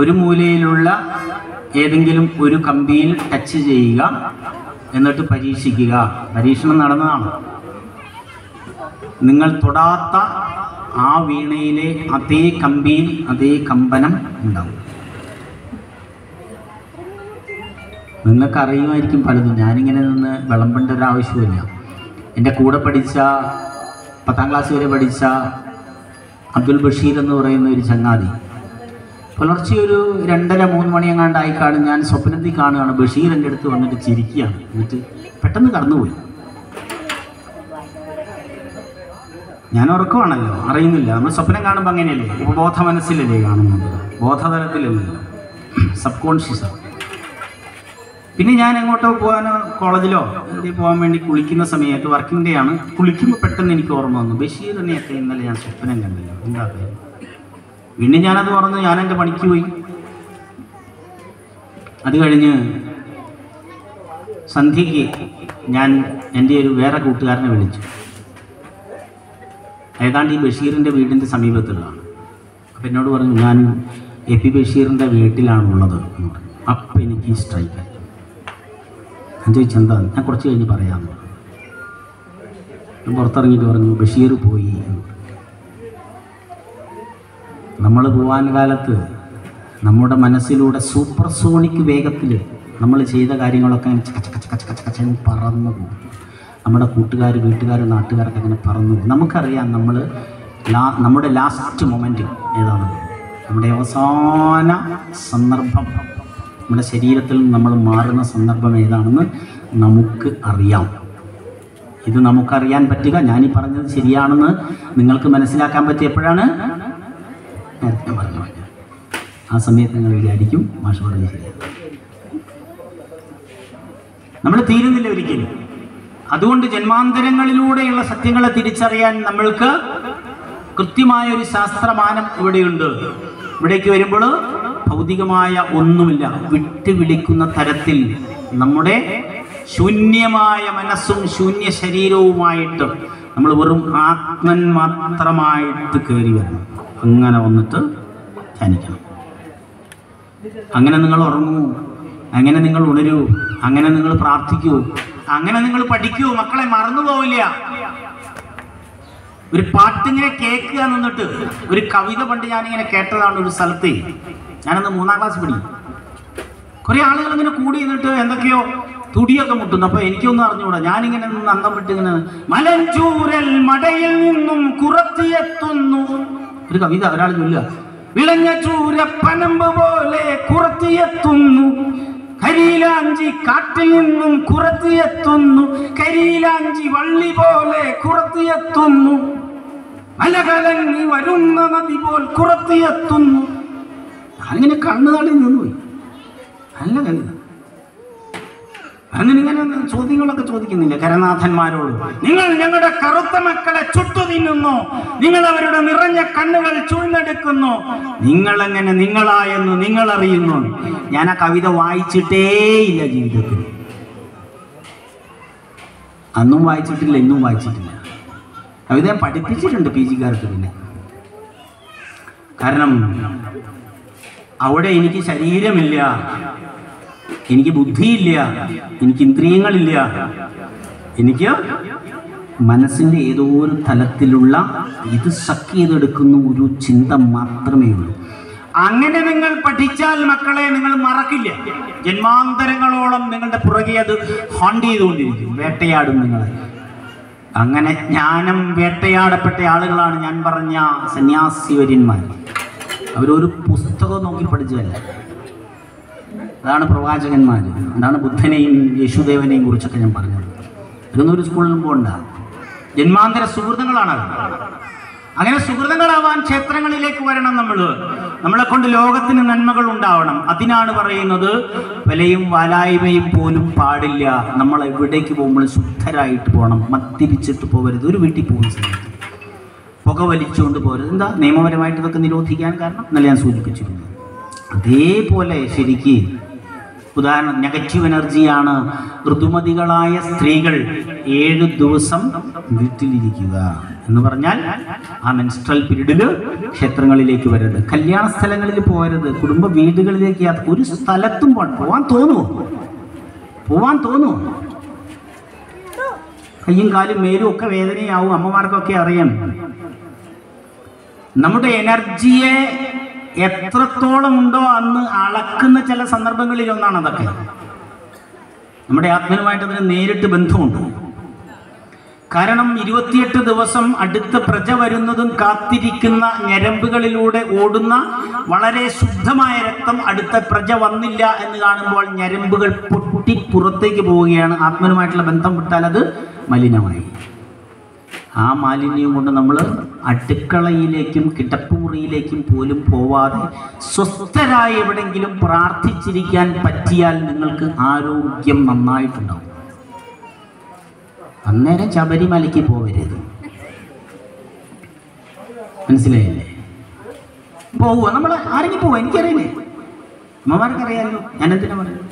ഒരു മൂലയിലുള്ള ഏതെങ്കിലും ഒരു കമ്പിയിൽ ടച്ച് ചെയ്യുക, എന്നിട്ട് പരീക്ഷിക്കുക. പരീക്ഷണം നടന്നതാണ്. നിങ്ങൾ തൊടാത്ത ആ വീണയിലെ അതേ കമ്പിയിൽ അതേ കമ്പനം ഉണ്ടാവും. നിങ്ങൾക്ക് അറിയുമായിരിക്കും പലതും. ഞാനിങ്ങനെ നിന്ന് വിളമ്പേണ്ട ഒരു ആവശ്യമില്ല. എൻ്റെ കൂടെ പഠിച്ച 10ാം ക്ലാസ് വരെ പഠിച്ച അബ്ദുൽ ബഷീർ എന്ന് പറയുന്ന ഒരു ചങ്ങാതി പുലർച്ചെ ഒരു 2:30-3 മണിയെങ്ങാണ്ടായി കാണും. ഞാൻ സ്വപ്നത്തിൽ കാണുകയാണ് ബഷീർ എൻ്റെ അടുത്ത് വന്നിട്ട് ചിരിക്കുകയാണ്. എന്നിട്ട് പെട്ടെന്ന് കടന്നുപോയി. ഞാൻ ഉറക്കമാണല്ലോ, അറിയുന്നില്ല. നമ്മൾ സ്വപ്നം കാണുമ്പോൾ അങ്ങനെയല്ലേ, ഉപബോധ മനസ്സിലല്ലേ കാണുന്നത്, ബോധതലത്തിലല്ലല്ലോ, സബ് കോൺഷ്യസാണ്. പിന്നെ ഞാൻ എങ്ങോട്ടോ പോകാനോ കോളേജിലോ എവിടെയും പോകാൻ വേണ്ടി കുളിക്കുന്ന സമയത്ത്, വർക്കിംഗ് ഡേ ആണ്, കുളിക്കുമ്പോൾ പെട്ടെന്ന് എനിക്ക് ഓർമ്മ വന്നു, ബഷീറിനെയൊക്കെ ഇന്നലെ ഞാൻ സ്വപ്നം കണ്ടല്ലോ, എന്താ കാര്യം. പിന്നെ ഞാനത് പറഞ്ഞു, ഞാൻ എൻ്റെ പണിക്ക് പോയി. അത് കഴിഞ്ഞ് സന്ധ്യയ്ക്ക് ഞാൻ എൻ്റെ ഒരു വേറെ കൂട്ടുകാരനെ വിളിച്ചു. ഏതാണ്ട് ഈ ബഷീറിൻ്റെ വീടിൻ്റെ സമീപത്തുള്ളതാണ്. അപ്പം എന്നോട് പറഞ്ഞു, ഞാൻ എ.പി. ബഷീറിൻ്റെ വീട്ടിലാണുള്ളത് എന്ന് പറഞ്ഞു. അപ്പം എനിക്ക് ഈ സ്ട്രൈക്കായി. ഞാൻ ചോദിച്ചെന്താ? ഞാൻ കുറച്ച് കഴിഞ്ഞ് പറയാമെന്ന് പറഞ്ഞു. ഞാൻ പുറത്തിറങ്ങിയിട്ട് പറഞ്ഞു, ബഷീർ പോയി എന്ന് പറഞ്ഞു. നമ്മൾ പോകാൻ കാലത്ത് നമ്മുടെ മനസ്സിലൂടെ സൂപ്പർസോണിക് വേഗത്തിൽ നമ്മൾ ചെയ്ത കാര്യങ്ങളൊക്കെ കച്ച പറന്നു പോകും. നമ്മുടെ കൂട്ടുകാർ, വീട്ടുകാർ, നാട്ടുകാരൊക്കെ അങ്ങനെ പറന്നു പോകും. നമുക്കറിയാം നമ്മുടെ ലാസ്റ്റ് മൊമെൻറ്റ് ഏതാണ്, നമ്മുടെ അവസാന സന്ദർഭം, നമ്മുടെ ശരീരത്തിൽ നിന്ന് നമ്മൾ മാറുന്ന സന്ദർഭം ഏതാണെന്ന് നമുക്ക് അറിയാം. ഇത് നമുക്കറിയാൻ പറ്റുക, ഞാനീ പറഞ്ഞത് ശരിയാണെന്ന് നിങ്ങൾക്ക് മനസ്സിലാക്കാൻ പറ്റിയപ്പോഴാണ് നേരത്തെ പറഞ്ഞു. ആ സമയത്ത് നിങ്ങൾ വിചാരിക്കും മാഷ് പറഞ്ഞത് ശരിയാണ്. നമ്മൾ തീരുന്നില്ല ഒരിക്കലും. അതുകൊണ്ട് ജന്മാന്തരങ്ങളിലൂടെയുള്ള സത്യങ്ങളെ തിരിച്ചറിയാൻ നമ്മൾക്ക് കൃത്യമായ ഒരു ശാസ്ത്രമാനം ഇവിടെയുണ്ട്. ഇവിടേക്ക് വരുമ്പോൾ ഭൗതികമായ ഒന്നുമില്ല, വിട്ടുവിളിക്കുന്ന തരത്തിൽ നമ്മുടെ ശൂന്യമായ മനസ്സും ശൂന്യ ശരീരവുമായിട്ട് നമ്മൾ വെറും ആത്മൻ മാത്രമായിട്ട് കയറി വരണം. അങ്ങനെ വന്നിട്ട് ധ്യാനിക്കണം. അങ്ങനെ നിങ്ങൾ ഉറങ്ങൂ, അങ്ങനെ നിങ്ങൾ ഉണരൂ, അങ്ങനെ നിങ്ങൾ പ്രാർത്ഥിക്കൂ, അങ്ങനെ നിങ്ങൾ പഠിക്കൂ. മക്കളെ മറന്നുപോവില്ല. ഒരു പാട്ടിങ്ങനെ കേൾക്കുക നിന്നിട്ട് ഒരു കവിത പണ്ട് ഞാനിങ്ങനെ കേട്ടതാണ് ഒരു സ്ഥലത്ത്. ഞാനന്ന് 3ാം ക്ലാസ് പഠിക്കും. കുറെ ആളുകൾ ഇങ്ങനെ കൂടി നിന്നിട്ട് എന്തൊക്കെയോ തുടിയൊക്കെ മുട്ടുന്നു. അപ്പൊ എനിക്കൊന്നും അറിഞ്ഞുകൂടാ. ഞാനിങ്ങനെ നിന്ന് അന്തം വിട്ട് ഇങ്ങനെ മലഞ്ചൂരൽ മടയിൽ നിന്നും കുറത്തിയെത്തുന്നു, ഒരു കവിത ഒരാൾ ചൊല്ലുക. വിളഞ്ഞ ചൂര പനമ്പ് പോലെ കുറത്തിയെത്തുന്നു, കരിയിലാഞ്ചി കാട്ടിൽ നിന്നും കുറത്തിയെത്തുന്നു, കരിയിലാഞ്ചി വള്ളി പോലെ കുറത്തിയെത്തുന്നു, മലകലങ്ങി വരുന്ന നദി പോൽ കുറത്തിയെത്തുന്നു. ഞാനിങ്ങനെ കണ്ണു തള്ളി നിന്നുപോയി. നല്ല കവിത. അങ്ങനെ ഇങ്ങനെ ചോദ്യങ്ങളൊക്കെ ചോദിക്കുന്നില്ല കരനാഥന്മാരോട്. നിങ്ങൾ ഞങ്ങളുടെ കറുത്ത മക്കളെ ചുട്ടു തിന്നുന്നു, നിങ്ങൾ അവരുടെ നിറഞ്ഞ കണ്ണുകൾ ചൂഴ്ന്നെടുക്കുന്നു, നിങ്ങളെങ്ങനെ നിങ്ങളായെന്ന് നിങ്ങൾ അറിയുന്നു. ഞാൻ ആ കവിത വായിച്ചിട്ടേയില്ല ജീവിതത്തിൽ. അന്നും വായിച്ചിട്ടില്ല, ഇന്നും വായിച്ചിട്ടില്ല. കവിത ഞാൻ പഠിപ്പിച്ചിട്ടുണ്ട് PG കാർക്ക്. പിന്നെ കാരണം അവിടെ എനിക്ക് ശരീരമില്ല, എനിക്ക് ബുദ്ധിയില്ല, എനിക്ക് ഇന്ദ്രിയങ്ങളില്ല, എനിക്ക് മനസ്സിൻ്റെ ഏതോ ഒരു തലത്തിലുള്ള ഇത് സക്ക് ചെയ്തെടുക്കുന്ന ഒരു ചിന്ത മാത്രമേ ഉള്ളൂ. അങ്ങനെ നിങ്ങൾ പഠിച്ചാൽ മക്കളെ നിങ്ങൾ മറക്കില്ല. ജന്മാന്തരങ്ങളോളം നിങ്ങളുടെ പുറകെ അത് ഹോണ്ട് ചെയ്തുകൊണ്ടിരിക്കും, വേട്ടയാടും നിങ്ങളെ. അങ്ങനെ ജ്ഞാനം വേട്ടയാടപ്പെട്ട ആളുകളാണ് ഞാൻ പറഞ്ഞ സന്യാസിവര്യന്മാർ. അവരൊരു പുസ്തകം നോക്കി പഠിച്ചതല്ല. അതാണ് പ്രവാചകന്മാർ, അതാണ് ബുദ്ധനെയും യേശുദേവനെയും കുറിച്ചൊക്കെ ഞാൻ പറഞ്ഞത്. ഇതൊന്നും ഒരു സ്കൂളിലും പോകണ്ട. ജന്മാന്തര സുഹൃത്തുക്കളാണ്. അങ്ങനെ സുഹൃത്തുക്കളാവാൻ ക്ഷേത്രങ്ങളിലേക്ക് വരണം. നമ്മളെ കൊണ്ട് ലോകത്തിന് നന്മകൾ ഉണ്ടാവണം. അതിനാണ് പറയുന്നത് വിലയും വാലായ്മയും പോലും പാടില്ല. നമ്മൾ എവിടേക്ക് പോകുമ്പോൾ ശുദ്ധരായിട്ട് പോകണം. മദ്യപിച്ചിട്ട് പോകരുത്. ഒരു വീട്ടിൽ പോകുന്ന സമയത്ത് പുക വലിച്ചുകൊണ്ട് പോകരുത്. എന്താ നിയമപരമായിട്ട് ഇതൊക്കെ നിരോധിക്കാൻ കാരണം എന്നല്ല ഞാൻ സൂചിപ്പിച്ചിരുന്നു. അതേപോലെ ശരിക്ക് ഉദാഹരണം നെഗറ്റീവ് എനർജിയാണ്. ഋതുമതികളായ സ്ത്രീകൾ 7 ദിവസം വീട്ടിലിരിക്കുക എന്ന് പറഞ്ഞാൽ ആ മെൻസ്ട്രൽ പീരീഡിൽ ക്ഷേത്രങ്ങളിലേക്ക് വരരുത്, കല്യാണ സ്ഥലങ്ങളിൽ പോകരുത്, കുടുംബ വീടുകളിലേക്ക് ഒരു സ്ഥലത്തും പോവാൻ തോന്നുമോ? കയ്യും കാലും മേലും ഒക്കെ വേദനയാവും. അമ്മമാർക്കൊക്കെ അറിയാം. നമ്മുടെ എനർജിയെ എത്രത്തോളം ഉണ്ടോ അന്ന് അളക്കുന്ന ചില സന്ദർഭങ്ങളിൽ ഒന്നാണ് അതൊക്കെ. നമ്മുടെ ആത്മനുമായിട്ട് അതിന് നേരിട്ട് ബന്ധമുണ്ട്. കാരണം 28 ദിവസം അടുത്ത പ്രജ വരുന്നതും കാത്തിരിക്കുന്ന ഞരമ്പുകളിലൂടെ ഓടുന്ന വളരെ ശുദ്ധമായ രക്തം അടുത്ത പ്രജ വന്നില്ല എന്ന് കാണുമ്പോൾ ഞരമ്പുകൾ പൊട്ടി പുറത്തേക്ക് പോവുകയാണ്. ആത്മനുമായിട്ടുള്ള ബന്ധം വിട്ടാൽ അത് മലിനമായി. ആ മാലിന്യം കൊണ്ട് നമ്മൾ അടുക്കളയിലേക്കും കിടപ്പുമുറിയിലേക്കും പോലും പോവാതെ സ്വസ്ഥരായി എവിടെയെങ്കിലും പ്രാർത്ഥിച്ചിരിക്കാൻ പറ്റിയാൽ നിങ്ങൾക്ക് ആരോഗ്യം നന്നായിട്ടുണ്ടാവും. അന്നേരം ശബരിമലയ്ക്ക് പോകരുത്. മനസ്സിലായില്ലേ? പോവുക നമ്മൾ ആരെങ്കിലും പോവുക. എനിക്കറിയില്ലേ, അമ്മമാർക്കറിയാമല്ലോ. ഞാനെന്തിനാ പറയുന്നത്?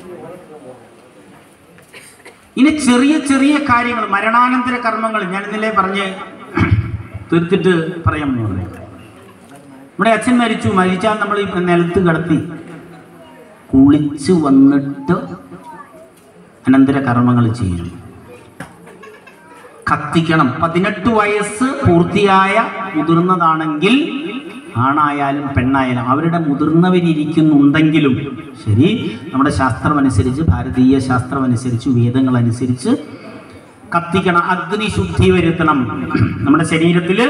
ഇനി ചെറിയ ചെറിയ കാര്യങ്ങൾ, മരണാനന്തര കർമ്മങ്ങൾ ഞാൻ ഇന്നലെ പറഞ്ഞ് തീർത്തിട്ട് പറയാമെന്ന് പറഞ്ഞു. നമ്മുടെ അച്ഛൻ മരിച്ചാൽ നമ്മൾ ഈ നിലത്ത് കിടത്തി കുളിച്ച് വന്നിട്ട് അനന്തര കർമ്മങ്ങൾ ചെയ്യണം. കത്തിക്കണം. 18 വയസ്സ് പൂർത്തിയായ മുതിർന്നതാണെങ്കിൽ ആണായാലും പെണ്ണായാലും അവരുടെ മുതിർന്നവരിയ്ക്കുന്നുണ്ടെങ്കിലും ശരി, നമ്മുടെ ശാസ്ത്രമനുസരിച്ച്, ഭാരതീയ ശാസ്ത്രമനുസരിച്ച്, വേദങ്ങളനുസരിച്ച് കത്തിക്കണം. അഗ്നിശുദ്ധി വരുത്തണം. നമ്മുടെ ശരീരത്തിൽ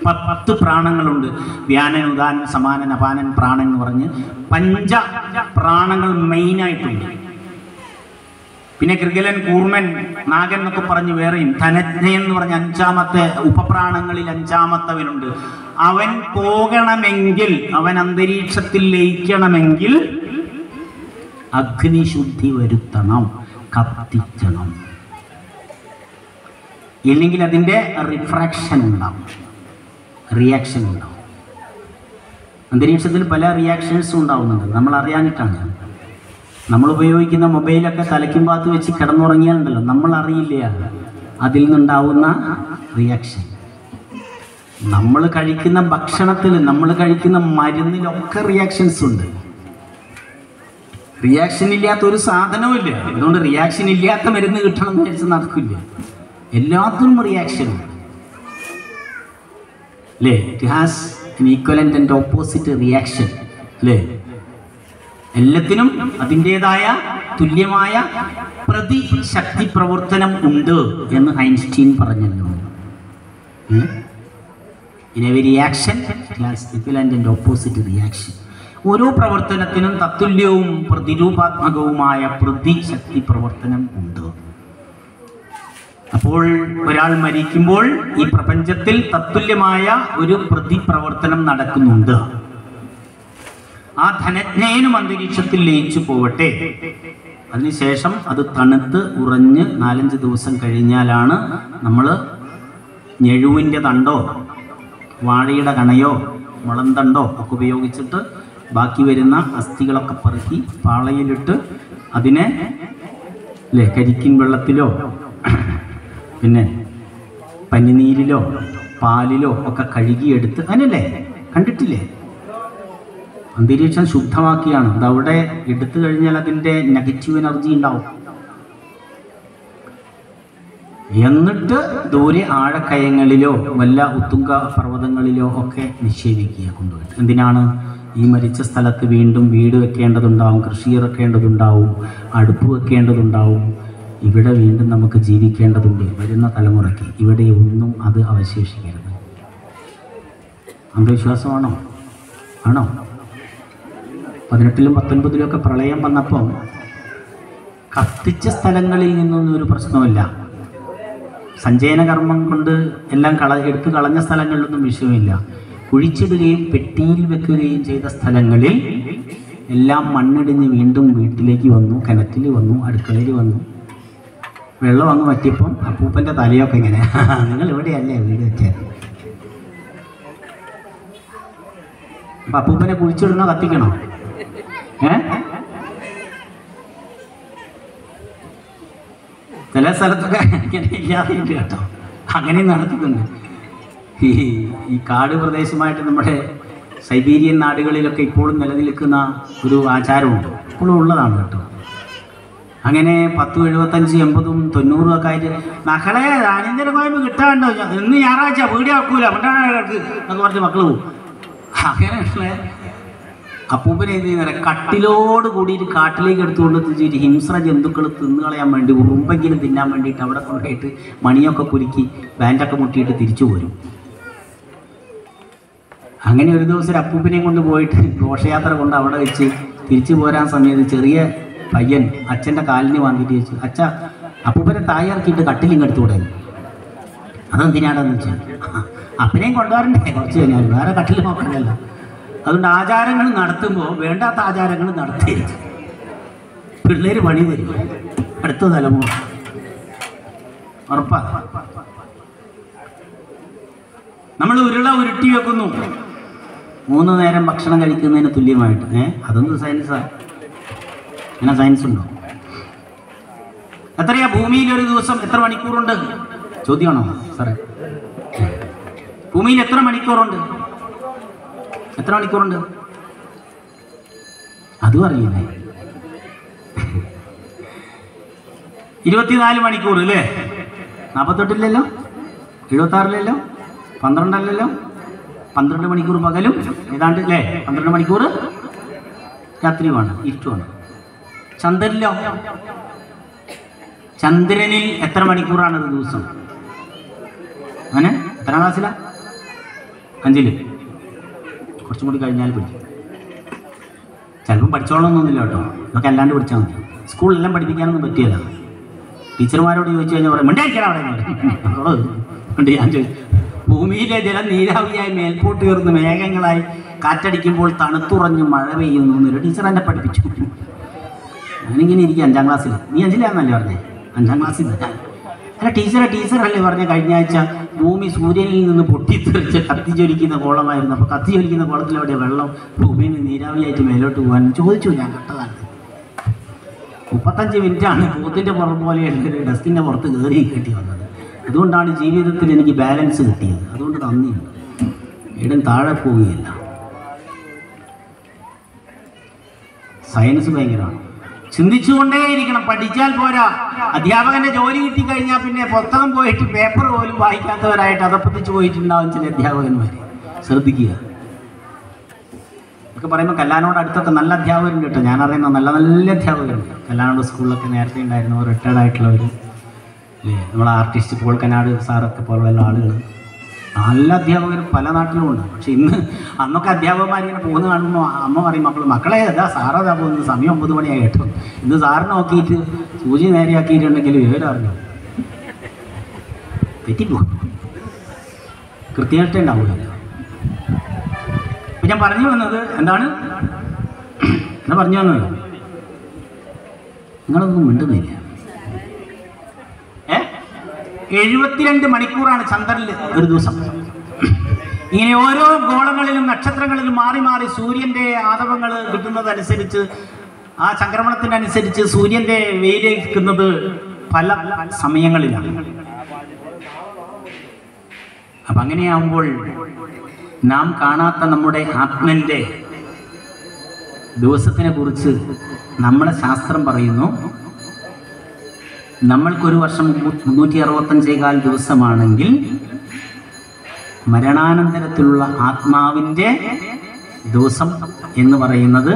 10 പ്രാണങ്ങളുണ്ട്. വ്യാനൻ, ഉദാനൻ, സമാനൻ, അപാനൻ, പ്രാണൻ എന്ന് പറഞ്ഞ് 5 പ്രാണങ്ങൾ മെയിനായിട്ടുണ്ട്. പിന്നെ കൃഗലൻ, കൂർമൻ, നാഗൻ എന്നൊക്കെ പറഞ്ഞ് വേറെയും, ധനജ്ഞൻ എന്ന് പറഞ്ഞ 5ാമത്തെ ഉപപ്രാണങ്ങളിൽ 5ാമത്തവനുണ്ട്. അവൻ പോകണമെങ്കിൽ, അവൻ അന്തരീക്ഷത്തിൽ ലയിക്കണമെങ്കിൽ അഗ്നിശുദ്ധി വരുത്തണം, കത്തിക്കണം. ഇല്ലെങ്കിൽ അതിൻ്റെ റിഫ്രാക്ഷൻ ഉണ്ടാവും, റിയാക്ഷൻ ഉണ്ടാവും. അന്തരീക്ഷത്തിൽ പല റിയാക്ഷൻസും ഉണ്ടാവുന്നുണ്ട്, നമ്മൾ അറിയാനിട്ടാണ്. നമ്മൾ ഉപയോഗിക്കുന്ന മൊബൈലൊക്കെ തലയ്ക്കും ഭാഗത്ത് വെച്ച് കിടന്നുറങ്ങിയാലുണ്ടല്ലോ, നമ്മൾ അറിയില്ല അതിൽ നിന്നുണ്ടാവുന്ന റിയാക്ഷൻ. നമ്മൾ കഴിക്കുന്ന ഭക്ഷണത്തിൽ, നമ്മൾ കഴിക്കുന്ന മരുന്നിലൊക്കെ റിയാക്ഷൻസ് ഉണ്ട്. റിയാക്ഷൻ ഇല്ലാത്ത ഒരു സാധനവും ഇല്ല. അതുകൊണ്ട് റിയാക്ഷൻ ഇല്ലാത്ത മരുന്ന് കിട്ടണം എന്ന് വിചാരിച്ച് നടക്കില്ല. എല്ലാത്തിനും റിയാക്ഷൻ ഉണ്ട് അല്ലേ? It has an equivalent and opposite reaction അല്ലേ? എല്ലാത്തിനും അതിൻ്റെതായ തുല്യമായ പ്രതിശക്തി പ്രവർത്തനം ഉണ്ട് എന്ന് ഐൻസ്റ്റീൻ പറഞ്ഞല്ലോ. In every reaction it has equivalent and opposite reaction. ഓരോ പ്രവർത്തനത്തിനും തത്തുല്യവും പ്രതിരൂപാത്മകവുമായ പ്രതിശക്തി പ്രവർത്തനം ഉണ്ട്. അപ്പോൾ ഒരാൾ മരിക്കുമ്പോൾ ഈ പ്രപഞ്ചത്തിൽ തത്തുല്യമായ ഒരു പ്രതിപ്രവർത്തനം നടക്കുന്നുണ്ട്. ആ ധനജ്ഞനും അന്തരീക്ഷത്തിൽ ലയിച്ചു പോവട്ടെ, അതിനുശേഷം അത് തണുത്ത് ഉറഞ്ഞ് 4-5 ദിവസം കഴിഞ്ഞാലാണ് നമ്മൾ ഞെഴുവിൻ്റെ തണ്ടോ വാഴയുടെ കണയോ മുളന്തണ്ടോ ഒക്കെ ഉപയോഗിച്ചിട്ട് ബാക്കി വരുന്ന അസ്ഥികളൊക്കെ പെറുക്കി പാളയിലിട്ട് അതിനെ അല്ലേ കരിക്കിൻ വെള്ളത്തിലോ പിന്നെ പനിനീരിലോ പാലിലോ ഒക്കെ കഴുകിയെടുത്ത് അങ്ങനല്ലേ കണ്ടിട്ടില്ലേ? അന്തരീക്ഷം ശുദ്ധമാക്കിയാണ്. അതവിടെ എടുത്തു കഴിഞ്ഞാൽ അതിൻ്റെ നെഗറ്റീവ് എനർജി ഉണ്ടാവും. എന്നിട്ട് ദൂരെ ആഴക്കയങ്ങളിലോ വല്ല ഉത്തുംഗ പർവ്വതങ്ങളിലോ ഒക്കെ നിക്ഷേപിക്കുക കൊണ്ടുപോയിട്ട്. എന്തിനാണ്? ഈ മരിച്ച സ്ഥലത്ത് വീണ്ടും വീട് വെക്കേണ്ടതുണ്ടാവും, കൃഷി ഇറക്കേണ്ടതുണ്ടാവും, അടുപ്പ് വെക്കേണ്ടതുണ്ടാവും. ഇവിടെ വീണ്ടും നമുക്ക് ജീവിക്കേണ്ടതുണ്ട്. വരുന്ന തലമുറയ്ക്ക് ഇവിടെ ഒന്നും അത് അവശേഷിക്കരുത്. അന്ധവിശ്വാസമാണോ? ആണോ? 18-ലും 19-ലും ഒക്കെ പ്രളയം വന്നപ്പം കത്തിച്ച സ്ഥലങ്ങളിൽ നിന്നൊന്നും ഒരു പ്രശ്നമില്ല. സഞ്ചയന കർമ്മം കൊണ്ട് എല്ലാം എടുത്തു കളഞ്ഞ സ്ഥലങ്ങളിലൊന്നും വിഷയമില്ല. കുഴിച്ചിടുകയും പെട്ടിയിൽ വെക്കുകയും ചെയ്ത സ്ഥലങ്ങളിൽ എല്ലാം മണ്ണിടിഞ്ഞ് വീണ്ടും വീട്ടിലേക്ക് വന്നു, കിണറ്റിൽ വന്നു, അടുക്കളയിൽ വന്നു. വെള്ളം അങ്ങ് പറ്റിയപ്പം അപ്പൂപ്പൻ്റെ തലയൊക്കെ ഇങ്ങനെ, നിങ്ങൾ ഇവിടെയല്ലേ വീട് വെച്ചത്? അപ്പം അപ്പൂപ്പനെ കുഴിച്ചിടണോ കത്തിക്കണോ? ചില സ്ഥലത്തൊക്കെ ഇങ്ങനെ ഇല്ലാതെയുണ്ട് കേട്ടോ, അങ്ങനെ നടത്തുന്നുണ്ട്. ഈ കാട് പ്രദേശമായിട്ട് നമ്മുടെ സൈബീരിയൻ നാടുകളിലൊക്കെ ഇപ്പോഴും നിലനിൽക്കുന്ന ഒരു ആചാരമുണ്ട്, ഇപ്പോഴും ഉള്ളതാണ് കേട്ടോ. അങ്ങനെ 10, 75, 80, 90 ഒക്കെ ആയിട്ട് മക്കളെ അനിയന്തിര കോയമ്പ് കിട്ടാണ്ടോ, ഇന്ന് ഞായറാഴ്ച വീഡിയോ ആക്കൂല എന്നൊക്കെ പറഞ്ഞ് മക്കൾ പോകും. അങ്ങനെയുള്ള അപ്പൂപ്പനെ എന്ത് ചെയ്യുന്ന കട്ടിലോട് കൂടിയിട്ട് കാട്ടിലേക്ക് എടുത്തുകൊണ്ട് തിരിച്ചിട്ട് ഹിംസ്ര ജന്തുക്കൾ തിന്നു കളയാൻ വേണ്ടി ഉറുമ്പെങ്കിലും തിന്നാൻ വേണ്ടിയിട്ട് അവിടെ കൊണ്ടുപോയിട്ട് മണിയൊക്കെ കുലുക്കി ബാൻഡൊക്കെ മുട്ടിയിട്ട് തിരിച്ചു പോരും. അങ്ങനെ ഒരു ദിവസം ഒരു അപ്പൂപ്പനെയും കൊണ്ട് പോയിട്ട് ഘോഷയാത്ര കൊണ്ട് അവിടെ വെച്ച് തിരിച്ചു പോരാൻ സമയത്ത് ചെറിയ പയ്യൻ അച്ഛൻ്റെ കാലിന് വാങ്ങിയിട്ട് ചോദിച്ചു, അച്ഛ അപ്പൂപ്പനെ തായിറക്കിയിട്ട് കട്ടിലിങ് എടുത്തുകൂടെ? അതെന്തിനാണെന്ന് വെച്ചാൽ അപ്പനെയും കൊണ്ടുവരണ്ടേ കുറച്ച് കഴിഞ്ഞാൽ, വേറെ കട്ടിൽ നോക്കണ്ടല്ലോ. അതുകൊണ്ട് ആചാരങ്ങൾ നടത്തുമ്പോൾ വേണ്ടാത്ത ആചാരങ്ങൾ നടത്തരുത്. പിള്ളേർ പണി തരും അടുത്ത തലമുറ, ഉറപ്പാ. നമ്മൾ ഉരുട്ടി വെക്കുന്നു 3 നേരം ഭക്ഷണം കഴിക്കുന്നതിന് തുല്യമായിട്ട്. അതൊന്നും സയൻസാണ്? അങ്ങനെ സയൻസ് ഉണ്ടോ? എത്രയാ ഭൂമിയിൽ ഒരു ദിവസം എത്ര മണിക്കൂറുണ്ട്? ചോദ്യമാണോ സാറേ? ഭൂമിയിൽ എത്ര മണിക്കൂറുണ്ട്? എത്ര മണിക്കൂറുണ്ട്? അതും അറിയില്ലേ? 24 മണിക്കൂർ അല്ലേ? 48 76 12 12 മണിക്കൂർ പകലും ഏതാണ്ട് അല്ലേ? 12 മണിക്കൂർ രാത്രിയുമാണ്, ഇരുട്ടുമാണ്. ചന്ദ്രനിലോ? ചന്ദ്രനിൽ എത്ര മണിക്കൂറാണത് ദിവസം? അങ്ങനെ എത്രാം ക്ലാസ്സിലാ? 5-ല്. കുറച്ചും കൂടി കഴിഞ്ഞാൽ പഠിക്കും. ചിലപ്പം പഠിച്ചോളണമെന്നൊന്നുമില്ല കേട്ടോ, ഇതൊക്കെ അല്ലാണ്ട് പഠിച്ചാൽ മതി. സ്കൂളിലെല്ലാം പഠിപ്പിക്കാനൊന്നും പറ്റിയല്ല. ടീച്ചർമാരോട് ചോദിച്ചു കഴിഞ്ഞാൽ പറയും മിണ്ടായിരിക്കണം അവിടെ ഉണ്ട്. ഞാൻ ചോദിച്ചു, ഭൂമിയിലെ ജലം നീരാവിയായി മേൽപോട്ട് ഉയർന്ന് മേഘങ്ങളായി കാറ്റടിക്കുമ്പോൾ തണുത്തുറഞ്ഞ് മഴ പെയ്യുന്നു എന്നൊരു ടീച്ചർ എന്നെ പഠിപ്പിച്ചു. ഞാനിങ്ങനെ ഇരിക്കുക 5-ാം ക്ലാസ്സിൽ. നീ 5-ലാന്നല്ലേ പറഞ്ഞേ? 5-ാം ക്ലാസ്സിൽ. അല്ല ടീച്ചറല്ലേ പറഞ്ഞ കഴിഞ്ഞ ആഴ്ച ഭൂമി സൂര്യനിൽ നിന്ന് പൊട്ടിത്തെറിച്ച് കത്തിജ്വലിക്കുന്ന കോളമായിരുന്നു. അപ്പോൾ കത്തിജ്വലിക്കുന്ന കോളത്തിലെവിടെ വെള്ളം ഭൂമിയിൽ നിന്ന് നീരാവിയായിട്ട് മേലോട്ട് പോകാൻ ചോദിച്ചു. ഞാൻ കണ്ടതാണ്. 35 മിനിറ്റാണ് പോത്തിൻ്റെ പുറം പോലെ ഡസ്റ്റിൻ്റെ പുറത്ത് കയറി കെട്ടി വന്നത്. അതുകൊണ്ടാണ് ജീവിതത്തിൽ എനിക്ക് ബാലൻസ് കിട്ടിയത്. അതുകൊണ്ട് നന്ദിയുണ്ട്. എവിടെയും താഴെ പോവുകയില്ല. സയൻസ് ഭയങ്കരമാണ്. ചിന്തിച്ചുകൊണ്ടേയിരിക്കണം. പഠിച്ചാൽ പോരാ. അധ്യാപകന്റെ ജോലി കിട്ടിക്കഴിഞ്ഞാൽ പിന്നെ പുസ്തകം പോയിട്ട് പേപ്പർ പോലും വായിക്കാത്തവരായിട്ട് അതപ്പത്തിച്ച് പോയിട്ടുണ്ടാവും ചില അധ്യാപകന്മാർ. ശ്രദ്ധിക്കുക. ഒക്കെ പറയുമ്പോൾ കല്ലാനോട് അടുത്തൊക്കെ നല്ല അധ്യാപകരുണ്ട് കേട്ടോ. ഞാനറിയുന്ന നല്ല നല്ല അധ്യാപകരുണ്ട്. കല്ലാനോട് സ്കൂളിലൊക്കെ നേരത്തെ ഉണ്ടായിരുന്നവർ, റിട്ടയർഡ് ആയിട്ടുള്ളവർ, അല്ലേ, നമ്മളെ ആർട്ടിസ്റ്റ് പോൾ കനാട് സാറൊക്കെ പോലുള്ള ആളുകൾ, നല്ല അധ്യാപകർ പല നാട്ടിലും ഉണ്ട്. പക്ഷെ അന്നൊക്കെ അധ്യാപകന്മാരിങ്ങനെ പോകുന്ന കാണുമ്പോൾ അമ്മ പറയും, മക്കളെ അതാ സാറതാ പോകുന്നത്, സമയം 9 മണിയായി കേട്ടോ, ഇന്ന് സാറിനെ നോക്കിയിട്ട് സൂചി നേരെയാക്കിയിട്ടുണ്ടെങ്കിൽ വിവരം അറിഞ്ഞു തെറ്റിപ്പോകും, കൃത്യമായിട്ടേ ഉണ്ടാവില്ല. ഞാൻ പറഞ്ഞു വന്നത് എന്താണ്, എന്നാ പറഞ്ഞു വന്നത്, നിങ്ങളൊന്നും മിണ്ടുന്നില്ല. 72 മണിക്കൂറാണ് ചന്ദ്രനിൽ ഒരു ദിവസം. ഇങ്ങനെ ഓരോ ഗോളങ്ങളിലും നക്ഷത്രങ്ങളിലും മാറി മാറി സൂര്യന്റെ ആതപങ്ങൾ കിട്ടുന്നതനുസരിച്ച്, ആ ചംക്രമണത്തിനനുസരിച്ച് സൂര്യന്റെ വെയിലേക്കുന്നത് പല സമയങ്ങളിലാണ്. അപ്പം അങ്ങനെയാകുമ്പോൾ നാം കാണാത്ത നമ്മുടെ ആത്മന്റെ ദിവസത്തിനെ കുറിച്ച് നമ്മുടെ ശാസ്ത്രം പറയുന്നു, നമ്മൾക്കൊരു വർഷം 365 ദിവസമാണെങ്കിൽ മരണാനന്തരത്തിലുള്ള ആത്മാവിൻ്റെ ദിവസം എന്ന് പറയുന്നത്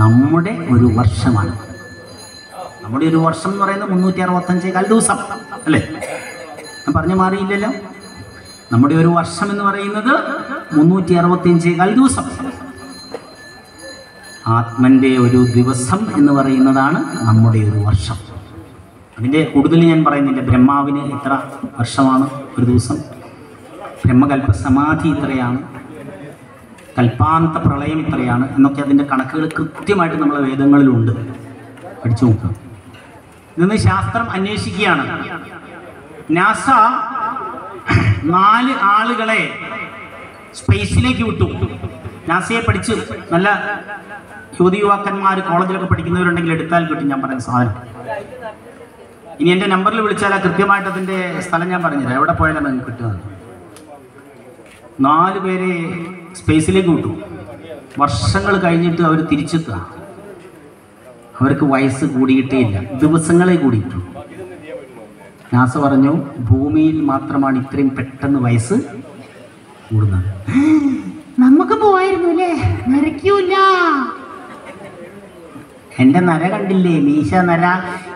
നമ്മുടെ ഒരു വർഷമാണ്. നമ്മുടെ ഒരു വർഷം എന്ന് പറയുന്നത് 365 ദിവസം അല്ലേ? ഞാൻ പറഞ്ഞു മാറിയില്ലല്ലോ. നമ്മുടെ ഒരു വർഷം എന്ന് പറയുന്നത് 365 ദിവസം. ആത്മൻ്റെ ഒരു ദിവസം എന്ന് പറയുന്നതാണ് നമ്മുടെ ഒരു വർഷം. അതിൻ്റെ കൂടുതൽ ഞാൻ പറയുന്നില്ല. ബ്രഹ്മാവിന് എത്ര വർഷമാണ് ഒരു ദിവസം, ബ്രഹ്മകൽപ്പ സമാധി ഇത്രയാണ്, കൽപ്പാന്ത പ്രളയം ഇത്രയാണ് എന്നൊക്കെ അതിൻ്റെ കണക്കുകൾ കൃത്യമായിട്ട് നമ്മളെ വേദങ്ങളിലുണ്ട്. പഠിച്ചു നോക്കുക. ഇതൊന്ന് ശാസ്ത്രം അന്വേഷിക്കുകയാണ്. നാസ 4 ആളുകളെ സ്പേസിലേക്ക് വിട്ടു. നാസയെ പഠിച്ച് നല്ല യുവതിയുവാക്കന്മാർ കോളേജിലൊക്കെ പഠിക്കുന്നവരുണ്ടെങ്കിൽ എടുത്താൽ കിട്ടും ഞാൻ പറയുന്ന സാധനം. ഇനി എൻ്റെ നമ്പറിൽ വിളിച്ചാൽ കൃത്യമായിട്ട് അതിൻ്റെ സ്ഥലം ഞാൻ പറഞ്ഞുതരാം, എവിടെ പോയാലും നിങ്ങൾക്ക് കിട്ടുന്നത്. 4 പേരെ സ്പേസിലേക്ക് വിട്ടു. വർഷങ്ങൾ കഴിഞ്ഞിട്ട് അവർ തിരിച്ചെത്തുക. അവർക്ക് വയസ്സ് കൂടിയിട്ടേ ഇല്ല, ദിവസങ്ങളെ കൂടിയിട്ടു. നാസ പറഞ്ഞു, ഭൂമിയിൽ മാത്രമാണ് ഇത്രയും പെട്ടെന്ന് വയസ്സ് കൂടുന്നത്. നമുക്ക് പോയിരുന്നു അല്ലേ, നരയ്ക്കൂല. എൻ്റെ നര കണ്ടില്ലേ, മീശ നര.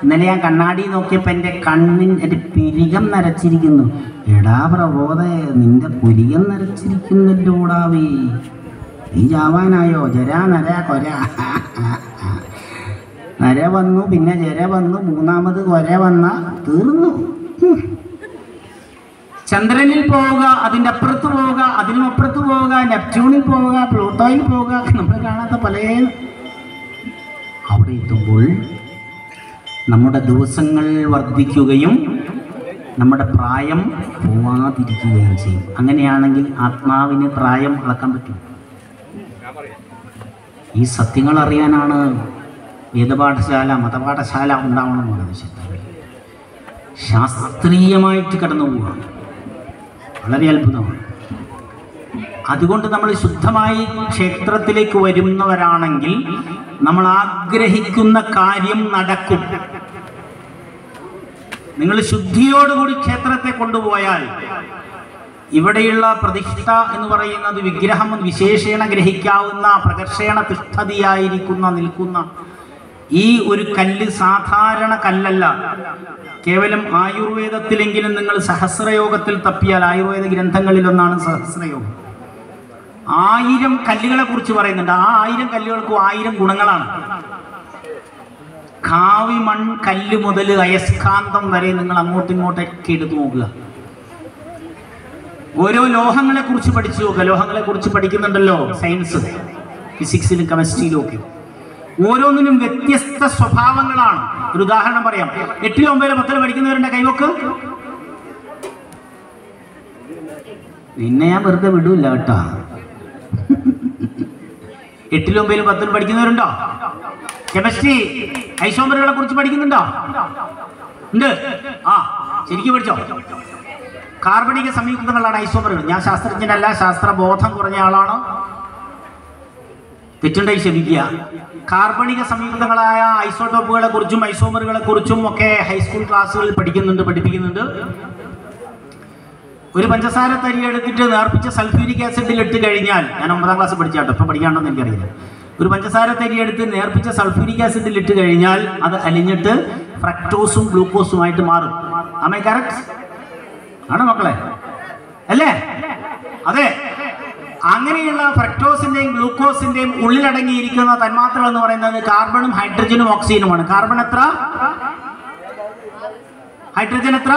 ഇന്നലെ ഞാൻ കണ്ണാടി നോക്കിയപ്പോൾ എൻ്റെ പിരികം നരച്ചിരിക്കുന്നു. എടാ പ്രബോധ, നിന്റെ പുരികം നരച്ചിരിക്കുന്നില്ലോടാവേ, നീ ചാവാനായോ? ജരാ നര കൊര. നര വന്നു, പിന്നെ ജര വന്നു, 3ാമത് കൊര വന്ന തീർന്നു. ചന്ദ്രനിൽ പോവുക, അതിൻ്റെ അപ്പുറത്ത് പോവുക, അതിനും അപ്പുറത്ത് പോവുക, നെപ്റ്റ്യൂണിൽ പോവുക, പ്ലൂട്ടോയിൽ പോവുക, നമ്മൾ കാണാത്ത പല. അവിടെ എത്തുമ്പോൾ നമ്മുടെ ദിവസങ്ങൾ വർദ്ധിക്കുകയും നമ്മുടെ പ്രായം പോവാതിരിക്കുകയും ചെയ്യും. അങ്ങനെയാണെങ്കിൽ ആത്മാവിന് പ്രായം അളക്കാൻ പറ്റും. ഈ സത്യങ്ങൾ അറിയാനാണ് വേദപാഠശാല, മതപാഠശാല ഉണ്ടാവണമെന്നാണ് ശാസ്ത്രീയമായിട്ട് കടന്നു പോവുകയാണ്. വളരെ അത്ഭുതമാണ്. അതുകൊണ്ട് നമ്മൾ ശുദ്ധമായി ക്ഷേത്രത്തിലേക്ക് വരുന്നവരാണെങ്കിൽ നമ്മൾ ആഗ്രഹിക്കുന്ന കാര്യം നടക്കും. നിങ്ങൾ ശുദ്ധിയോടുകൂടി ക്ഷേത്രത്തെ കൊണ്ടുപോയാൽ ഇവിടെയുള്ള പ്രതിഷ്ഠ എന്ന് പറയുന്നത് വിഗ്രഹം വിശേഷേണ ഗ്രഹിക്കാവുന്ന പ്രകർഷേണ തിഷ്ഠതിയായിരിക്കുന്ന നിൽക്കുന്ന ഈ ഒരു കല്ല് സാധാരണ കല്ലല്ല. കേവലം ആയുർവേദത്തിലെങ്കിലും നിങ്ങൾ സഹസ്രയോഗത്തിൽ തപ്പിയാൽ, ആയുർവേദ ഗ്രന്ഥങ്ങളിലൊന്നാണ് സഹസ്രയോഗം. 1000 കല്ലുകളെ കുറിച്ച് പറയുന്നുണ്ട്. ആ 1000 കല്ലുകൾക്കും 1000 ഗുണങ്ങളാണ്. കാവി മൺ കല്ല് മുതൽ അയസ്കാന്തം വരെ നിങ്ങൾ അങ്ങോട്ടും ഇങ്ങോട്ടൊക്കെ എടുത്തു നോക്കുക. ഓരോ ലോഹങ്ങളെ കുറിച്ച് പഠിച്ചു നോക്കുക. ലോഹങ്ങളെ കുറിച്ച് പഠിക്കുന്നുണ്ടല്ലോ സയൻസ്, ഫിസിക്സിലും കെമിസ്ട്രിയിലും ഒക്കെ. ഓരോന്നിനും വ്യത്യസ്ത സ്വഭാവങ്ങളാണ്. ഒരു ഉദാഹരണം പറയാം. 8, 9, 10 പഠിക്കുന്നവരുടെ കൈവക്ക്. നിന്നെ ഞാൻ വെറുതെ വിടൂല്ല കേട്ടോ. 8, 9, 10 പഠിക്കുന്നവരുണ്ടോ? കെമിസ്ട്രി ഐസോമറുകളെ കുറിച്ച് പഠിക്കുന്നുണ്ടോ? ഉണ്ട്. ആ, ശരിക്കും പഠിച്ചോ? കാർബണിക സംയുക്തങ്ങളാണ് ഐസോമറുകൾ. ഞാൻ ശാസ്ത്രജ്ഞനല്ല, ശാസ്ത്രബോധം കുറഞ്ഞ ആളാണ്. തെറ്റുണ്ടായി ക്ഷമിക്കുക. കാർബണിക സംയുക്തങ്ങളായ ഐസോട്ടോപ്പുകളെ കുറിച്ചും ഐസോമറുകളെ കുറിച്ചും ഒക്കെ ഹൈസ്കൂൾ ക്ലാസ്സുകളിൽ പഠിപ്പിക്കുന്നുണ്ട്. ഒരു പഞ്ചസാര തരി എടുത്തിട്ട് നേർപ്പിച്ച സൾഫ്യൂരിക് ആസിഡിൽ ഇട്ട് കഴിഞ്ഞാൽ, ഞാൻ 9ാം ക്ലാസ് പഠിച്ചാട്ടോ, ഇപ്പം പഠിക്കാണ്ടോന്ന് എനിക്കറിയില്ല. ഒരു പഞ്ചസാര തരി എടുത്ത് നേർപ്പിച്ച സൾഫ്യൂരിക് ആസിഡിൽ ഇട്ട് കഴിഞ്ഞാൽ അത് അലിഞ്ഞിട്ട് ഫ്രക്ടോസും ഗ്ലൂക്കോസുമായിട്ട് മാറും. Am I correct? ആണ് മക്കളെ? അല്ലേ? അതെ. അങ്ങനെയുള്ള ഫ്രക്ടോസിന്റെയും ഗ്ലൂക്കോസിന്റെയും ഉള്ളിലടങ്ങിയിരിക്കുന്ന തന്മാത്രകൾ എന്ന് പറയുന്നത് കാർബണും ഹൈഡ്രജനും ഓക്സിജനുമാണ്. കാർബൺ എത്ര? ഹൈഡ്രജൻ എത്ര?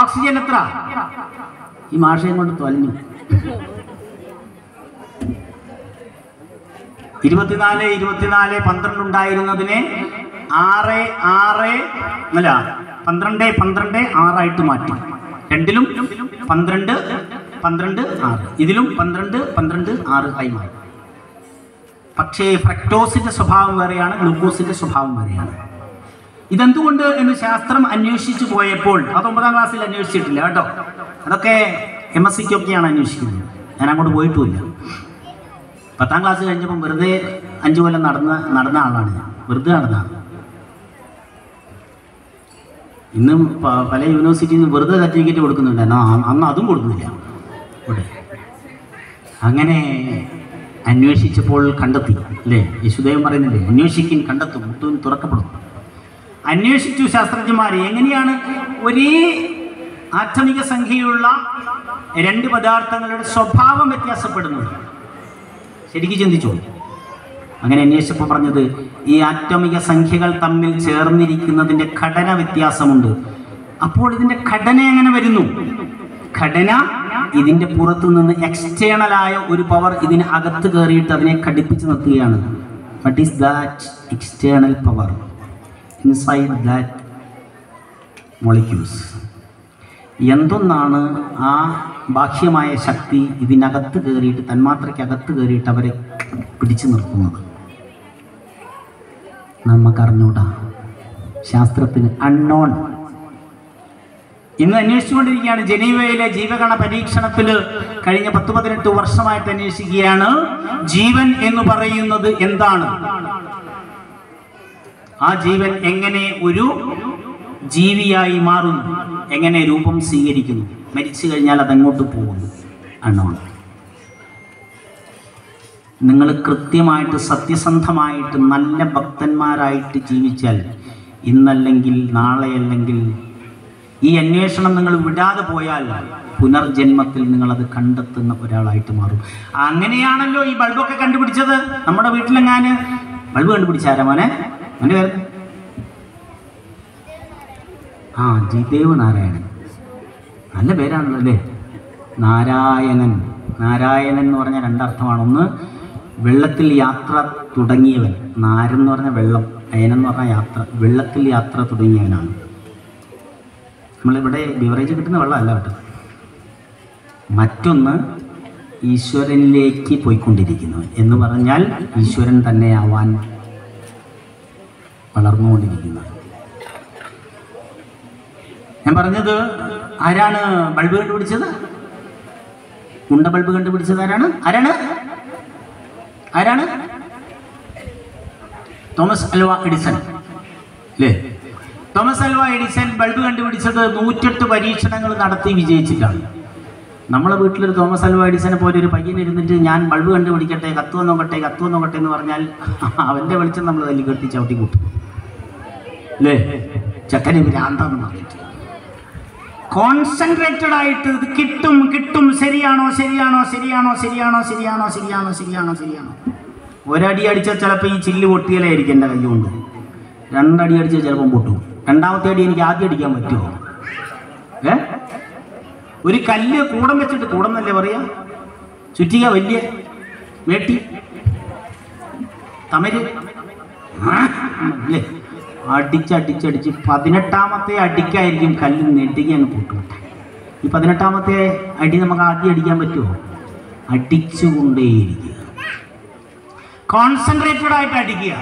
ഓക്സിജൻ എത്ര? ഈ മാഷയും കൊണ്ട് തൊലഞ്ഞു. 24 ഉണ്ടായിരുന്നതിനെ 12 6 മാറ്റി. രണ്ടിലും 12 6, ഇതിലും 12 6 ആയി മാറി. പക്ഷേ ഫ്രക്ടോസിന്റെ സ്വഭാവം വേറെയാണ്, ഗ്ലൂക്കോസിന്റെ സ്വഭാവം വേറെയാണ്. ഇതെന്തുകൊണ്ട് എന്ന് ശാസ്ത്രം അന്വേഷിച്ചു പോയപ്പോൾ, അത് 9ാം ക്ലാസ്സിൽ അന്വേഷിച്ചിട്ടില്ല കേട്ടോ, അതൊക്കെ MSc-ക്കൊക്കെയാണ് അന്വേഷിക്കുന്നത്. ഞാൻ അങ്ങോട്ട് പോയിട്ടുമില്ല. 10ാം ക്ലാസ് കഴിഞ്ഞപ്പം വെറുതെ 5 കൊല്ലം നടന്ന ആളാണ് ഞാൻ. വെറുതെ നടന്നതാണ്. ഇന്നും പല യൂണിവേഴ്സിറ്റിയിൽ നിന്ന് വെറുതെ സർട്ടിഫിക്കറ്റ് കൊടുക്കുന്നുണ്ട്. അന്ന് അതും കൊടുക്കുന്നില്ല ഇവിടെ. അങ്ങനെ അന്വേഷിച്ചപ്പോൾ കണ്ടെത്തി, അല്ലേ? യേശുദേവൻ പറയുന്നില്ലേ, അന്വേഷിക്കും കണ്ടെത്തും, മുട്ടും തുറക്കപ്പെടും. അന്വേഷിച്ചു ശാസ്ത്രജ്ഞന്മാർ എങ്ങനെയാണ് ഒരേ ആറ്റമിക സംഖ്യയുള്ള 2 പദാർത്ഥങ്ങളുടെ സ്വഭാവം വ്യത്യാസപ്പെടുന്നത്. ശരിക്കും ചിന്തിച്ചോളൂ. അങ്ങനെ അന്വേഷിച്ചപ്പോൾ പറഞ്ഞത്, ഈ ആറ്റമിക സംഖ്യകൾ തമ്മിൽ ചേർന്നിരിക്കുന്നതിൻ്റെ ഘടന വ്യത്യാസമുണ്ട്. അപ്പോൾ ഇതിൻ്റെ ഘടന എങ്ങനെ വരുന്നു? ഘടന ഇതിൻ്റെ പുറത്തു നിന്ന് എക്സ്റ്റേണലായ ഒരു പവർ ഇതിന് അകത്ത് കയറിയിട്ട് അതിനെ ഘടിപ്പിച്ച് നിർത്തുകയാണ്. What is that external power inside that molecules? എന്തൊന്നാണ് ആ ബാഹ്യമായ ശക്തി ഇതിനകത്ത് കയറിയിട്ട്, തന്മാത്രയ്ക്കകത്ത് കയറിയിട്ട് അവരെ പിടിച്ചു നിർത്തുന്നത്? നമുക്കറിഞ്ഞൂടാ. ശാസ്ത്രത്തിന് അൺനോൺ. ഇന്ന് അന്വേഷിച്ചുകൊണ്ടിരിക്കുകയാണ്. ജനീവയിലെ ജീവകണ പരീക്ഷണത്തിൽ കഴിഞ്ഞ 10-18 വർഷമായിട്ട് അന്വേഷിക്കുകയാണ്, ജീവൻ എന്ന് പറയുന്നത് എന്താണ്, ആ ജീവൻ എങ്ങനെ ഒരു ജീവിയായി മാറുന്നു, എങ്ങനെ രൂപം സ്വീകരിക്കുന്നു, മരിച്ചു കഴിഞ്ഞാൽ അതെങ്ങോട്ട് പോകുന്നു. അണ്ണോൺ. നിങ്ങൾ കൃത്യമായിട്ട് സത്യസന്ധമായിട്ട് നല്ല ഭക്തന്മാരായിട്ട് ജീവിച്ചാൽ ഇന്നല്ലെങ്കിൽ നാളെയല്ലെങ്കിൽ ഈ അന്വേഷണം നിങ്ങൾ വിടാതെ പോയാൽ പുനർജന്മത്തിൽ നിങ്ങളത് കണ്ടെത്തുന്ന ഒരാളായിട്ട് മാറും. അങ്ങനെയാണല്ലോ ഈ ബൾബൊക്കെ കണ്ടുപിടിച്ചത്. നമ്മുടെ വീട്ടിലെങ്ങാന് ബൾബ് കണ്ടുപിടിച്ചാരാ മോനെ? എൻ്റെ പേര് ജിദേവ് നാരായണൻ. നല്ല പേരാണല്ലോ അല്ലേ? നാരായണൻ. നാരായണൻ എന്ന് പറഞ്ഞാൽ 2 അർത്ഥമാണ്. ഒന്ന്, വെള്ളത്തിൽ യാത്ര തുടങ്ങിയവൻ. നാരെന്ന് പറഞ്ഞാൽ വെള്ളം, അയനെന്ന് പറഞ്ഞാൽ യാത്ര. വെള്ളത്തിൽ യാത്ര തുടങ്ങിയവനാണ്. നമ്മളിവിടെ ബിവറേജ് കിട്ടുന്ന വെള്ളമല്ല കേട്ടോ. മറ്റൊന്ന്, ഈശ്വരനിലേക്ക് പോയിക്കൊണ്ടിരിക്കുന്നവൻ എന്ന് പറഞ്ഞാൽ ഈശ്വരൻ തന്നെയാവാൻ വളർന്നുകൊണ്ടിരിക്കുന്നവൻ. ഞാൻ പറഞ്ഞത്, ആരാണ് ബൾബ് കണ്ടുപിടിച്ചത്? ഉണ്ട ബൾബ് കണ്ടുപിടിച്ചത് ആരാണ്? തോമസ് അൽവ എഡിസൺ അല്ലേ? തോമസ് അൽവ എഡിസൺ ബൾബ് കണ്ടുപിടിച്ചത് 108 പരീക്ഷണങ്ങൾ നടത്തി വിജയിച്ചിട്ടാണ്. നമ്മളെ വീട്ടിലൊരു തോമസ് അൽവ എഡിസനെ പോലെ ഒരു പയ്യനിരുന്നിട്ട് ഞാൻ ബൾബ് കണ്ടുപിടിക്കട്ടെ, കത്തുവ നോക്കട്ടെ എന്ന് പറഞ്ഞാൽ അവൻ്റെ വെളിച്ചം നമ്മൾ തല്ലി കെട്ടി ചവിട്ടി കൂട്ടും അല്ലേ? ചക്കന് ഭ്രാന്താന്ന് പറഞ്ഞിട്ട് കോൺസെൻട്രേറ്റഡ് ആയിട്ട് ഇത് കിട്ടും. ശരിയാണോ? ഒരടി അടിച്ചാൽ ചിലപ്പോൾ ഈ ചില്ല് പൊട്ടിയലായിരിക്കും എൻ്റെ കൈ കൊണ്ട്. 2 അടി അടിച്ചാൽ ചിലപ്പം പൊട്ടും. 2ാമത്തെ അടി എനിക്ക് ആദ്യം അടിക്കാൻ പറ്റുമോ? ഒരു കല്ല് കൂടം വെച്ചിട്ട്, കൂടം എന്നല്ലേ പറയാ, ചുറ്റിക, വലിയ വേട്ടി, തമര് അല്ലേ, അടിച്ചടിച്ച് 18ാമത്തെ അടിക്കായിരിക്കും കല്ല് നെട്ടിക്ക് അങ്ങ് പൊട്ടുവിട്ടെ. ഈ 18ാമത്തെ അടി നമുക്ക് ആദ്യം അടിക്കാൻ പറ്റുമോ? അടിച്ചുകൊണ്ടേയിരിക്കുക, കോൺസെൻട്രേറ്റഡ് ആയിട്ട് അടിക്കുക.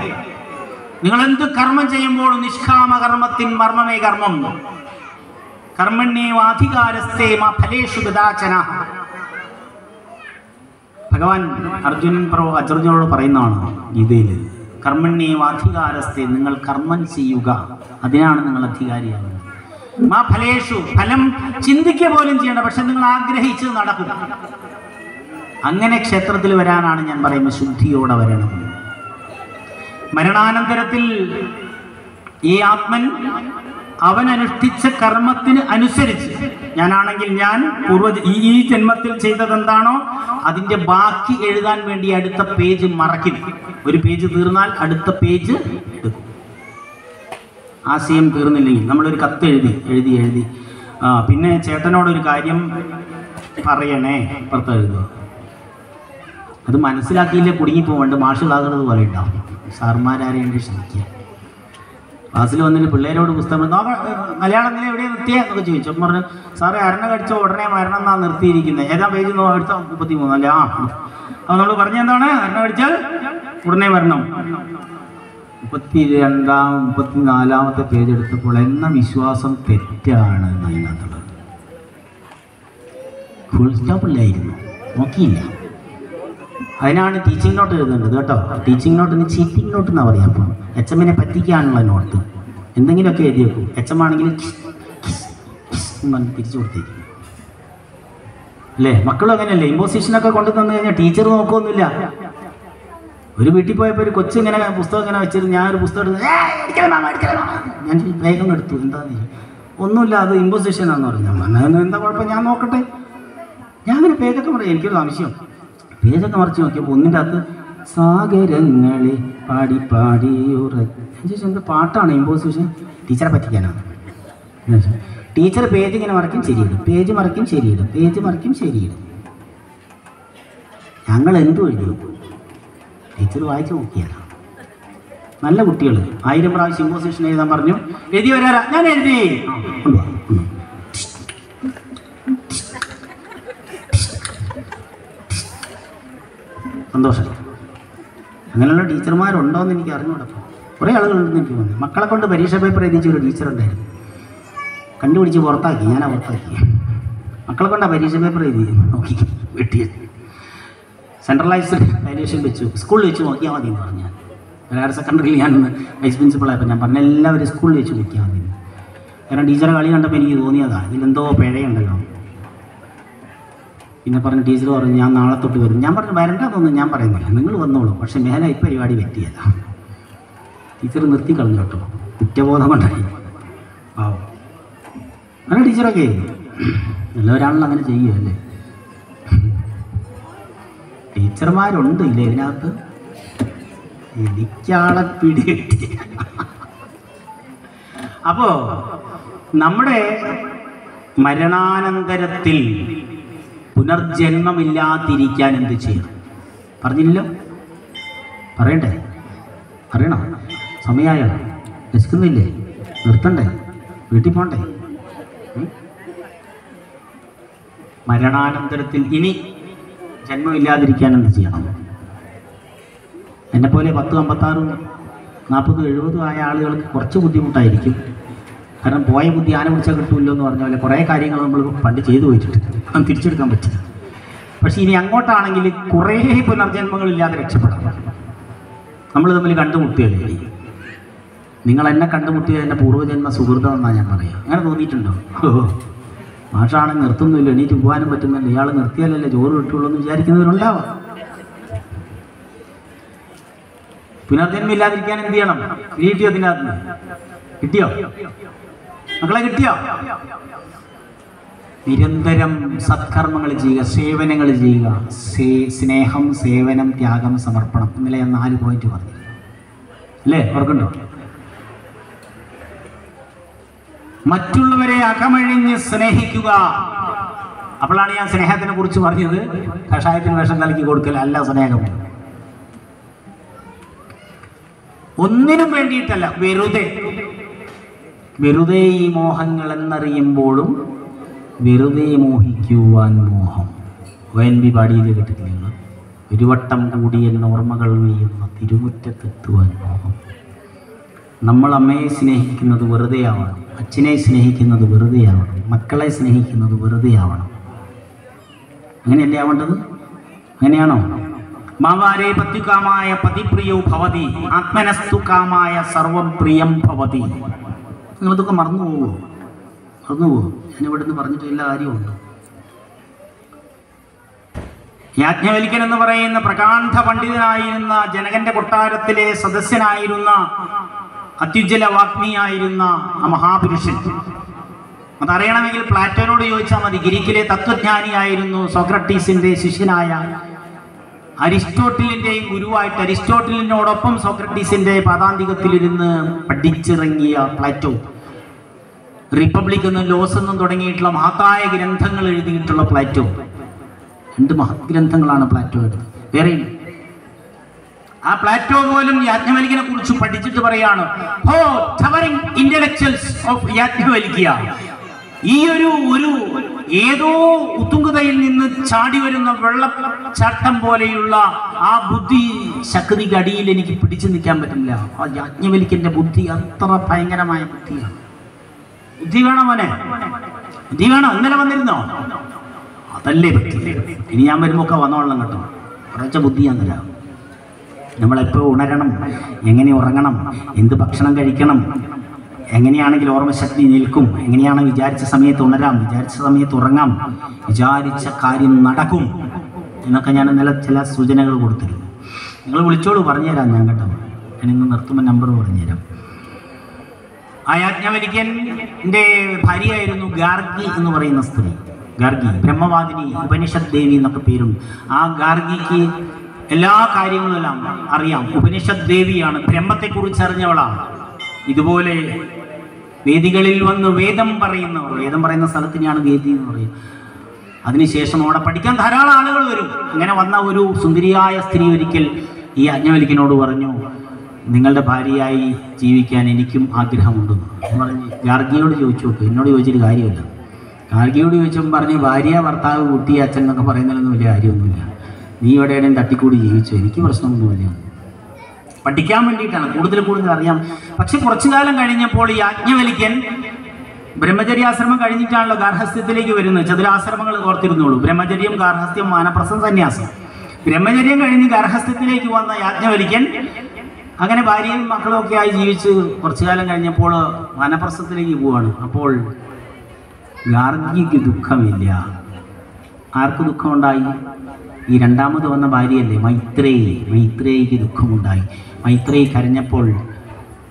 നിങ്ങൾ എന്ത് കർമ്മം ചെയ്യുമ്പോഴും നിഷ്കാമ കർമ്മത്തിൻ മർമ്മമേ കർമ്മം, കർമ്മണ്യേവാധികാരസ്തേ മാ ഫലേഷു കദാചന. ഭഗവാൻ അർജുനനോട് പറയുന്നതാണ് ഗീതയിൽ, കർമ്മണ്യേ വാധികാരസ്ഥേ, നിങ്ങൾ കർമ്മം ചെയ്യുക, അതിനാണ് നിങ്ങൾ അധികാരിയാകുന്നത്. മാ ഫലേഷു, ഫലം ചിന്തിക്കുക പോലും ചെയ്യണം, പക്ഷെ നിങ്ങൾ ആഗ്രഹിച്ച് നടക്കുക. അങ്ങനെ ക്ഷേത്രത്തിൽ വരാനാണ് ഞാൻ പറയുന്നത്, ശുദ്ധിയോടെ വരണം. മരണാനന്തരത്തിൽ ഈ ആത്മൻ അവൻ അനുഷ്ഠിച്ച കർമ്മത്തിന് അനുസരിച്ച്, ഞാനാണെങ്കിൽ ഞാൻ ഈ ജന്മത്തിൽ ചെയ്തതെന്താണോ അതിൻ്റെ ബാക്കി എഴുതാൻ വേണ്ടി അടുത്ത പേജ് മറക്കും. ഒരു പേജ് തീർന്നാൽ അടുത്ത പേജ് എടുക്കും. ആശയം തീർന്നില്ലെങ്കിൽ നമ്മളൊരു കത്ത് എഴുതി പിന്നെ ചേട്ടനോടൊരു കാര്യം പറയണേ പുറത്ത് എഴുതുക. അത് മനസ്സിലാക്കിയില്ലേ കുടുങ്ങിപ്പോകണ്ട്, മാഷുകളാകുന്നത് പോലെ ഉണ്ടാവും. സാർമാരാരെയും ക്ഷമിക്കുക. ക്ലാസ്സിൽ വന്നിട്ട് പിള്ളേരോട് പുസ്തകം മലയാളത്തിൽ എവിടെയാണ് നിർത്തിയ എന്നൊക്കെ ചോദിച്ചു. അപ്പം പറഞ്ഞു, സാറേ അരണ കടിച്ച ഉടനെ മരണം എന്നാണ് നിർത്തിയിരിക്കുന്നത്. ഏതാ പേജ് എടുത്ത 33 അല്ലേ? അപ്പോൾ നമ്മൾ പറഞ്ഞെന്താണ്, അരണ കടിച്ചാൽ ഉടനെ മരണം. 34ാമത്തെ പേജ് എടുത്തപ്പോൾ എന്ന വിശ്വാസം തെറ്റാണ് അതിനകത്തുള്ളത്. ഫുൾ സ്റ്റോപ്പില്ലായിരുന്നു, നോക്കിയില്ല. അതിനാണ് ടീച്ചിങ് നോട്ട് എഴുതേണ്ടത് കേട്ടോ. ടീച്ചിങ് നോട്ടിന് ചീറ്റിംഗ് നോട്ട് എന്നാണ് പറയാം. അപ്പോൾ HM-നെ പറ്റിക്കാനുള്ള നോട്ട് എന്തെങ്കിലുമൊക്കെ എഴുതി വെക്കും. HM ആണെങ്കിൽ തിരിച്ചു കൊടുത്തേക്കും അല്ലേ? മക്കളും അങ്ങനെയല്ലേ, ഇമ്പോസിഷനൊക്കെ കൊണ്ടു തന്നു കഴിഞ്ഞാൽ ടീച്ചർ നോക്കുകയൊന്നുമില്ല. ഒരു വീട്ടിൽ പോയപ്പോൾ ഒരു കൊച്ചിങ്ങനെ പുസ്തകം ഇങ്ങനെ വെച്ചിരുന്നു. ഞാനൊരു പുസ്തകം എടുത്ത് ഞാൻ വേഗം എടുത്തു. എന്താന്ന് ഒന്നുമില്ല, അത് ഇമ്പോസിഷനാന്ന് പറഞ്ഞു. എന്താ കുഴപ്പം, ഞാൻ നോക്കട്ടെ. ഞാൻ അങ്ങനെ പേജൊക്കെ പറയാം, എനിക്കൊരു സംശയം. പേജൊക്കെ മറിച്ച് നോക്കിയപ്പോൾ ഒന്നിൻ്റെ അകത്ത് സാഗരങ്ങളെ പാടി പാടി എന്താ പാട്ടാണ് ഇമ്പോസിഷൻ? ടീച്ചറെ പറ്റിക്കാനാണ്. ടീച്ചർ പേജ് ഇങ്ങനെ മറക്കും ശരിയിടും, പേജ് മറക്കും ശരിയിടും, പേജ് മറക്കും ശരിയിടും. ഞങ്ങൾ എന്തു എഴുതി? ടീച്ചർ വായിച്ചു നോക്കിയാലോ. നല്ല കുട്ടികൾ 1000 പ്രാവശ്യം ഇമ്പോസിഷൻ എഴുതാൻ പറഞ്ഞു. എഴുതി വരാറാ, ഞാൻ എഴുതി കൊണ്ടുപോകാം. സന്തോഷം. അങ്ങനെയുള്ള ടീച്ചർമാരുണ്ടോ എന്ന് എനിക്ക് അറിഞ്ഞുകൂടപ്പോൾ. കുറേ ആളുകളുണ്ടെന്ന് എനിക്ക് തോന്നി. മക്കളെ കൊണ്ട് പരീക്ഷ പേപ്പർ എഴുതിച്ച ഒരു ടീച്ചറുണ്ടായിരുന്നു, കണ്ടുപിടിച്ച് പുറത്താക്കി. ഞാനാ പുറത്താക്കി. മക്കളെ കൊണ്ട് പരീക്ഷ പേപ്പർ എഴുതി നോക്കി വെട്ടിയത്. സെൻട്രലൈസ്ഡ് വാല്യുവേഷൻ വെച്ചു, സ്കൂളിൽ വെച്ച് നോക്കിയാൽ മതി എന്ന് പറഞ്ഞാൽ. ഹയർ സെക്കൻഡറിയിൽ ഞാൻ വൈസ് പ്രിൻസിപ്പളായപ്പോൾ ഞാൻ പറഞ്ഞ എല്ലാവരും സ്കൂളിൽ വെച്ച് നോക്കിയാൽ മതി. കാരണം ടീച്ചറെ കളി കണ്ടപ്പോൾ എനിക്ക് തോന്നിയതാണ് ഇതിലെന്തോ പിഴയുണ്ടല്ലോ. പിന്നെ പറഞ്ഞ് ടീച്ചർ പറഞ്ഞു, ഞാൻ നാളെ തൊട്ട് വരും. ഞാൻ പറഞ്ഞു വരണ്ടെന്നൊന്നും ഞാൻ പറയുന്നില്ല, നിങ്ങൾ വന്നോളൂ, പക്ഷേ മേലെ ഈ പരിപാടി പറ്റിയല്ല. ടീച്ചർ നിർത്തി കളഞ്ഞു കേട്ടോ, കുറ്റബോധം കൊണ്ടായി. പാവം അങ്ങനെ ടീച്ചറൊക്കെ എല്ലാവരാണല്ലോ അങ്ങനെ ചെയ്യുകയല്ലേ. ടീച്ചർമാരുണ്ട് ഇല്ലേ ഇതിനകത്ത്? എനിക്കാളെ പിടികിട്ടി. അപ്പോൾ നമ്മുടെ മരണാനന്തരത്തിൽ പുനർജന്മമില്ലാതിരിക്കാൻ എന്ത് ചെയ്യണം? പറഞ്ഞില്ലല്ലോ, പറയണ്ടേ? അറിയണം. സമയമായോ? രസിക്കുന്നില്ലേ? നിർത്തണ്ടേ? വീട്ടിൽ പോണ്ടേ? മരണാനന്തരത്തിൽ ഇനി ജന്മമില്ലാതിരിക്കാൻ എന്ത് ചെയ്യണം? എന്നെപ്പോലെ 10, 56, 40, 70 ആയ ആളുകൾക്ക് കുറച്ച് ബുദ്ധിമുട്ടായിരിക്കും. കാരണം പോയ ബുദ്ധി ആന പിടിച്ചാൽ കിട്ടുമല്ലോ എന്ന് പറഞ്ഞ പോലെ കുറേ കാര്യങ്ങൾ നമ്മൾ പണ്ട് ചെയ്തു പോയിട്ടുണ്ട്, അത് തിരിച്ചെടുക്കാൻ പറ്റില്ല. പക്ഷേ ഇനി അങ്ങോട്ടാണെങ്കിൽ കുറേ പുനർജന്മങ്ങളില്ലാതെ രക്ഷപ്പെടാം. നമ്മൾ തമ്മിൽ കണ്ടുമുട്ടിയല്ലേ? നിങ്ങൾ എന്നെ കണ്ടുമുട്ടിയത് എൻ്റെ പൂർവ്വജന്മ സുഹൃതം എന്നാണ് ഞാൻ പറയുക. അങ്ങനെ തോന്നിയിട്ടുണ്ടോ? മാഷാണെങ്കിൽ നിർത്തുന്നില്ല, എണീറ്റ് പോകാനും പറ്റുന്നില്ല, ഇയാൾ നിർത്തിയാലല്ലേ ചോറ് കിട്ടുള്ളൂ എന്ന് വിചാരിക്കുന്നവരുണ്ടാവാം. പുനർജന്മം ഇല്ലാതിരിക്കാൻ എന്ത് ചെയ്യണം? കിട്ടിയോ? അതിനകത്ത് കിട്ടിയോ? മക്കളെ കിട്ടിയോ? നിരന്തരം സത്കർമ്മങ്ങൾ ചെയ്യുക, സേവനങ്ങൾ ചെയ്യുക. സ്നേഹം, സേവനം, ത്യാഗം, സമർപ്പണം. ഇന്നലെ ഞാൻ 4 പോയിന്റ് പറഞ്ഞു അല്ലേ? ഓർക്കുണ്ടോ? മറ്റുള്ളവരെ അകമഴിഞ്ഞ് സ്നേഹിക്കുക. അപ്പോഴാണ് ഞാൻ സ്നേഹത്തിനെ കുറിച്ച് പറഞ്ഞത്. കഷായത്തിന് വിഷം നൽകി കൊടുക്കൽ അല്ല സ്നേഹം. ഒന്നിനും വേണ്ടിയിട്ടല്ല, വെറുതെ ഈ മോഹങ്ങൾ എന്നറിയുമ്പോഴും വെറുതെ മോഹിക്കുവാൻ മോഹം. ONV പാടിയിൽ കേട്ടിട്ടില്ല? ഒരു വട്ടം കൂടി എന്ന ഓർമ്മകൾ വീഴുന്ന തിരുമുറ്റത്തെത്തുവാൻ മോഹം. നമ്മൾ അമ്മയെ സ്നേഹിക്കുന്നത് വെറുതെ ആവണം, അച്ഛനെ സ്നേഹിക്കുന്നത് വെറുതെ ആവണം, മക്കളെ സ്നേഹിക്കുന്നത് വെറുതെ ആവണം. അങ്ങനെയല്ലേ ആവേണ്ടത്? അങ്ങനെയാണോ? മാവാരേ പത്യുകാമായ പതിപ്രിയോ ഭവതി ആത്മനസ്തുകാമായ സർവം പ്രിയം ഭവതി. നിങ്ങളിതൊക്കെ മറന്നുപോകുമോ? ഞാൻ ഇവിടുന്ന് പറഞ്ഞിട്ട് എല്ലാ കാര്യമുണ്ട്. യാജ്ഞവൽക്യൻ എന്ന് പറയുന്ന പ്രകാണ്ഡ പണ്ഡിതനായിരുന്ന ജനകന്റെ കൊട്ടാരത്തിലെ സദസ്യനായിരുന്ന അത്യുജ്വല വാഗ്മിയായിരുന്ന ആ മഹാപുരുഷൻ, അതറിയണമെങ്കിൽ പ്ലാറ്റോനോട് ചോദിച്ചാൽ മതി. ഗ്രീക്കിലെ തത്വജ്ഞാനിയായിരുന്നു, സോക്രട്ടീസിന്റെ ശിഷ്യനായ, അരിസ്റ്റോട്ടിലിന്റെയും ഗുരുവായിട്ട് അരിസ്റ്റോട്ടിലിനോടൊപ്പം സോക്രട്ടീസിന്റെ പാദാന്തികത്തിലിരുന്ന് പഠിച്ചിറങ്ങിയ പ്ലാറ്റോ, റിപ്പബ്ലിക് എന്നും ലോസ് എന്നും തുടങ്ങിയിട്ടുള്ള മഹത്തായ ഗ്രന്ഥങ്ങൾ എഴുതിയിട്ടുള്ള പ്ലാറ്റോ. 2 മഹത് ഗ്രന്ഥങ്ങളാണ് പ്ലാറ്റോ എഴുതുന്നത്, വേറെ. ആ പ്ലാറ്റോ പോലും യാജ്ഞവൽക്യനെ കുറിച്ച് പഠിച്ചിട്ട് പറയാണ്, ഹോ ടവറിംഗ് ഇന്റലക്ച്വൽസ് ഓഫ് യാജ്ഞവൽക്യ. ഈ ഒരു ഏതോ ഉത്തുംഗതയിൽ നിന്ന് ചാടി വരുന്ന വെള്ളച്ചാട്ടം പോലെയുള്ള ആ ബുദ്ധി ശക്തിക്ക് അടിയിൽ എനിക്ക് പിടിച്ചു നിൽക്കാൻ പറ്റില്ല. ആ യാജ്ഞവൽക്യന്റെ ബുദ്ധി അത്ര ഭയങ്കരമായ ബുദ്ധിയാണ്. ബുദ്ധി വേണോ മോനെ? ബുദ്ധി വേണോ? ഇന്നലെ വന്നിരുന്നോ? അതല്ലേ പറ്റി. ഇനി ഞാൻ വരുമ്പോ വന്നോളണം കേട്ടോ. കുറച്ച ബുദ്ധി ഞാൻ തരാം. നമ്മളെപ്പോഴും ഉണരണം, എങ്ങനെ ഉറങ്ങണം, എന്ത് ഭക്ഷണം കഴിക്കണം, എങ്ങനെയാണെങ്കിൽ ഓർമ്മശക്തി നിൽക്കും, എങ്ങനെയാണ് വിചാരിച്ച സമയത്ത് ഉണരാം, വിചാരിച്ച സമയത്ത് ഉറങ്ങാം, വിചാരിച്ച കാര്യം നടക്കും എന്നൊക്കെ ഞാൻ ഇന്നലെ ചില സൂചനകൾ കൊടുത്തിരുന്നു. നിങ്ങൾ വിളിച്ചോളൂ, പറഞ്ഞുതരാം ഞാൻ കേട്ടോ. ഞാനിന്ന് നിർത്തുമ്പോൾ നമ്പർ പറഞ്ഞുതരാം. ആ യാജ്ഞവൽക്യന്റെ ഭാര്യയായിരുന്നു ഗാർഗി എന്ന് പറയുന്ന സ്ത്രീ. ഗാർഗി ബ്രഹ്മവാദിനി, ഉപനിഷത്ത് ദേവി എന്നൊക്കെ പേരുണ്ട്. ആ ഗാർഗിക്ക് എല്ലാ കാര്യങ്ങളും എല്ലാം അറിയാം. ഉപനിഷത്ത് ദേവിയാണ്, ബ്രഹ്മത്തെക്കുറിച്ച് അറിഞ്ഞവളാണ്. ഇതുപോലെ വേദികളിൽ വന്ന് വേദം പറയുന്ന സ്ഥലത്തിനെയാണ് വേദി എന്ന് പറയുന്നത്. അതിനുശേഷം അവിടെ പഠിക്കാൻ ധാരാളം ആളുകൾ വരും. അങ്ങനെ വന്ന ഒരു സുന്ദരിയായ സ്ത്രീ ഒരിക്കൽ ഈ യാജ്ഞവൽക്യനോട് പറഞ്ഞു, നിങ്ങളുടെ ഭാര്യയായി ജീവിക്കാൻ എനിക്കും ആഗ്രഹമുണ്ടെന്ന് പറഞ്ഞ് ഗാർഗിയോട് ചോദിച്ചു നോക്കും. എന്നോട് ചോദിച്ചിട്ട് കാര്യമില്ല. ഗാർഗിയോട് ചോദിച്ചപ്പോൾ പറഞ്ഞ്, ഭാര്യ, ഭർത്താവ്, കുട്ടി, അച്ഛൻ എന്നൊക്കെ പറയുന്നതിലൊന്നും വലിയ കാര്യമൊന്നുമില്ല. നീ എവിടെയും തട്ടിക്കൂടി ജീവിച്ചു, എനിക്ക് പ്രശ്നമൊന്നുമില്ല. പഠിക്കാൻ വേണ്ടിയിട്ടാണ്, കൂടുതൽ അറിയാം. പക്ഷെ കുറച്ചു കാലം കഴിഞ്ഞപ്പോൾ ഈ യാജ്ഞവൽക്യൻ ബ്രഹ്മചര്യാശ്രമം കഴിഞ്ഞിട്ടാണല്ലോ ഗാർഹസ്ഥ്യത്തിലേക്ക് വരുന്നത്. ചതുരാശ്രമങ്ങൾ ഓർത്തിരുന്നുള്ളൂ: ബ്രഹ്മചര്യം, ഗാർഹസ്ഥ്യം, വാനപ്രസ്ഥം, സന്യാസം. ബ്രഹ്മചര്യം കഴിഞ്ഞ് ഗാർഹസ്ഥ്യത്തിലേക്ക് വന്ന യാജ്ഞവൽക്യൻ അങ്ങനെ ഭാര്യയും മക്കളും ഒക്കെ ആയി ജീവിച്ച് കുറച്ചു കാലം കഴിഞ്ഞപ്പോൾ വാനപ്രസ്ഥത്തിലേക്ക് പോവാണ്. അപ്പോൾ ഗാർഗിക്ക് ദുഃഖമില്ല. ആർക്ക് ദുഃഖമുണ്ടായി? ഈ രണ്ടാമത് വന്ന ഭാര്യയല്ലേ, മൈത്രേയിക്ക് ദുഃഖമുണ്ടായി. മൈത്രേയി കരഞ്ഞപ്പോൾ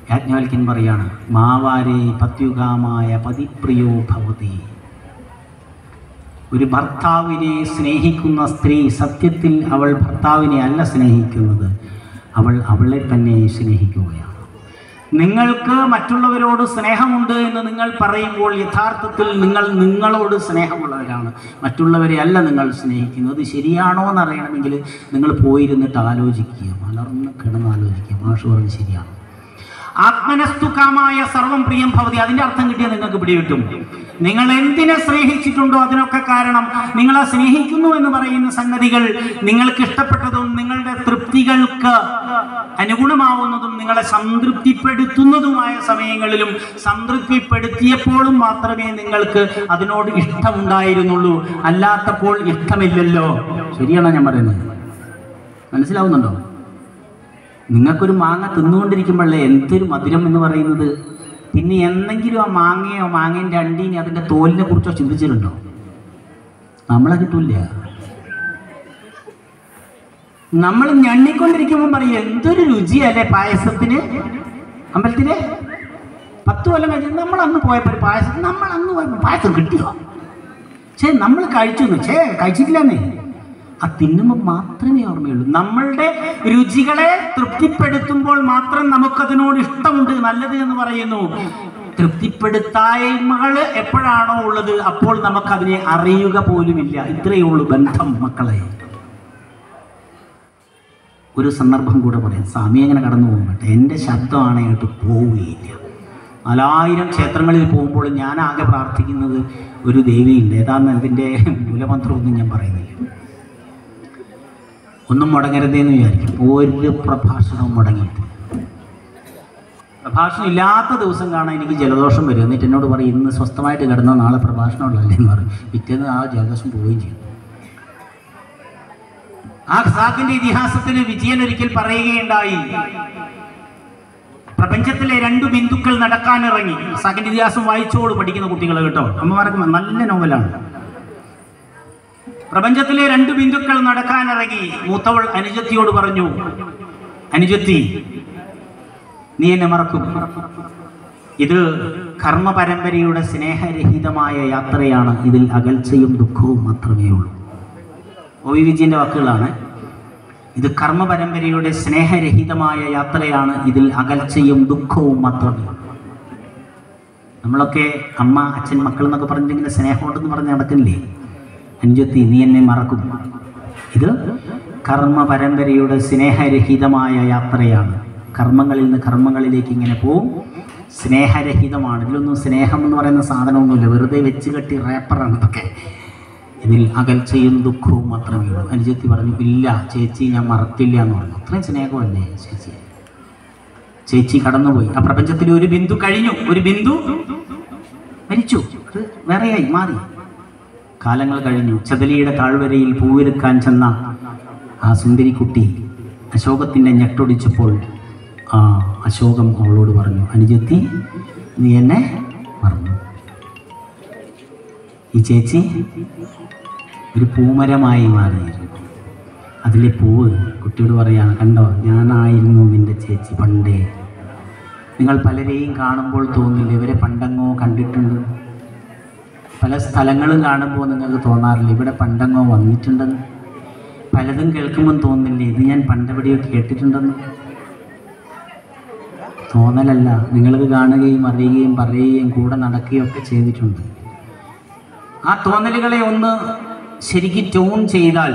യാജ്ഞവൽക്യൻ പറയാണ്, മാവാരേ പത്യുകാമായ പതിപ്രിയോ ഭവതി. ഒരു ഭർത്താവിനെ സ്നേഹിക്കുന്ന സ്ത്രീ സത്യത്തിൽ അവൾ ഭർത്താവിനെ അല്ല സ്നേഹിക്കുന്നത്, അവൾ അവളെ തന്നെ സ്നേഹിക്കുകയാണ്. നിങ്ങൾക്ക് മറ്റുള്ളവരോട് സ്നേഹമുണ്ട് എന്ന് നിങ്ങൾ പറയുമ്പോൾ യഥാർത്ഥത്തിൽ നിങ്ങൾ നിങ്ങളോട് സ്നേഹമുള്ളവരാണ്, മറ്റുള്ളവരെ അല്ല നിങ്ങൾ സ്നേഹിക്കുന്നത്. ശരിയാണോ എന്നറിയണമെങ്കിൽ നിങ്ങൾ പോയിരുന്നിട്ട് ആലോചിക്കുക, മലർന്ന് കിടന്ന് ആലോചിക്കുക. മാഷ് പറഞ്ഞ് ശരിയാണ്. ആത്മനസ്തുകാമായ സർവം പ്രിയം ഭവതി. അതിൻ്റെ അർത്ഥം കിട്ടിയാൽ നിങ്ങൾക്ക് പിടികിട്ടും. നിങ്ങൾ എന്തിനെ സ്നേഹിച്ചിട്ടുണ്ടോ അതിനൊക്കെ കാരണം നിങ്ങളെ സ്നേഹിക്കുന്നു എന്ന് പറയുന്ന സംഗതികൾ നിങ്ങൾക്ക് ഇഷ്ടപ്പെട്ടതും നിങ്ങളുടെ തൃപ്തികൾക്ക് അനുഗുണമാവുന്നതും നിങ്ങളെ സംതൃപ്തിപ്പെടുത്തുന്നതുമായ സമയങ്ങളിലും സംതൃപ്തിപ്പെടുത്തിയപ്പോഴും മാത്രമേ നിങ്ങൾക്ക് അതിനോട് ഇഷ്ടമുണ്ടായിരുന്നുള്ളൂ. അല്ലാത്തപ്പോൾ ഇഷ്ടമില്ലല്ലോ. ശരിയാണോ ഞാൻ പറയുന്നത്? മനസ്സിലാവുന്നുണ്ടോ? നിങ്ങൾക്കൊരു മാങ്ങ തിന്നുകൊണ്ടിരിക്കുമ്പോഴല്ലേ എന്തൊരു മധുരം എന്ന് പറയുന്നത്. പിന്നെ എന്തെങ്കിലും ആ മാങ്ങയോ മാങ്ങേൻ്റെ അണ്ടീനെ അതിൻ്റെ തോലിനെ കുറിച്ചോ ചിന്തിച്ചിട്ടുണ്ടോ? നമ്മളെ കിട്ടൂല. നമ്മൾ ഞണ്ണിക്കൊണ്ടിരിക്കുമ്പോൾ പറയും എന്തൊരു രുചിയല്ലേ പായസത്തിന്. അമ്പലത്തില് 10 കൊല്ലം കഴിഞ്ഞ് നമ്മളന്ന് പോയപ്പോൾ പായസം കിട്ടിയോ? നമ്മൾ കഴിച്ചു, കഴിച്ചിട്ടില്ലെന്നേ. ആ തിന്നുമ്പോൾ മാത്രമേ ഓർമ്മയുള്ളൂ. നമ്മളുടെ രുചികളെ തൃപ്തിപ്പെടുത്തുമ്പോൾ മാത്രം നമുക്കതിനോട് ഇഷ്ടമുണ്ട്, നല്ലത് എന്ന് പറയുന്നു. തൃപ്തിപ്പെടുത്തായ്മകൾ എപ്പോഴാണോ ഉള്ളത് അപ്പോൾ നമുക്കതിനെ അറിയുക പോലുമില്ല. ഇത്രയേ ഉള്ളൂ ബന്ധം മക്കളെ. ഒരു സന്ദർഭം കൂടെ പറയാം. സ്വാമി അങ്ങനെ കടന്നു പോകുമ്പോട്ടെ, എൻ്റെ ശബ്ദമാണായിട്ട് പോവുകയില്ല. 4000 ക്ഷേത്രങ്ങളിൽ പോകുമ്പോൾ ഞാൻ ആകെ പ്രാർത്ഥിക്കുന്നത് ഒരു ദേവിയുണ്ട്. ഏതാണെന്ന് അതിൻ്റെ മൂലമന്ത്രമൊന്നും ഞാൻ പറയുന്നില്ല. ഒന്നും മുടങ്ങരുതേന്ന് വിചാരിക്കും. ഒരു പ്രഭാഷണവും മുടങ്ങിയിട്ട്, പ്രഭാഷണം ഇല്ലാത്ത ദിവസം കാണാൻ എനിക്ക് ജലദോഷം വരും. എന്നിട്ട് എന്നോട് പറയും ഇന്ന് സ്വസ്ഥമായിട്ട് കിടന്നോ, നാളെ പ്രഭാഷണമുള്ളല്ലേ എന്ന് പറയും. പിറ്റേന്ന് ആ ജലദോഷം പോവുകയും ചെയ്യും. ആ ഖസാക്കിന്റെ ഇതിഹാസത്തിൽ വിജയൻ ഒരിക്കൽ പറയുകയുണ്ടായി, പ്രപഞ്ചത്തിലെ 2 ബിന്ദുക്കൾ നടക്കാനിറങ്ങി. ഖസാക്കിന്റെ ഇതിഹാസം വായിച്ചോട് പഠിക്കുന്ന കുട്ടികൾ കേട്ടോ, അമ്മമാർക്ക് നല്ല നോവലാണ്. പ്രപഞ്ചത്തിലെ 2 ബിന്ദുക്കൾ നടക്കാനിറങ്ങി. മൂത്തവൾ അനുജത്തിയോട് പറഞ്ഞു, അനുജത്തി നീ എന്നെ മറക്കും. ഇത് കർമ്മ പരമ്പരയുടെ സ്നേഹരഹിതമായ യാത്രയാണ്. ഇതിൽ അകൽച്ചയും ദുഃഖവും മാത്രമേ ഉള്ളൂ. ഒ.വി. വിജയന്റെ വാക്കുകളാണ്. ഇത് കർമ്മ പരമ്പരയുടെ സ്നേഹരഹിതമായ യാത്രയാണ്. ഇതിൽ അകൽച്ചയും ദുഃഖവും മാത്രമേ ഉള്ളൂ. നമ്മളൊക്കെ അമ്മ, അച്ഛൻ, മക്കൾ എന്നൊക്കെ പറഞ്ഞിങ്ങനെ സ്നേഹമുണ്ടെന്ന് പറഞ്ഞ് നടക്കില്ലേ? അനുജത്തി നീ എന്നെ മറക്കും. ഇത് കർമ്മ പരമ്പരയുടെ സ്നേഹരഹിതമായ യാത്രയാണ്. കർമ്മങ്ങളിൽ നിന്ന് കർമ്മങ്ങളിലേക്ക് ഇങ്ങനെ പോവും. സ്നേഹരഹിതമാണ്. ഇതിലൊന്നും സ്നേഹം എന്ന് പറയുന്ന സാധനമൊന്നുമില്ല. വെറുതെ വെച്ച് കെട്ടി റേപ്പറാണ് ഇതൊക്കെ. ഇതിൽ അകൽച്ചയും ദുഃഖവും മാത്രമേ ഉള്ളൂ. അനുജത്തി പറഞ്ഞു, ഇല്ല ചേച്ചി, ഞാൻ മറക്കില്ല എന്ന് പറഞ്ഞു. അത്രയും സ്നേഹമല്ലേ ചേച്ചി? ചേച്ചി കടന്നുപോയി. ആ പ്രപഞ്ചത്തിൽ ഒരു ബിന്ദു കഴിഞ്ഞു. ഒരു ബിന്ദു മരിച്ചു. അത് വേറെയായി മാറി. കാലങ്ങൾ കഴിഞ്ഞു. ചതലിയുടെ താഴ്വരയിൽ പൂവിരുക്കാൻ ചെന്ന ആ സുന്ദരിക്കുട്ടി അശോകത്തിൻ്റെ ഞെട്ടൊടിച്ചപ്പോൾ ആ അശോകം അവളോട് പറഞ്ഞു, അനുജത്തി നീ എന്നെ മറന്നു. ഈ ചേച്ചി ഒരു പൂമരമായി മാറിയിരുന്നു. അതിലെ പൂവ് കുട്ടിയോട് പറയാണ്, കണ്ടോ ഞാനായിരുന്നു നിൻ്റെ ചേച്ചി പണ്ടേ. നിങ്ങൾ പലരെയും കാണുമ്പോൾ തോന്നില്ല ഇവരെ പണ്ടെങ്ങോ കണ്ടിട്ടുണ്ട്. പല സ്ഥലങ്ങളും കാണുമ്പോൾ നിങ്ങൾക്ക് തോന്നാറില്ല ഇവിടെ പണ്ടെങ്ങോ വന്നിട്ടുണ്ടെന്ന്. പലതും കേൾക്കുമ്പോൾ തോന്നില്ലേ ഇത് ഞാൻ പണ്ടെവിടെയോ കേട്ടിട്ടുണ്ടെന്ന്. തോന്നലല്ല, നിങ്ങളത് കാണുകയും അറിയുകയും പറയുകയും കൂടെ നടക്കുകയും ഒക്കെ ചെയ്തിട്ടുണ്ട്. ആ തോന്നലുകളെ ഒന്ന് ശരിക്കും ട്യൂൺ ചെയ്താൽ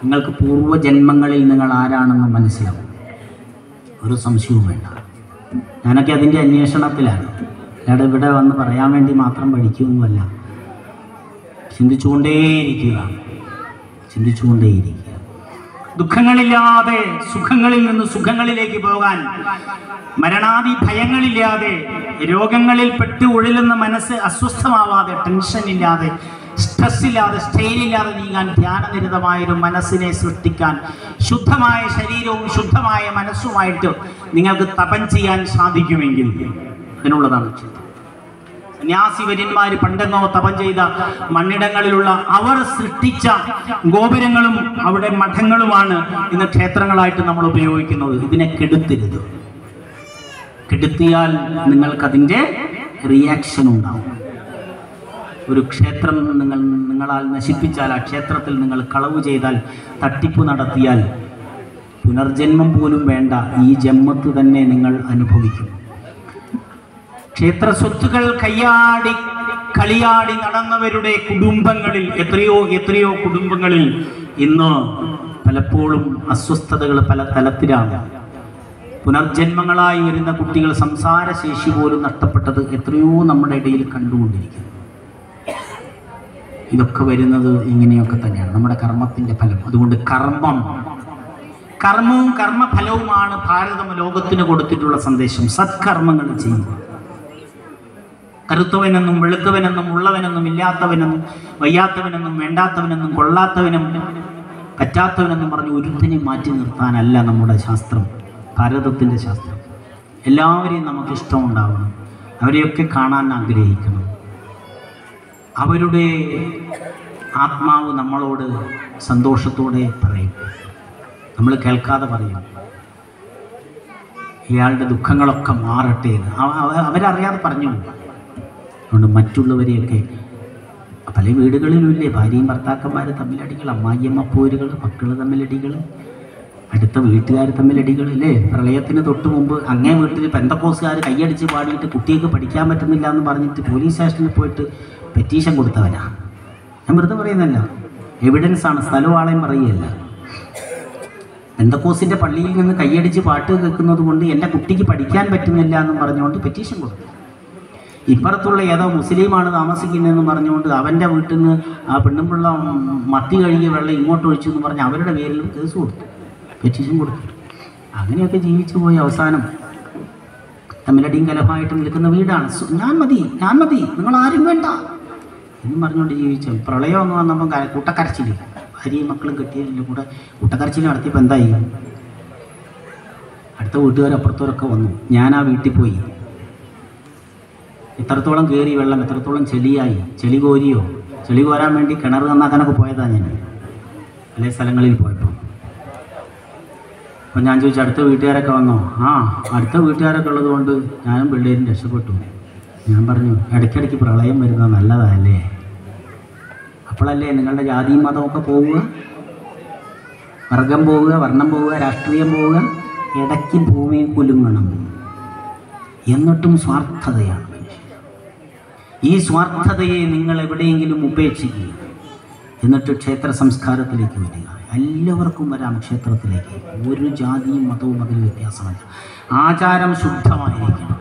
നിങ്ങൾക്ക് പൂർവ്വജന്മങ്ങളിൽ നിങ്ങൾ ആരാണെന്ന് മനസ്സിലാവും. ഒരു സംശയവും വേണ്ട. ഞാനൊക്കെ അതിൻ്റെ അന്വേഷണത്തിലാണ്. അല്ലാതെ ഇവിടെ വന്ന് പറയാൻ വേണ്ടി മാത്രം പഠിക്കുകയൊന്നുമല്ല. ചിന്തിച്ചുകൊണ്ടേയിരിക്കുക. ദുഃഖങ്ങളില്ലാതെ സുഖങ്ങളിൽ നിന്ന് സുഖങ്ങളിലേക്ക് പോകാൻ, മരണാദി ഭയങ്ങളില്ലാതെ, രോഗങ്ങളിൽ പെട്ട് ഉഴലുന്ന മനസ്സ് അസ്വസ്ഥമാവാതെ, ടെൻഷനില്ലാതെ, സ്ട്രെസ്സില്ലാതെ, സ്ട്രെയിനില്ലാതെ നീങ്ങാൻ ധ്യാനനിരതമായൊരു മനസ്സിനെ സൃഷ്ടിക്കാൻ, ശുദ്ധമായ ശരീരവും ശുദ്ധമായ മനസ്സുമായിട്ട് നിങ്ങൾക്ക് തപം ചെയ്യാൻ സാധിക്കുമെങ്കിൽ അതിനുള്ളതാണ് ചിന്ത. സന്യാസിവര്യന്മാർ പണ്ടെന്നോ തപം ചെയ്ത മണ്ണിടങ്ങളിലുള്ള അവർ സൃഷ്ടിച്ച ഗോപുരങ്ങളും അവിടെ മഠങ്ങളുമാണ് ഇന്ന് ക്ഷേത്രങ്ങളായിട്ട് നമ്മൾ ഉപയോഗിക്കുന്നത്. ഇതിനെ കെടുത്തരുത്. കെടുത്തിയാൽ നിങ്ങൾക്കതിൻ്റെ റിയാക്ഷൻ ഉണ്ടാവും. ഒരു ക്ഷേത്രം നിങ്ങളാൽ നശിപ്പിച്ചാൽ, ആ ക്ഷേത്രത്തിൽ നിങ്ങൾ കളവ് ചെയ്താൽ, തട്ടിപ്പ് നടത്തിയാൽ, പുനർജന്മം പോലും വേണ്ട, ഈ ജന്മത്ത് തന്നെ നിങ്ങൾ അനുഭവിക്കും. ക്ഷേത്ര സ്വത്തുക്കൾ കയ്യാടി കളിയാടി നടന്നവരുടെ കുടുംബങ്ങളിൽ എത്രയോ കുടുംബങ്ങളിൽ ഇന്ന് പലപ്പോഴും അസ്വസ്ഥതകൾ പല തലത്തിലാണ്. പുനർജന്മങ്ങളായി വരുന്ന കുട്ടികൾ സംസാരശേഷി പോലും നഷ്ടപ്പെട്ടത് എത്രയോ നമ്മുടെ ഇടയിൽ കണ്ടുകൊണ്ടിരിക്കുന്നു. ഇതൊക്കെ വരുന്നത് ഇങ്ങനെയൊക്കെ തന്നെയാണ്, നമ്മുടെ കർമ്മത്തിൻ്റെ ഫലം. അതുകൊണ്ട് കർമ്മവും കർമ്മഫലവുമാണ് ഭാരതം ലോകത്തിന് കൊടുത്തിട്ടുള്ള സന്ദേശം. സത്കർമ്മങ്ങൾ ചെയ്യുക. കറുത്തവനെന്നും വെളുത്തവനെന്നും ഉള്ളവനെന്നും ഇല്ലാത്തവനെന്നും വയ്യാത്തവനെന്നും വേണ്ടാത്തവനെന്നും കൊള്ളാത്തവനും പറ്റാത്തവനെന്നും പറഞ്ഞ് ഒരുത്തിനെ മാറ്റി നിർത്താനല്ല നമ്മുടെ ശാസ്ത്രം, ഭാരതത്തിൻ്റെ ശാസ്ത്രം. എല്ലാവരെയും നമുക്ക് ഇഷ്ടമുണ്ടാവണം, അവരെയൊക്കെ കാണാൻ ആഗ്രഹിക്കണം. അവരുടെ ആത്മാവ് നമ്മളോട് സന്തോഷത്തോടെ പറയും, നമ്മൾ കേൾക്കാതെ പറയും ഇയാളുടെ ദുഃഖങ്ങളൊക്കെ മാറട്ടെ എന്ന്. അവരറിയാതെ പറഞ്ഞു. അതുകൊണ്ട് മറ്റുള്ളവരെയൊക്കെ, പല വീടുകളിലുമില്ലേ ഭാര്യയും ഭർത്താക്കന്മാർ തമ്മിലടികൾ, അമ്മായിയമ്മ പോരുകൾ, മക്കൾ തമ്മിലടികൾ, അടുത്ത വീട്ടുകാർ തമ്മിലടികൾ അല്ലേ. പ്രളയത്തിന് തൊട്ട് മുമ്പ് അങ്ങേ വീട്ടിൽ പെന്തക്കോസുകാർ കൈയടിച്ച് പാടിയിട്ട് കുട്ടികൾക്ക് പഠിക്കാൻ പറ്റുന്നില്ല എന്ന് പറഞ്ഞിട്ട് പോലീസ് സ്റ്റേഷനിൽ പോയിട്ട് പെറ്റീഷൻ കൊടുത്തവനാ. ഞാൻ വെറുതെ പറയുന്നല്ല, എവിഡൻസാണ്, സ്ഥലവാളയും പറയുകയല്ല. പെന്തക്കോസിൻ്റെ പള്ളിയിൽ നിന്ന് കൈയടിച്ച് പാട്ട് കേൾക്കുന്നത് കൊണ്ട് എൻ്റെ കുട്ടിക്ക് പഠിക്കാൻ പറ്റുന്നില്ല എന്നും പറഞ്ഞുകൊണ്ട് പെറ്റീഷൻ കൊടുത്തു. ഇപ്പുറത്തുള്ള ഏതോ മുസ്ലിമാണ് താമസിക്കുന്നതെന്ന് പറഞ്ഞുകൊണ്ട് അവൻ്റെ വീട്ടിൽ നിന്ന് ആ പെണ്ണുമ്പിള്ള മത്തി കഴുകിയ വെള്ളം ഇങ്ങോട്ട് ഒഴിച്ചു എന്ന് പറഞ്ഞ് അവരുടെ പേരിലും കേസ് കൊടുത്തു, പെറ്റീഷൻ കൊടുത്തു. അങ്ങനെയൊക്കെ ജീവിച്ചു പോയി അവസാനം തമ്മിലടിയും കലഹമായിട്ട് നിൽക്കുന്ന വീടാണ്. ഞാൻ മതി നിങ്ങൾ ആരും വേണ്ട എന്നും പറഞ്ഞുകൊണ്ട് ജീവിച്ചു. പ്രളയം എന്ന് വന്നപ്പോൾ കൂട്ടക്കരച്ചില്ല, ഭാര്യയും മക്കളും കെട്ടിയതിൻ്റെ കൂടെ കൂട്ടക്കരച്ചിൽ നടത്തിയപ്പോൾ എന്തായി? അടുത്ത വീട്ടുകാരപ്പുറത്തോരൊക്കെ വന്നു. ഞാൻ ആ വീട്ടിൽ പോയി. എത്രത്തോളം കയറി വെള്ളം, എത്രത്തോളം ചെളിയായി, ചെളി കോരിയോ, ചെളി കോരാൻ വേണ്ടി കിണർ നന്നാക്കാനൊക്കെ പോയതാണ് ഞാൻ പല സ്ഥലങ്ങളിൽ പോയപ്പോൾ. അപ്പം ഞാൻ ചോദിച്ചു, അടുത്ത വീട്ടുകാരൊക്കെ വന്നോ? അടുത്ത വീട്ടുകാരൊക്കെ ഉള്ളത് കൊണ്ട് ഞാനും പിള്ളേരും രക്ഷപ്പെട്ടു. ഞാൻ പറഞ്ഞു, ഇടയ്ക്കിടയ്ക്ക് പ്രളയം വരുന്നത് നല്ലതല്ലേ? അപ്പോഴല്ലേ നിങ്ങളുടെ ജാതിയും മതമൊക്കെ പോവുക, വർഗം പോവുക, വർണ്ണം പോവുക, രാഷ്ട്രീയം പോവുക. ഇടയ്ക്ക് ഭൂമി കുലുങ്ങണം. എന്നിട്ടും സ്വാർത്ഥതയാണ് മനുഷ്യൻ. ഈ സ്വാർത്ഥതയെ നിങ്ങൾ എവിടെയെങ്കിലും ഉപേക്ഷിക്കുക. എന്നിട്ട് ക്ഷേത്ര സംസ്കാരത്തിലേക്ക് വരിക. എല്ലാവർക്കും വരാം ക്ഷേത്രത്തിലേക്ക്. ഒരു ജാതിയും മതവും അതിൽ വ്യത്യാസമല്ല. ആചാരം ശുദ്ധമായിരിക്കണം.